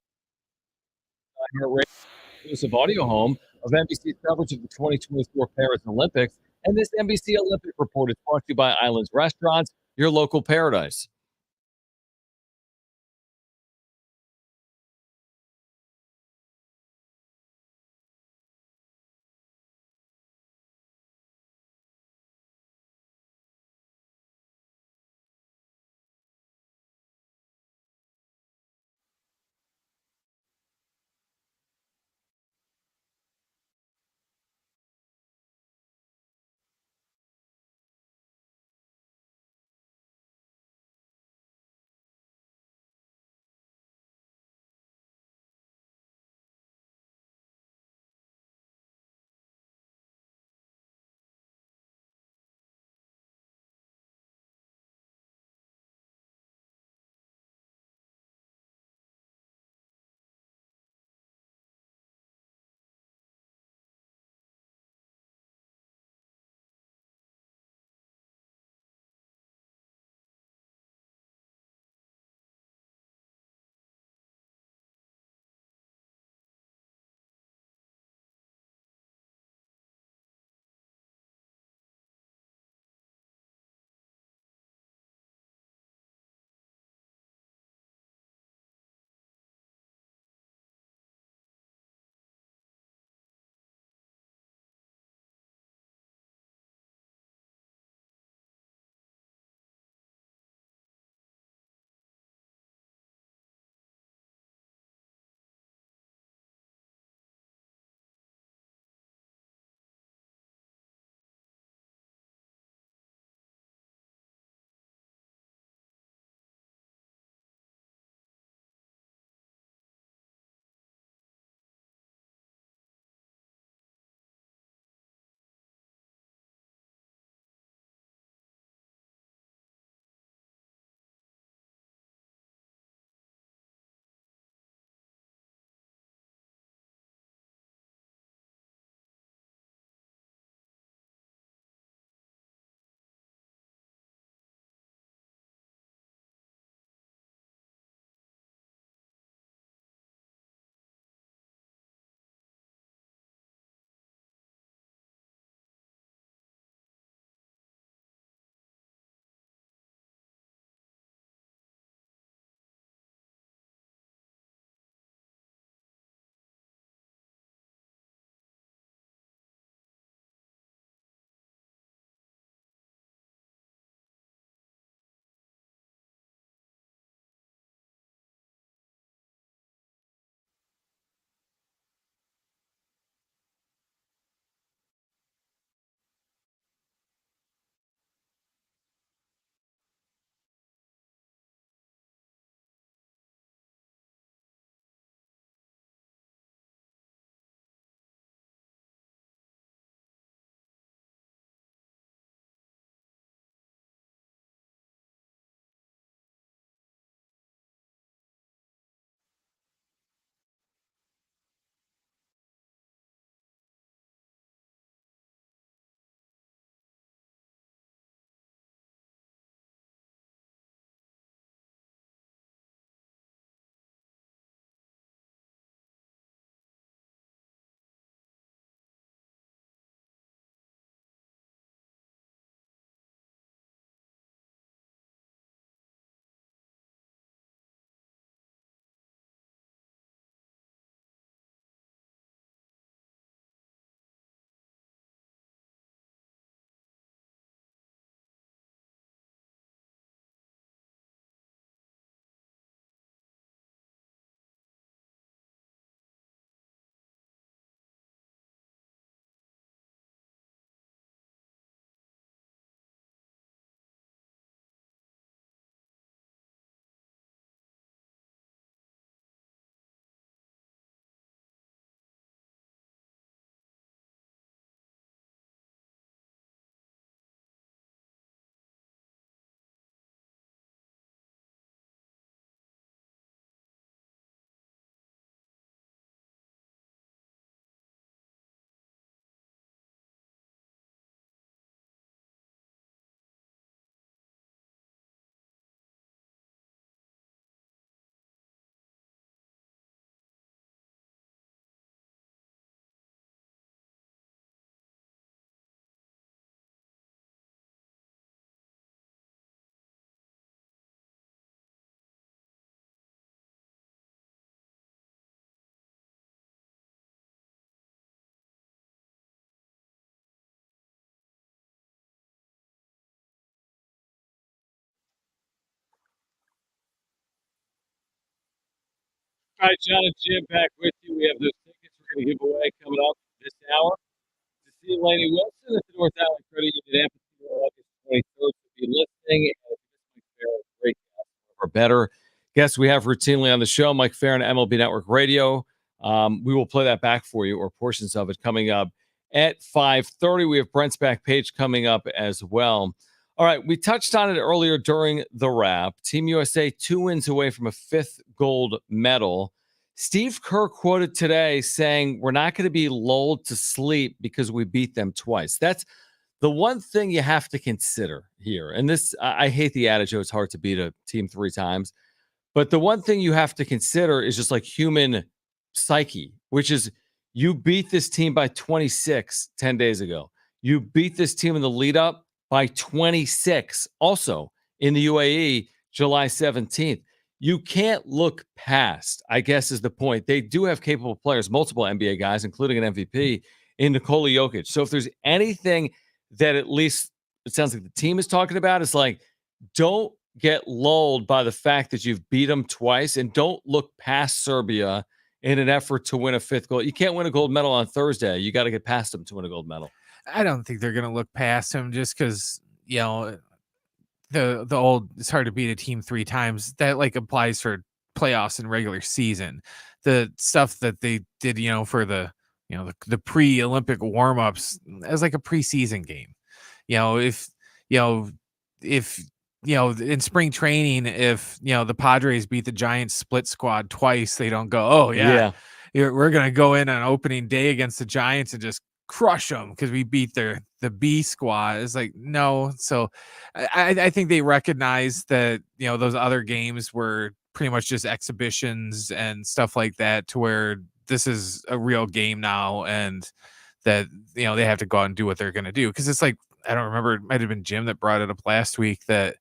Exclusive audio home of NBC's coverage of the 2024 Paris Olympics. And this NBC Olympic report is brought to you by Islands Restaurants, your local paradise. All right, John and Jim back with you. We have those tickets we're going to give away coming up this hour to see Laney Wilson at the North Island Credit Union Amphitheater August 23rd. To be listening, and great or better guests we have routinely on the show, Mike Ferrin, MLB Network Radio. We will play that back for you, or portions of it, coming up at 5:30. We have Brent's back page coming up as well. All right, we touched on it earlier during the wrap. Team USA 2 wins away from a 5th gold medal. Steve Kerr quoted today saying, "We're not going to be lulled to sleep because we beat them twice." That's the one thing you have to consider here. And this, I hate the adage, it's hard to beat a team 3 times. But the one thing you have to consider is just like human psyche, which is you beat this team by 26 10 days ago. You beat this team in the lead up by 26 also in the UAE, July 17th. You can't look past, I guess is the point. They do have capable players, multiple NBA guys, including an MVP in Nikola Jokic. So if there's anything that at least it sounds like the team is talking about, it's like, don't get lulled by the fact that you've beat them twice, and don't look past Serbia in an effort to win a 5th gold. You can't win a gold medal on Thursday. You got to get past them to win a gold medal. I don't think they're going to look past him just because, the old, it's hard to beat a team 3 times. That like applies for playoffs and regular season. The stuff that they did, for the pre-Olympic warm-ups as like a preseason game. If in spring training, if, the Padres beat the Giants split squad twice, they don't go, oh yeah. We're going to go in on opening day against the Giants and just crush them because we beat the B squad. It's like, no. So I think they recognize that, those other games were pretty much just exhibitions and stuff like that, to where this is a real game now, and that, they have to go out and do what they're going to do. Because it's like, I don't remember, it might have been Jim that brought it up last week, that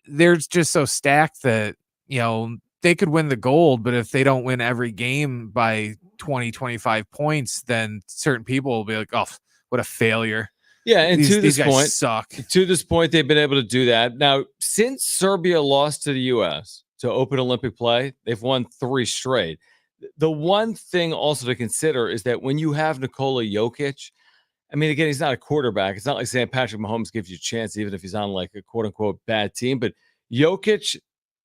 they're just so stacked that, they could win the gold, but if they don't win every game by 20, 25 points, then certain people will be like, oh, what a failure. Yeah, and to this point, suck. To this point, they've been able to do that. Now, since Serbia lost to the U.S. to open Olympic play, they've won 3 straight. The one thing also to consider is that when you have Nikola Jokic, I mean, again, he's not a quarterback. It's not like saying Patrick Mahomes gives you a chance, even if he's on like a quote-unquote bad team. But Jokic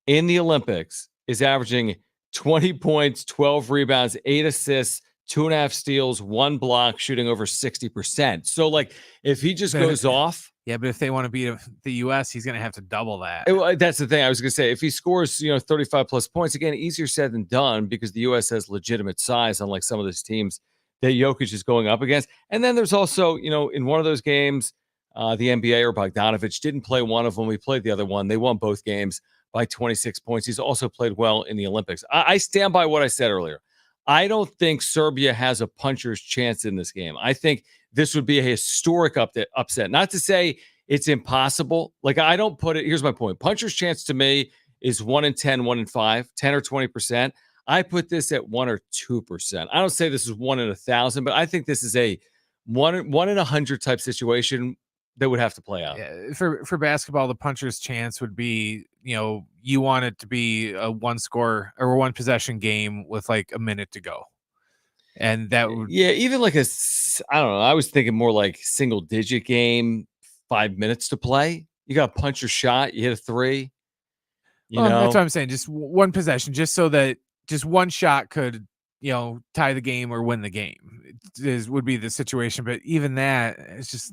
in the Olympics is averaging 20 points, 12 rebounds, 8 assists, 2.5 steals, 1 block, shooting over 60%. So, like, if he just goes off. Yeah, but if they want to beat the U.S., he's going to have to double that. That's the thing. I was going to say, if he scores, 35-plus points, again, easier said than done, because the U.S. has legitimate size, unlike some of those teams that Jokic is going up against. And then there's also, in one of those games, the NBA or Bogdanovich didn't play one of them. We played the other one. They won both games by 26 points. He's also played well in the Olympics. I stand by what I said earlier. I don't think Serbia has a puncher's chance in this game. I think this would be a historic upset. Not to say it's impossible. Like, I don't put it, here's my point. Puncher's chance to me is 1 in 10, 1 in 5, 10 or 20%. I put this at 1 or 2%. I don't say this is 1 in 1,000, but I think this is a 1 in 100 type situation that would have to play out. Yeah, for basketball, the puncher's chance would be, you want it to be a 1-score or 1 possession game with like a minute to go. And that would, even like I don't know. I was thinking more like single digit game, 5 minutes to play. You got a puncher shot, you hit a 3. That's what I'm saying. Just 1 possession, just so that just 1 shot could, tie the game or win the game. Would be the situation. But even that, it's just,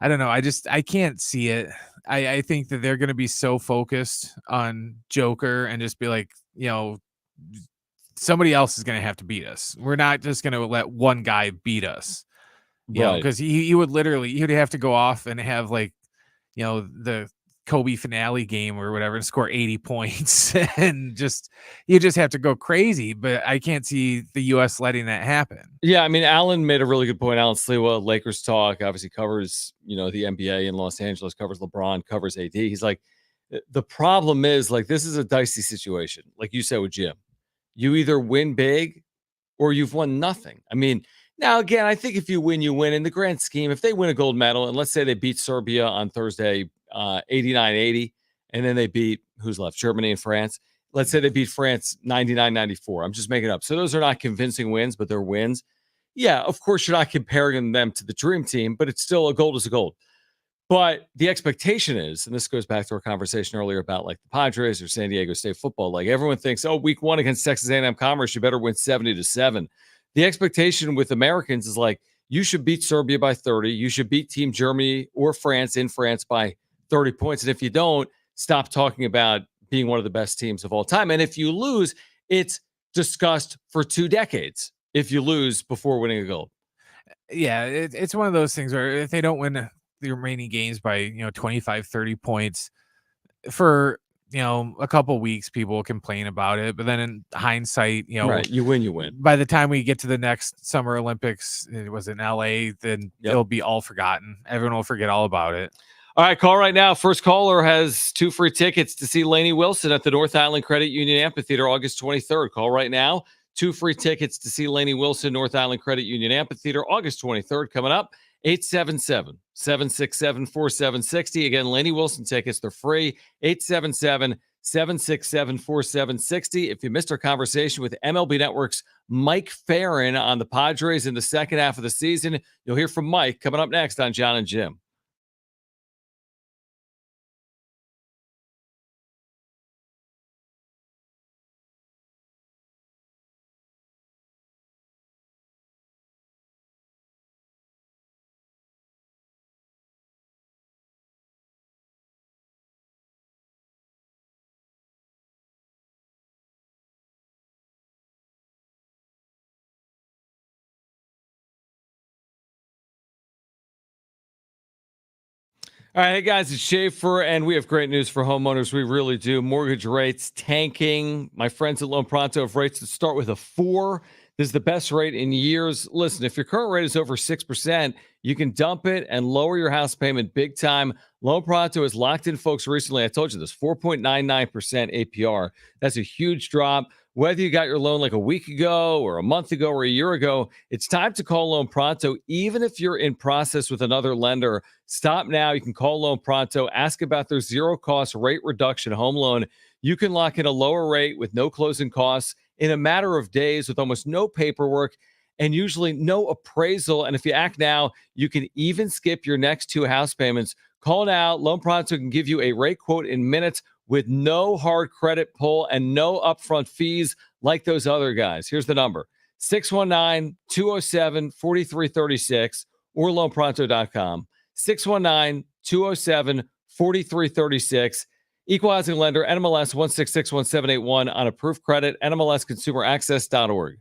I don't know. I can't see it. I think that they're going to be so focused on Joker and just be like, somebody else is going to have to beat us. We're not just going to let one guy beat us, because he would have to go off and have like, the Kobe finale game or whatever and score 80 points and you just have to go crazy. But I can't see the U.S. letting that happen. Yeah, I mean, Alan made a really good point. Alan Sliwa, Lakers Talk, obviously covers, the NBA in Los Angeles, covers LeBron, covers AD. He's like, the problem is, like, this is a dicey situation. Like you said with Jim, you either win big or you've won nothing. I mean, now, again, I think if you win, you win. In the grand scheme, if they win a gold medal, and let's say they beat Serbia on Thursday, 89-80, and then they beat, who's left, Germany and France. let's say they beat France 99-94. I'm just making it up. So those are not convincing wins, but they're wins. Yeah, of course, you're not comparing them to the dream team, but it's still a gold is a gold. But the expectation is, and this goes back to our conversation earlier about like the Padres or San Diego State football. Like everyone thinks, oh, week 1 against Texas A&M Commerce, you better win 70-7. The expectation with Americans is like, you should beat Serbia by 30. You should beat Team Germany or France in France by 30 points. And if you don't, stop talking about being one of the best teams of all time. And if you lose, it's discussed for 2 decades if you lose before winning a gold. Yeah, it's one of those things where if they don't win the remaining games by 25, 30 points for a couple weeks, people will complain about it. But then in hindsight, right, you win. By the time we get to the next Summer Olympics, it was in LA, then it'll be all forgotten. Everyone will forget all about it. All right, call right now. First caller has 2 free tickets to see Lainey Wilson at the North Island Credit Union Amphitheater August 23rd. Call right now. 2 free tickets to see Lainey Wilson, North Island Credit Union Amphitheater August 23rd. Coming up, 877-767-4760. Again, Lainey Wilson tickets, they're free. 877-767-4760. If you missed our conversation with MLB Network's Mike Ferrin on the Padres in the second half of the season, you'll hear from Mike coming up next on Jon and Jim. All right, hey guys, it's Schaefer, and we have great news for homeowners. We really do. Mortgage rates tanking. My friends at Loan Pronto have rates that start with a 4. This is the best rate in years. Listen, if your current rate is over 6%, you can dump it and lower your house payment big time. Loan Pronto has locked in folks recently. I told you this, 4.99% APR. That's a huge drop. Whether you got your loan like a week ago or a month ago or a year ago, it's time to call Loan Pronto. Even if you're in process with another lender, stop now. You can call Loan Pronto. Ask about their zero-cost rate reduction home loan. You can lock in a lower rate with no closing costs in a matter of days with almost no paperwork and usually no appraisal. And if you act now, you can even skip your next 2 house payments. Call now. Loan Pronto can give you a rate quote in minutes with no hard credit pull and no upfront fees like those other guys. Here's the number, 619-207-4336 or loanpronto.com. 619-207-4336. Equal housing lender, NMLS 1661781 on approved credit, NMLSconsumeraccess.org.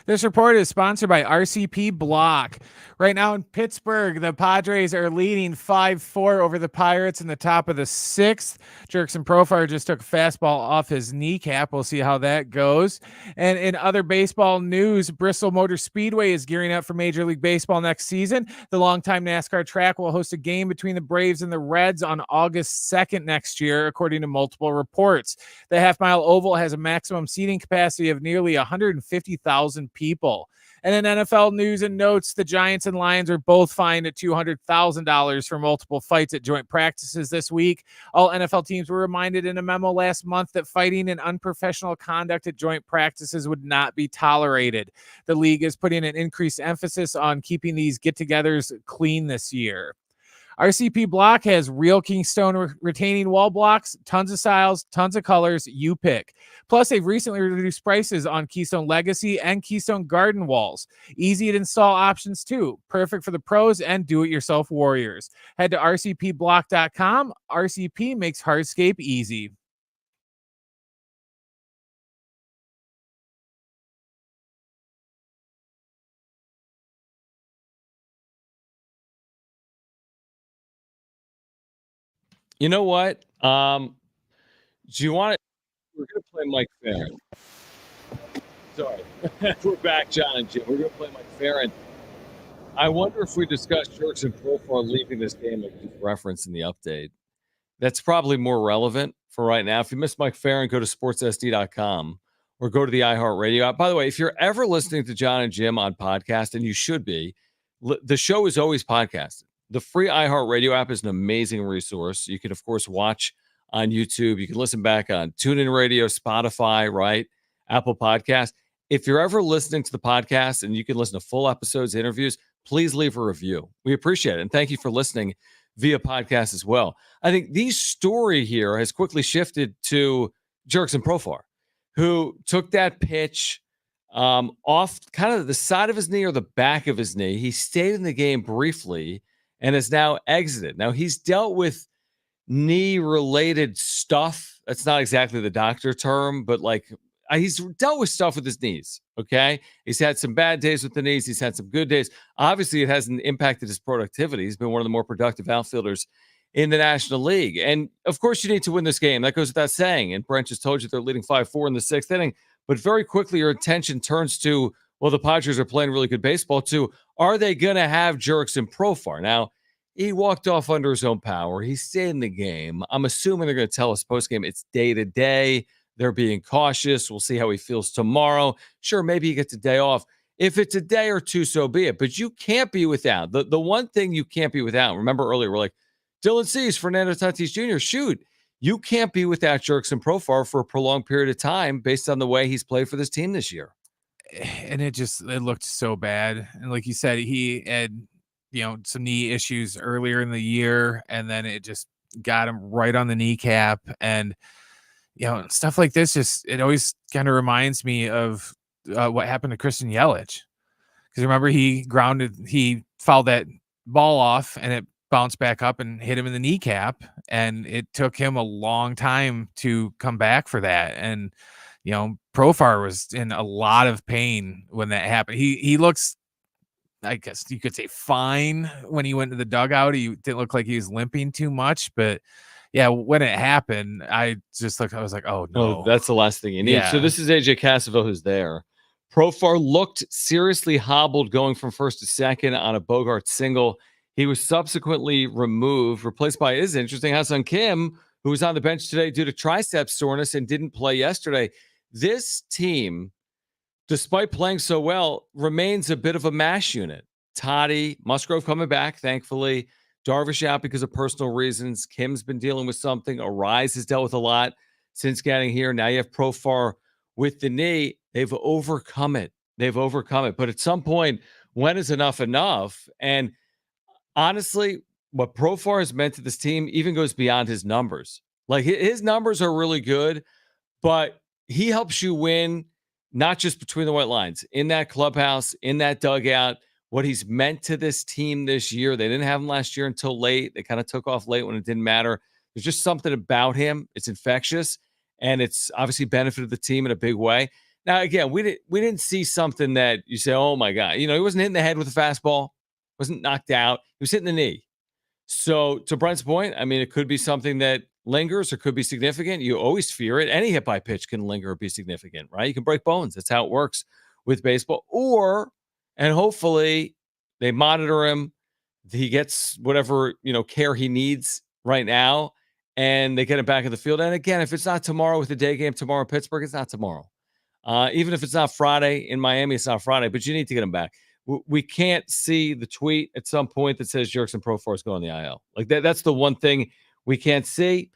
This report is sponsored by RCP Block. Right now in Pittsburgh, the Padres are leading 5-4 over the Pirates in the top of the 6th. Jurickson Profar just took a fastball off his kneecap. We'll see how that goes. And in other baseball news, Bristol Motor Speedway is gearing up for Major League Baseball next season. The longtime NASCAR track will host a game between the Braves and the Reds on August 2nd next year, according to multiple reports. The half-mile oval has a maximum seating capacity of nearly 150,000 people. And in NFL news and notes, the Giants and Lions are both fined at $200,000 for multiple fights at joint practices this week. All NFL teams were reminded in a memo last month that fighting and unprofessional conduct at joint practices would not be tolerated. The league is putting an increased emphasis on keeping these get-togethers clean this year. RCP Block has real Keystone retaining wall blocks, tons of styles, tons of colors, you pick. Plus, they've recently reduced prices on Keystone Legacy and Keystone Garden walls. Easy to install options too. Perfect for the pros and do-it-yourself warriors. Head to rcpblock.com. RCP makes hardscape easy. You know what? Do you want to? We're going to play Mike Ferrin. Sorry. We're back, Jon and Jim. We're going to play Mike Ferrin. I wonder if we discuss Jurickson Profar leaving this game like you referenced in the update. That's probably more relevant for right now. If you missed Mike Ferrin, go to sportssd.com or go to the iHeartRadio app. By the way, if you're ever listening to Jon and Jim on podcast, and you should be, the show is always podcasted. The free iHeartRadio app is an amazing resource. You can, of course, watch on YouTube. You can listen back on TuneIn Radio, Spotify, right? Apple Podcasts. If you're ever listening to the podcast and you can listen to full episodes, interviews, please leave a review. We appreciate it. And thank you for listening via podcast as well. I think the story here has quickly shifted to Jurickson Profar, who took that pitch off kind of the side of his knee or the back of his knee. He stayed in the game briefly and is now exited. Now, he's dealt with knee-related stuff. That's not exactly the doctor term, but like he's dealt with stuff with his knees, okay? He's had some bad days with the knees. He's had some good days. Obviously, it hasn't impacted his productivity. He's been one of the more productive outfielders in the National League. And, of course, you need to win this game. That goes without saying. And Brent just told you they're leading 5-4 in the 6th inning. But very quickly, your attention turns to, well, the Padres are playing really good baseball, too. Are they going to have Jurickson Profar? Now, he walked off under his own power. He stayed in the game. I'm assuming they're going to tell us postgame it's day-to-day. They're being cautious. We'll see how he feels tomorrow. Sure, maybe he gets a day off. If it's a day or two, so be it. But you can't be without. The one thing you can't be without, remember earlier, we're like, Dylan Cease, Fernando Tatis Jr., shoot. You can't be without Jurickson Profar for a prolonged period of time based on the way he's played for this team this year. And it looked so bad. And like you said, he had some knee issues earlier in the year, and then it just got him right on the kneecap. And, stuff like this, it always kind of reminds me of what happened to Christian Yelich. Because remember, he fouled that ball off, and it bounced back up and hit him in the kneecap. And it took him a long time to come back for that. And, Profar was in a lot of pain when that happened. He looks, I guess you could say, fine when he went to the dugout. He didn't look like he was limping too much, but yeah, when it happened, I was like, oh no. Well, that's the last thing you need. Yeah. So this is AJ Cassaville who's there. Profar looked seriously hobbled going from first to second on a Bogart single. He was subsequently replaced by, is interesting, Ha-Seong Kim, who was on the bench today due to tricep soreness and didn't play yesterday. This team, despite playing so well, remains a bit of a mash unit. Toddy, Musgrove coming back, thankfully. Darvish out because of personal reasons. Kim's been dealing with something. Arise has dealt with a lot since getting here. Now you have Profar with the knee. They've overcome it. But at some point, when is enough enough? And honestly, what Profar has meant to this team even goes beyond his numbers. Like, his numbers are really good, but he helps you win, not just between the white lines, in that clubhouse, in that dugout, what he's meant to this team this year. They didn't have him last year until late. They kind of took off late when it didn't matter. There's just something about him. It's infectious, and it's obviously benefited the team in a big way. Now, again, we didn't see something that you say, oh my God, he wasn't hitting the head with a fastball, wasn't knocked out. He was hitting the knee. So to Brent's point, I mean, it could be something that lingers or could be significant. You always fear it. Any hit by pitch can linger or be significant, right? You can break bones. That's how it works with baseball. And hopefully they monitor him. He gets whatever, care he needs right now, and they get him back in the field. And again, if it's not tomorrow with the day game tomorrow in Pittsburgh, it's not tomorrow. Even if it's not Friday in Miami, it's not Friday, but you need to get him back. We can't see the tweet at some point that says Jurickson Profar is going on the IL. Like that's the one thing we can't see.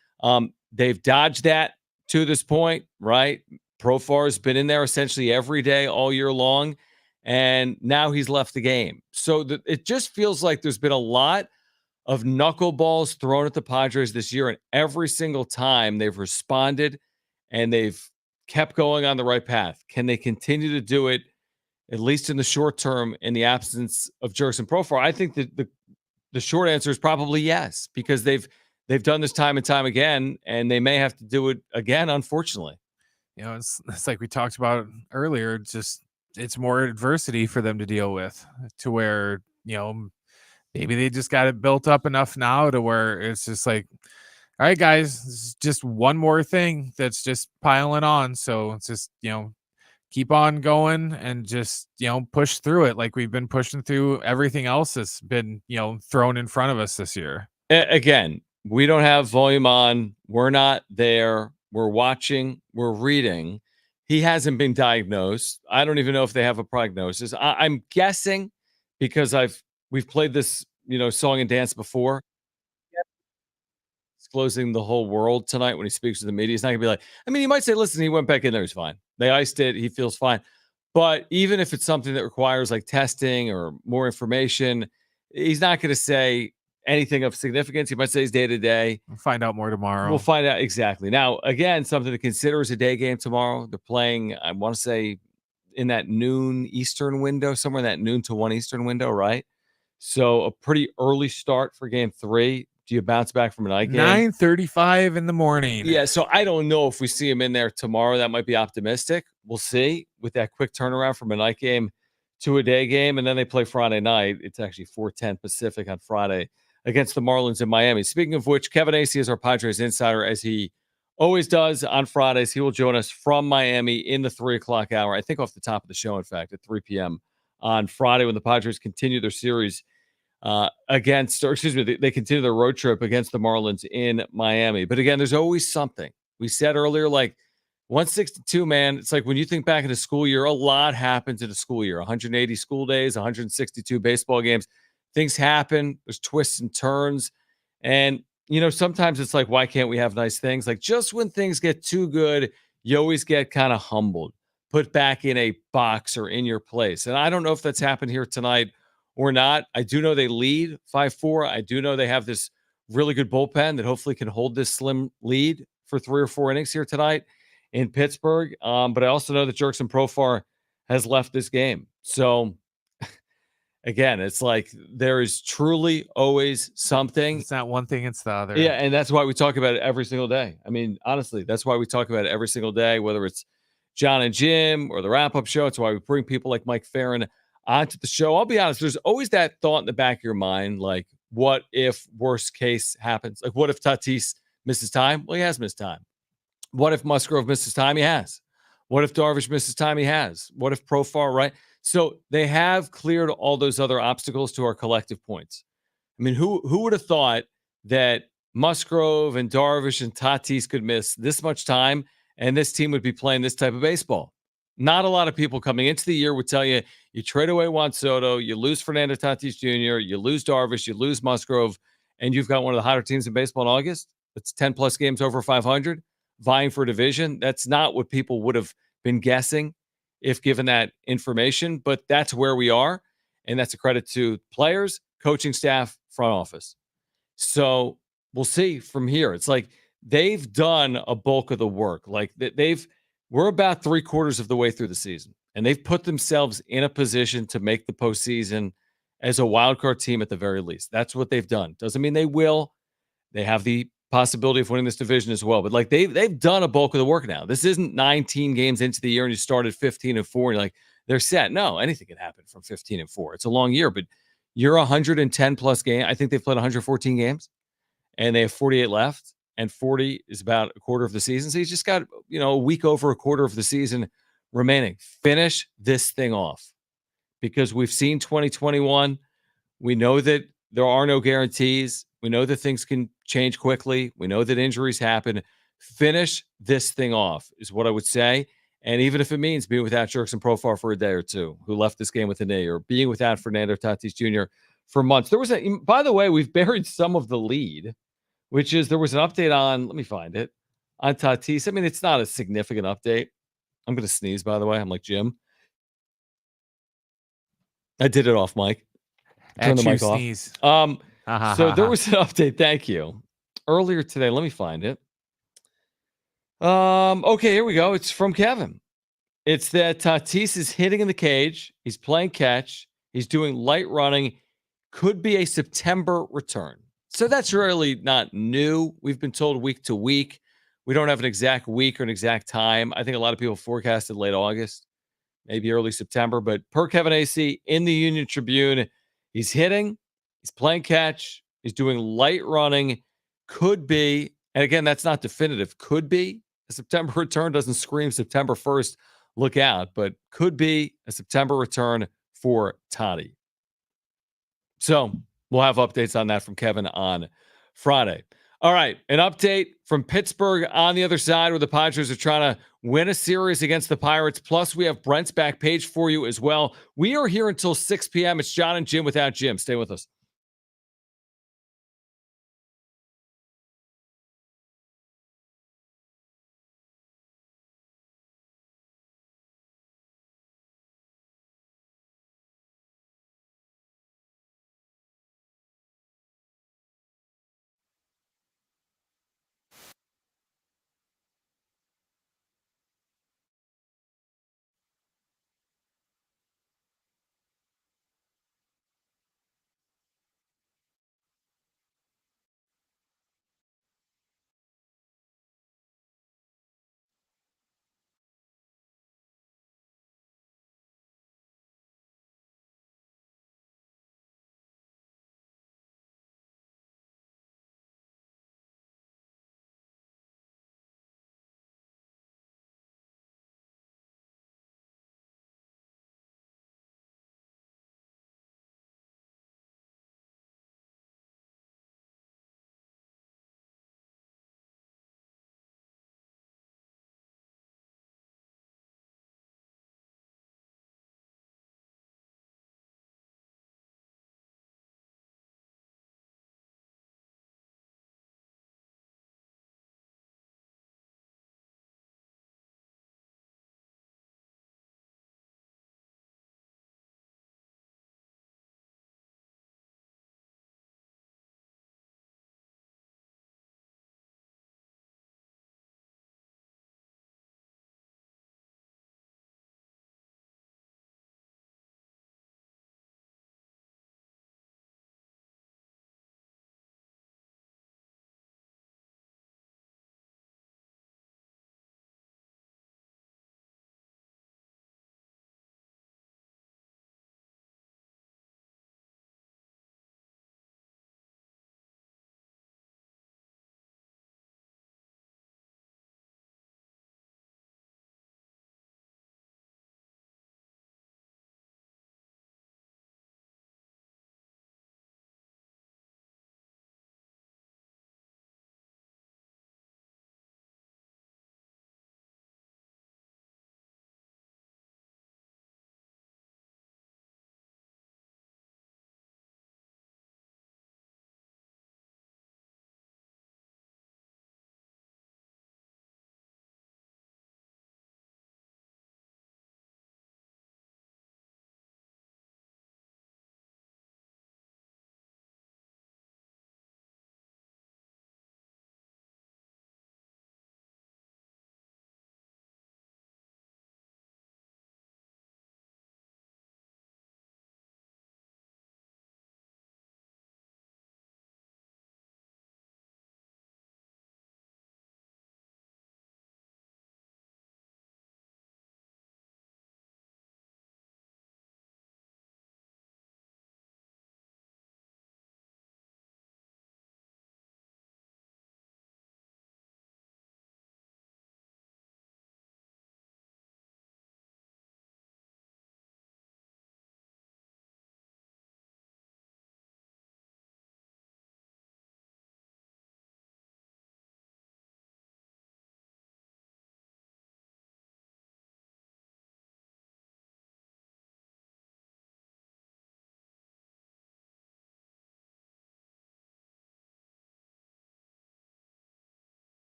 They've dodged that to this point, right? Profar has been in there essentially every day all year long, and now he's left the game. So it just feels like there's been a lot of knuckleballs thrown at the Padres this year, and every single time they've responded and they've kept going on the right path. Can they continue to do it, at least in the short term, in the absence of Jurickson Profar? I think that the short answer is probably yes, because they've done this time and time again, and they may have to do it again, unfortunately. It's like we talked about earlier. It's more adversity for them to deal with, to where maybe they just got it built up enough now to where it's just like, all right, guys, this is just one more thing that's just piling on. So it's just keep on going and just push through it like we've been pushing through everything else that's been thrown in front of us this year. Again, we don't have volume on. We're not there. We're watching. We're reading. He hasn't been diagnosed. I don't even know if they have a prognosis. I'm guessing, because we've played this song and dance before. Disclosing the whole world tonight when he speaks to the media. He's not gonna be like, he might say, listen, he went back in there, he's fine. They iced it, he feels fine. But even if it's something that requires like testing or more information, he's not gonna say anything of significance. He might say he's day to day. We'll find out more tomorrow. We'll find out exactly. Now, again, something to consider is a day game tomorrow. They're playing, I want to say, in that noon Eastern window, somewhere in that noon to 1 Eastern window, right? So a pretty early start for game 3. Do you bounce back from a night game? 9:35 in the morning. Yeah, so I don't know if we see him in there tomorrow. That might be optimistic. We'll see with that quick turnaround from a night game to a day game. And then they play Friday night. It's actually 4:10 Pacific on Friday against the Marlins in Miami. Speaking of which, Kevin Acee is our Padres insider, as he always does on Fridays. He will join us from Miami in the 3 o'clock hour, I think off the top of the show, in fact, at 3 p.m. on Friday when the Padres continue their series they continue their road trip against the Marlins in Miami. But again, there's always something. We said earlier, like 162, man, it's like when you think back in the school year, a lot happens in a school year. 180 school days, 162 baseball games. Things happen. There's twists and turns. And, sometimes it's like, why can't we have nice things? Like just when things get too good, you always get kind of humbled, put back in a box or in your place. And I don't know if that's happened here tonight or not. I do know they lead 5-4. I do know they have this really good bullpen that hopefully can hold this slim lead for 3 or 4 innings here tonight in Pittsburgh. But I also know that Jurickson Profar has left this game. So again, it's like there is truly always something. It's not one thing, it's the other. Yeah, and that's why we talk about it every single day. Honestly, that's why we talk about it every single day, whether it's Jon and Jim or the wrap-up show. It's why we bring people like Mike Ferrin onto the show. I'll be honest, there's always that thought in the back of your mind, like, what if worst case happens? Like, what if Tatis misses time? Well, he has missed time. What if Musgrove misses time? He has. What if Darvish misses time? He has. What if Profar, right? So they have cleared all those other obstacles to our collective points. Who would have thought that Musgrove and Darvish and Tatis could miss this much time and this team would be playing this type of baseball? Not a lot of people coming into the year would tell you, you trade away Juan Soto, you lose Fernando Tatis Jr., you lose Darvish, you lose Musgrove, and you've got one of the hotter teams in baseball in August. That's 10-plus games over 500, vying for a division. That's not what people would have been guessing if given that information, but that's where we are, and that's a credit to players, coaching staff, front office. So we'll see from here. It's like they've done a bulk of the work. Like we're about 3/4 of the way through the season, and they've put themselves in a position to make the postseason as a wild card team at the very least. That's what they've done. Doesn't mean they will. They have the possibility of winning this division as well. But like they've done a bulk of the work now. This isn't 19 games into the year and you started 15-4 and you're like, they're set. No, anything can happen from 15-4. It's a long year, but you're 110 plus game. I think they've played 114 games and they have 48 left, and 40 is about a quarter of the season. So he's just got, a week over a quarter of the season remaining. Finish this thing off, because we've seen 2021. We know that there are no guarantees. We know that things can change quickly. We know that injuries happen. Finish this thing off is what I would say. And even if it means being without Jerkson Profar for a day or two, who left this game with a knee, or being without Fernando Tatis Jr. for months. By the way, we've buried some of the lead, which is there was an update on, let me find it, on Tatis. I mean, it's not a significant update. I'm going to sneeze, by the way. I'm like Jim. I did it off mic. Turn the mic sneeze. off. So there was an update. Thank you. Earlier today, let me find it. Okay, here we go. It's from Kevin. It's that Tatis is hitting in the cage. He's playing catch. He's doing light running. Could be a September return. So that's really not new. We've been told week to week. We don't have an exact week or an exact time. I think a lot of people forecasted late August, maybe early September. But per Kevin AC in the Union Tribune, he's hitting. He's playing catch. He's doing light running. Could be, and again, that's not definitive. Could be a September return. Doesn't scream September 1st. Look out. But could be a September return for Toddy. So we'll have updates on that from Kevin on Friday. All right, an update from Pittsburgh on the other side, where the Padres are trying to win a series against the Pirates. Plus, we have Brent's back page for you as well. We are here until 6 p.m. It's Jon and Jim without Jim. Stay with us.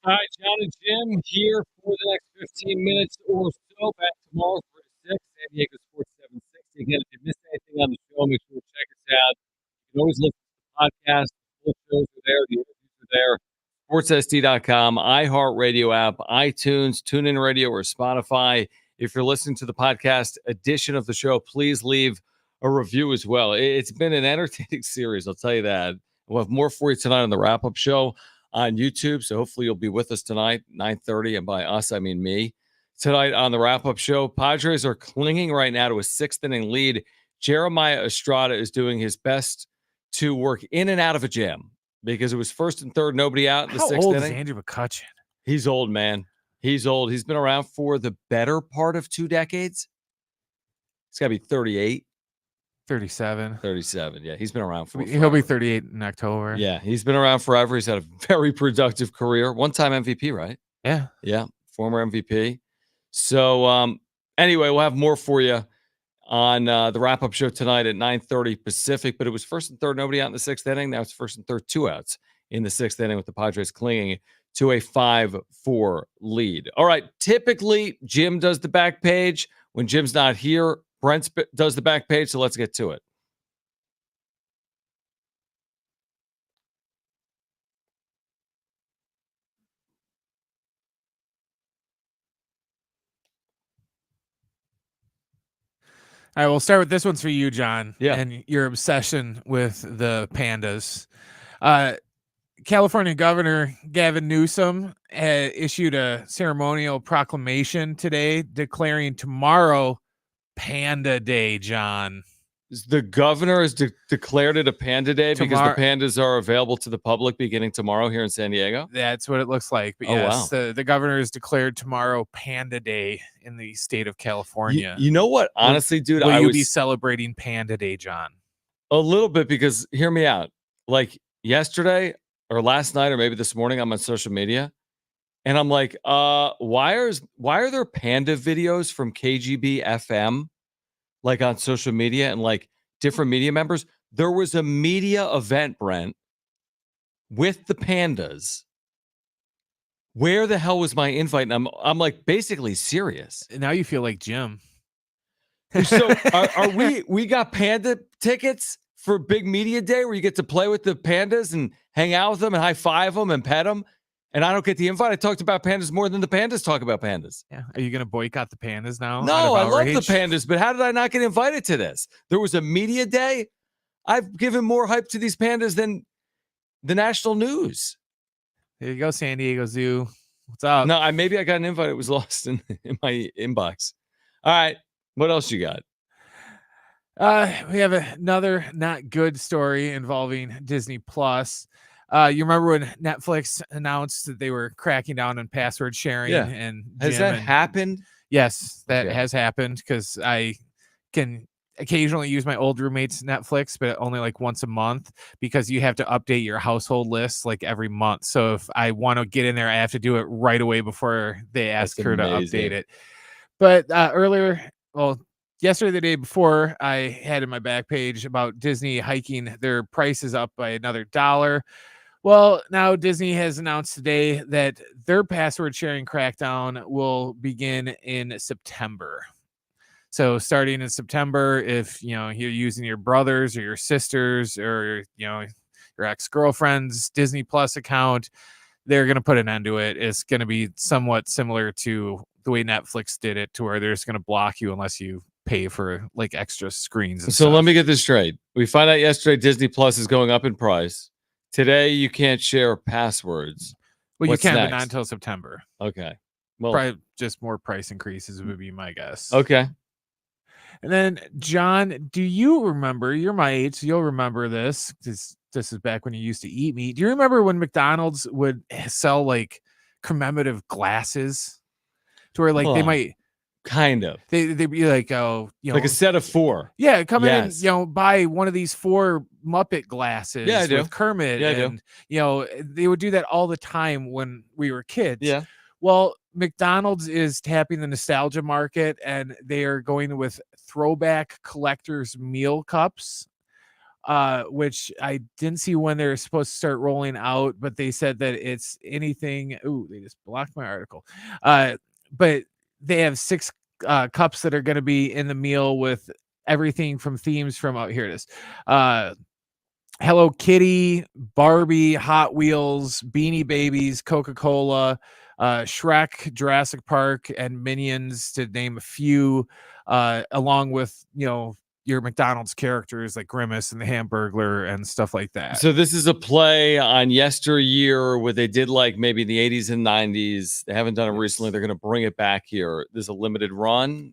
All right, Jon and Jim here for the next 15 minutes or so. Back tomorrow, 4 to 6, San Diego Sports 760. Again, if you missed anything on the show, make sure to check us out. You can always listen to the podcast. The full shows are there. The interviews are there. SportsSD.com, iHeartRadio app, iTunes, TuneIn Radio, or Spotify. If you're listening to the podcast edition of the show, please leave a review as well. It's been an entertaining series, I'll tell you that. We'll have more for you tonight on the wrap-up show on YouTube, so hopefully you'll be with us tonight, 9:30, and by us, I mean me. Tonight on the wrap-up show, Padres are clinging right now to a sixth-inning lead. Jeremiah Estrada is doing his best to work in and out of a jam because it was first and third, nobody out in the sixth How old inning. is Andrew McCutchen? He's old, man. He's old. He's been around for the better part of 2 decades. He's got to be 38. 37. 37. Yeah, he's been around for He'll be 38 in October. Yeah, he's been around forever. He's had a very productive career. One-time MVP, right? Yeah. Yeah, former MVP. So anyway, we'll have more for you on the wrap-up show tonight at 9:30 Pacific. But it was first and third, nobody out in the sixth inning. Now it's first and third, 2 outs in the sixth inning with the Padres clinging to a 5-4 lead. All right, typically Jim does the back page. When Jim's not here, Brent does the back page, so let's get to it. All right, we'll start with this one's for you, John. Yeah. And your obsession with the pandas. California Governor Gavin Newsom issued a ceremonial proclamation today declaring tomorrow Panda Day, John. The governor has declared it a Panda Day because the pandas are available to the public beginning tomorrow here in San Diego. That's what it looks like. But yes, wow. the governor has declared tomorrow Panda Day in the state of California. You know what? Honestly, dude, will you be celebrating Panda Day, John? A little bit, because hear me out. Like yesterday or last night or maybe this morning, I'm on social media and I'm like, why are there panda videos from KGB FM? Like on social media and like different media members? There was a media event, Brent, with the pandas. Where the hell was my invite? And I'm like basically serious. Now you feel like Jim. So are we got panda tickets for big media day where you get to play with the pandas and hang out with them and high five them and pet them? And I don't get the invite. I talked about pandas more than the pandas talk about pandas. Yeah. Are you going to boycott the pandas now? No, I love the pandas, but how did I not get invited to this? There was a media day. I've given more hype to these pandas than the national news. There you go, San Diego Zoo. What's up? No, maybe I got an invite. It was lost in my inbox. All right. What else you got? We have another not good story involving Disney Plus. You remember when Netflix announced that they were cracking down on password sharing? Yeah. And has that happened? Yes, that has happened, because I can occasionally use my old roommate's Netflix, but only like once a month, because you have to update your household list like every month. So if I want to get in there, I have to do it right away before they ask her to update it. But yesterday, the day before, I had in my back page about Disney hiking their prices up by another $1. Well, now Disney has announced today that their password sharing crackdown will begin in September. So starting in September, if you're using your brother's or your sister's or your ex-girlfriend's Disney Plus account, they're going to put an end to it. It's going to be somewhat similar to the way Netflix did it, to where they're just going to block you unless you pay for like extra screens. And so let me get this straight. We found out yesterday Disney Plus is going up in price. Today you can't share passwords. Well, What's you can, next? but not until September. Okay. Well, probably just more price increases would be my guess. Okay. And then, John, do you remember? You're my age, so you'll remember this. This is back when you used to eat meat. Do you remember when McDonald's would sell like commemorative glasses, to where like they might kind of they'd be like, oh, like a set of 4. Yeah, come in, buy one of these 4 Muppet glasses. Yeah, I do. With Kermit. Yeah, and they would do that all the time when we were kids. Yeah. Well, McDonald's is tapping the nostalgia market, and they are going with throwback collector's meal cups. which I didn't see when they're supposed to start rolling out, but they said that it's anything. Ooh, they just blocked my article. But they have 6 cups that are going to be in the meal with everything from themes from here it is. Hello Kitty, Barbie, Hot Wheels, Beanie Babies, Coca-Cola, Shrek, Jurassic Park, and Minions, to name a few, along with, your McDonald's characters like Grimace and the Hamburglar and stuff like that. So this is a play on yesteryear where they did like maybe in the 80s and 90s. They haven't done it recently. They're going to bring it back here. There's a limited run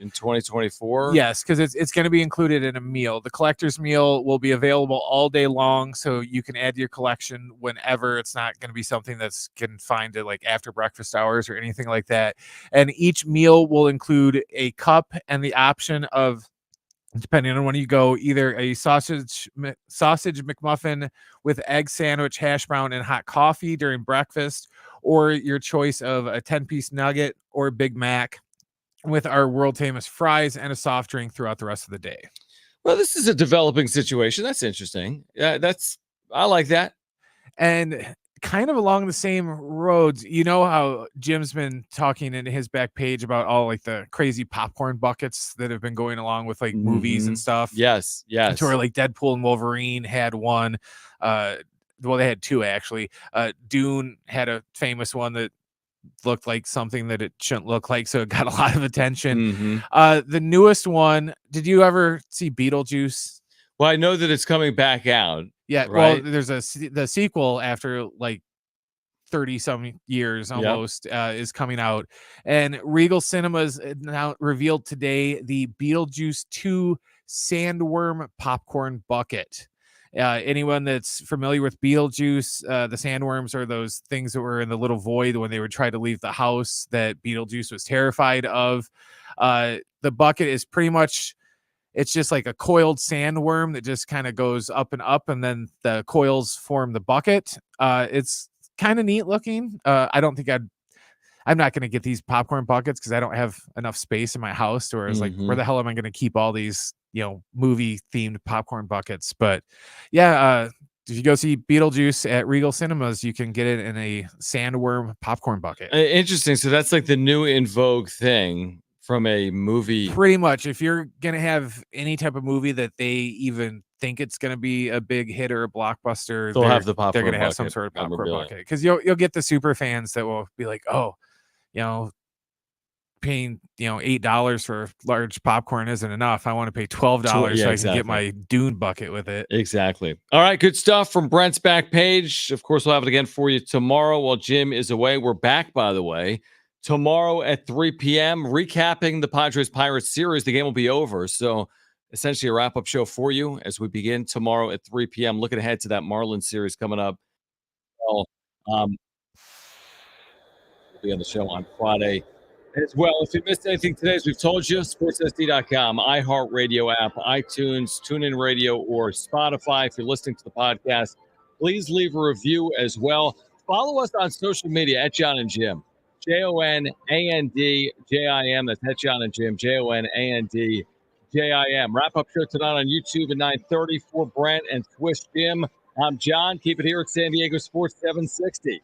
in 2024. Yes, because it's going to be included in a meal. The collector's meal will be available all day long, so you can add to your collection whenever. It's not going to be something that's confined to like after breakfast hours or anything like that. And each meal will include a cup and the option of, depending on when you go, either a sausage McMuffin with egg sandwich, hash brown, and hot coffee during breakfast, or your choice of a 10-piece nugget or Big Mac with our world famous fries and a soft drink throughout the rest of the day. Well, this is a developing situation. That's interesting. I like that. And kind of along the same roads, you know how Jim's been talking in his back page about all like the crazy popcorn buckets that have been going along with like movies and stuff. Yes. To where like Deadpool and Wolverine had one. Well, they had 2 actually. Dune had a famous one that looked like something that it shouldn't look like, so it got a lot of attention. The newest one, did you ever see Beetlejuice? Well, I know that it's coming back out. Yeah, right? Well, there's the sequel after like 30 some years almost. Is coming out, and Regal Cinemas now revealed today the Beetlejuice 2 sandworm popcorn bucket. Anyone that's familiar with Beetlejuice, the sandworms are those things that were in the little void when they would try to leave the house that Beetlejuice was terrified of. The bucket is pretty much, it's just like a coiled sandworm that just kind of goes up and up, and then the coils form the bucket. It's kind of neat looking. I don't think I'm not going to get these popcorn buckets because I don't have enough space in my house to where it's like, where the hell am I going to keep all these, movie themed popcorn buckets? But yeah, if you go see Beetlejuice at Regal Cinemas, you can get it in a sandworm popcorn bucket. Interesting. So that's like the new in vogue thing from a movie. Pretty much. If you're going to have any type of movie that they even think it's going to be a big hit or a blockbuster, They'll have the popcorn they're going to have some sort of popcorn bucket. Because you'll get the super fans that will be like, oh, paying $8 for large popcorn isn't enough. I want to pay $12 so I can get my Dune bucket with it. Exactly. All right, good stuff from Brent's back page. Of course, we'll have it again for you tomorrow while Jim is away. We're back, by the way, tomorrow at 3 p.m. recapping the Padres Pirates series. The game will be over, so essentially a wrap-up show for you as we begin tomorrow at 3 p.m. Looking ahead to that Marlins series coming up. Well, we'll be on the show on Friday as well. If you missed anything today, as we've told you, sportsSD.com, iHeartRadio app, iTunes, TuneIn Radio, or Spotify. If you're listening to the podcast, please leave a review as well. Follow us on social media at Jon and Jim. JONANDJIM. That's at Jon and Jim. JONANDJIM. Wrap-up show tonight on YouTube at 9:30 for Brent and Twist Jim. I'm Jon. Keep it here at San Diego Sports 760.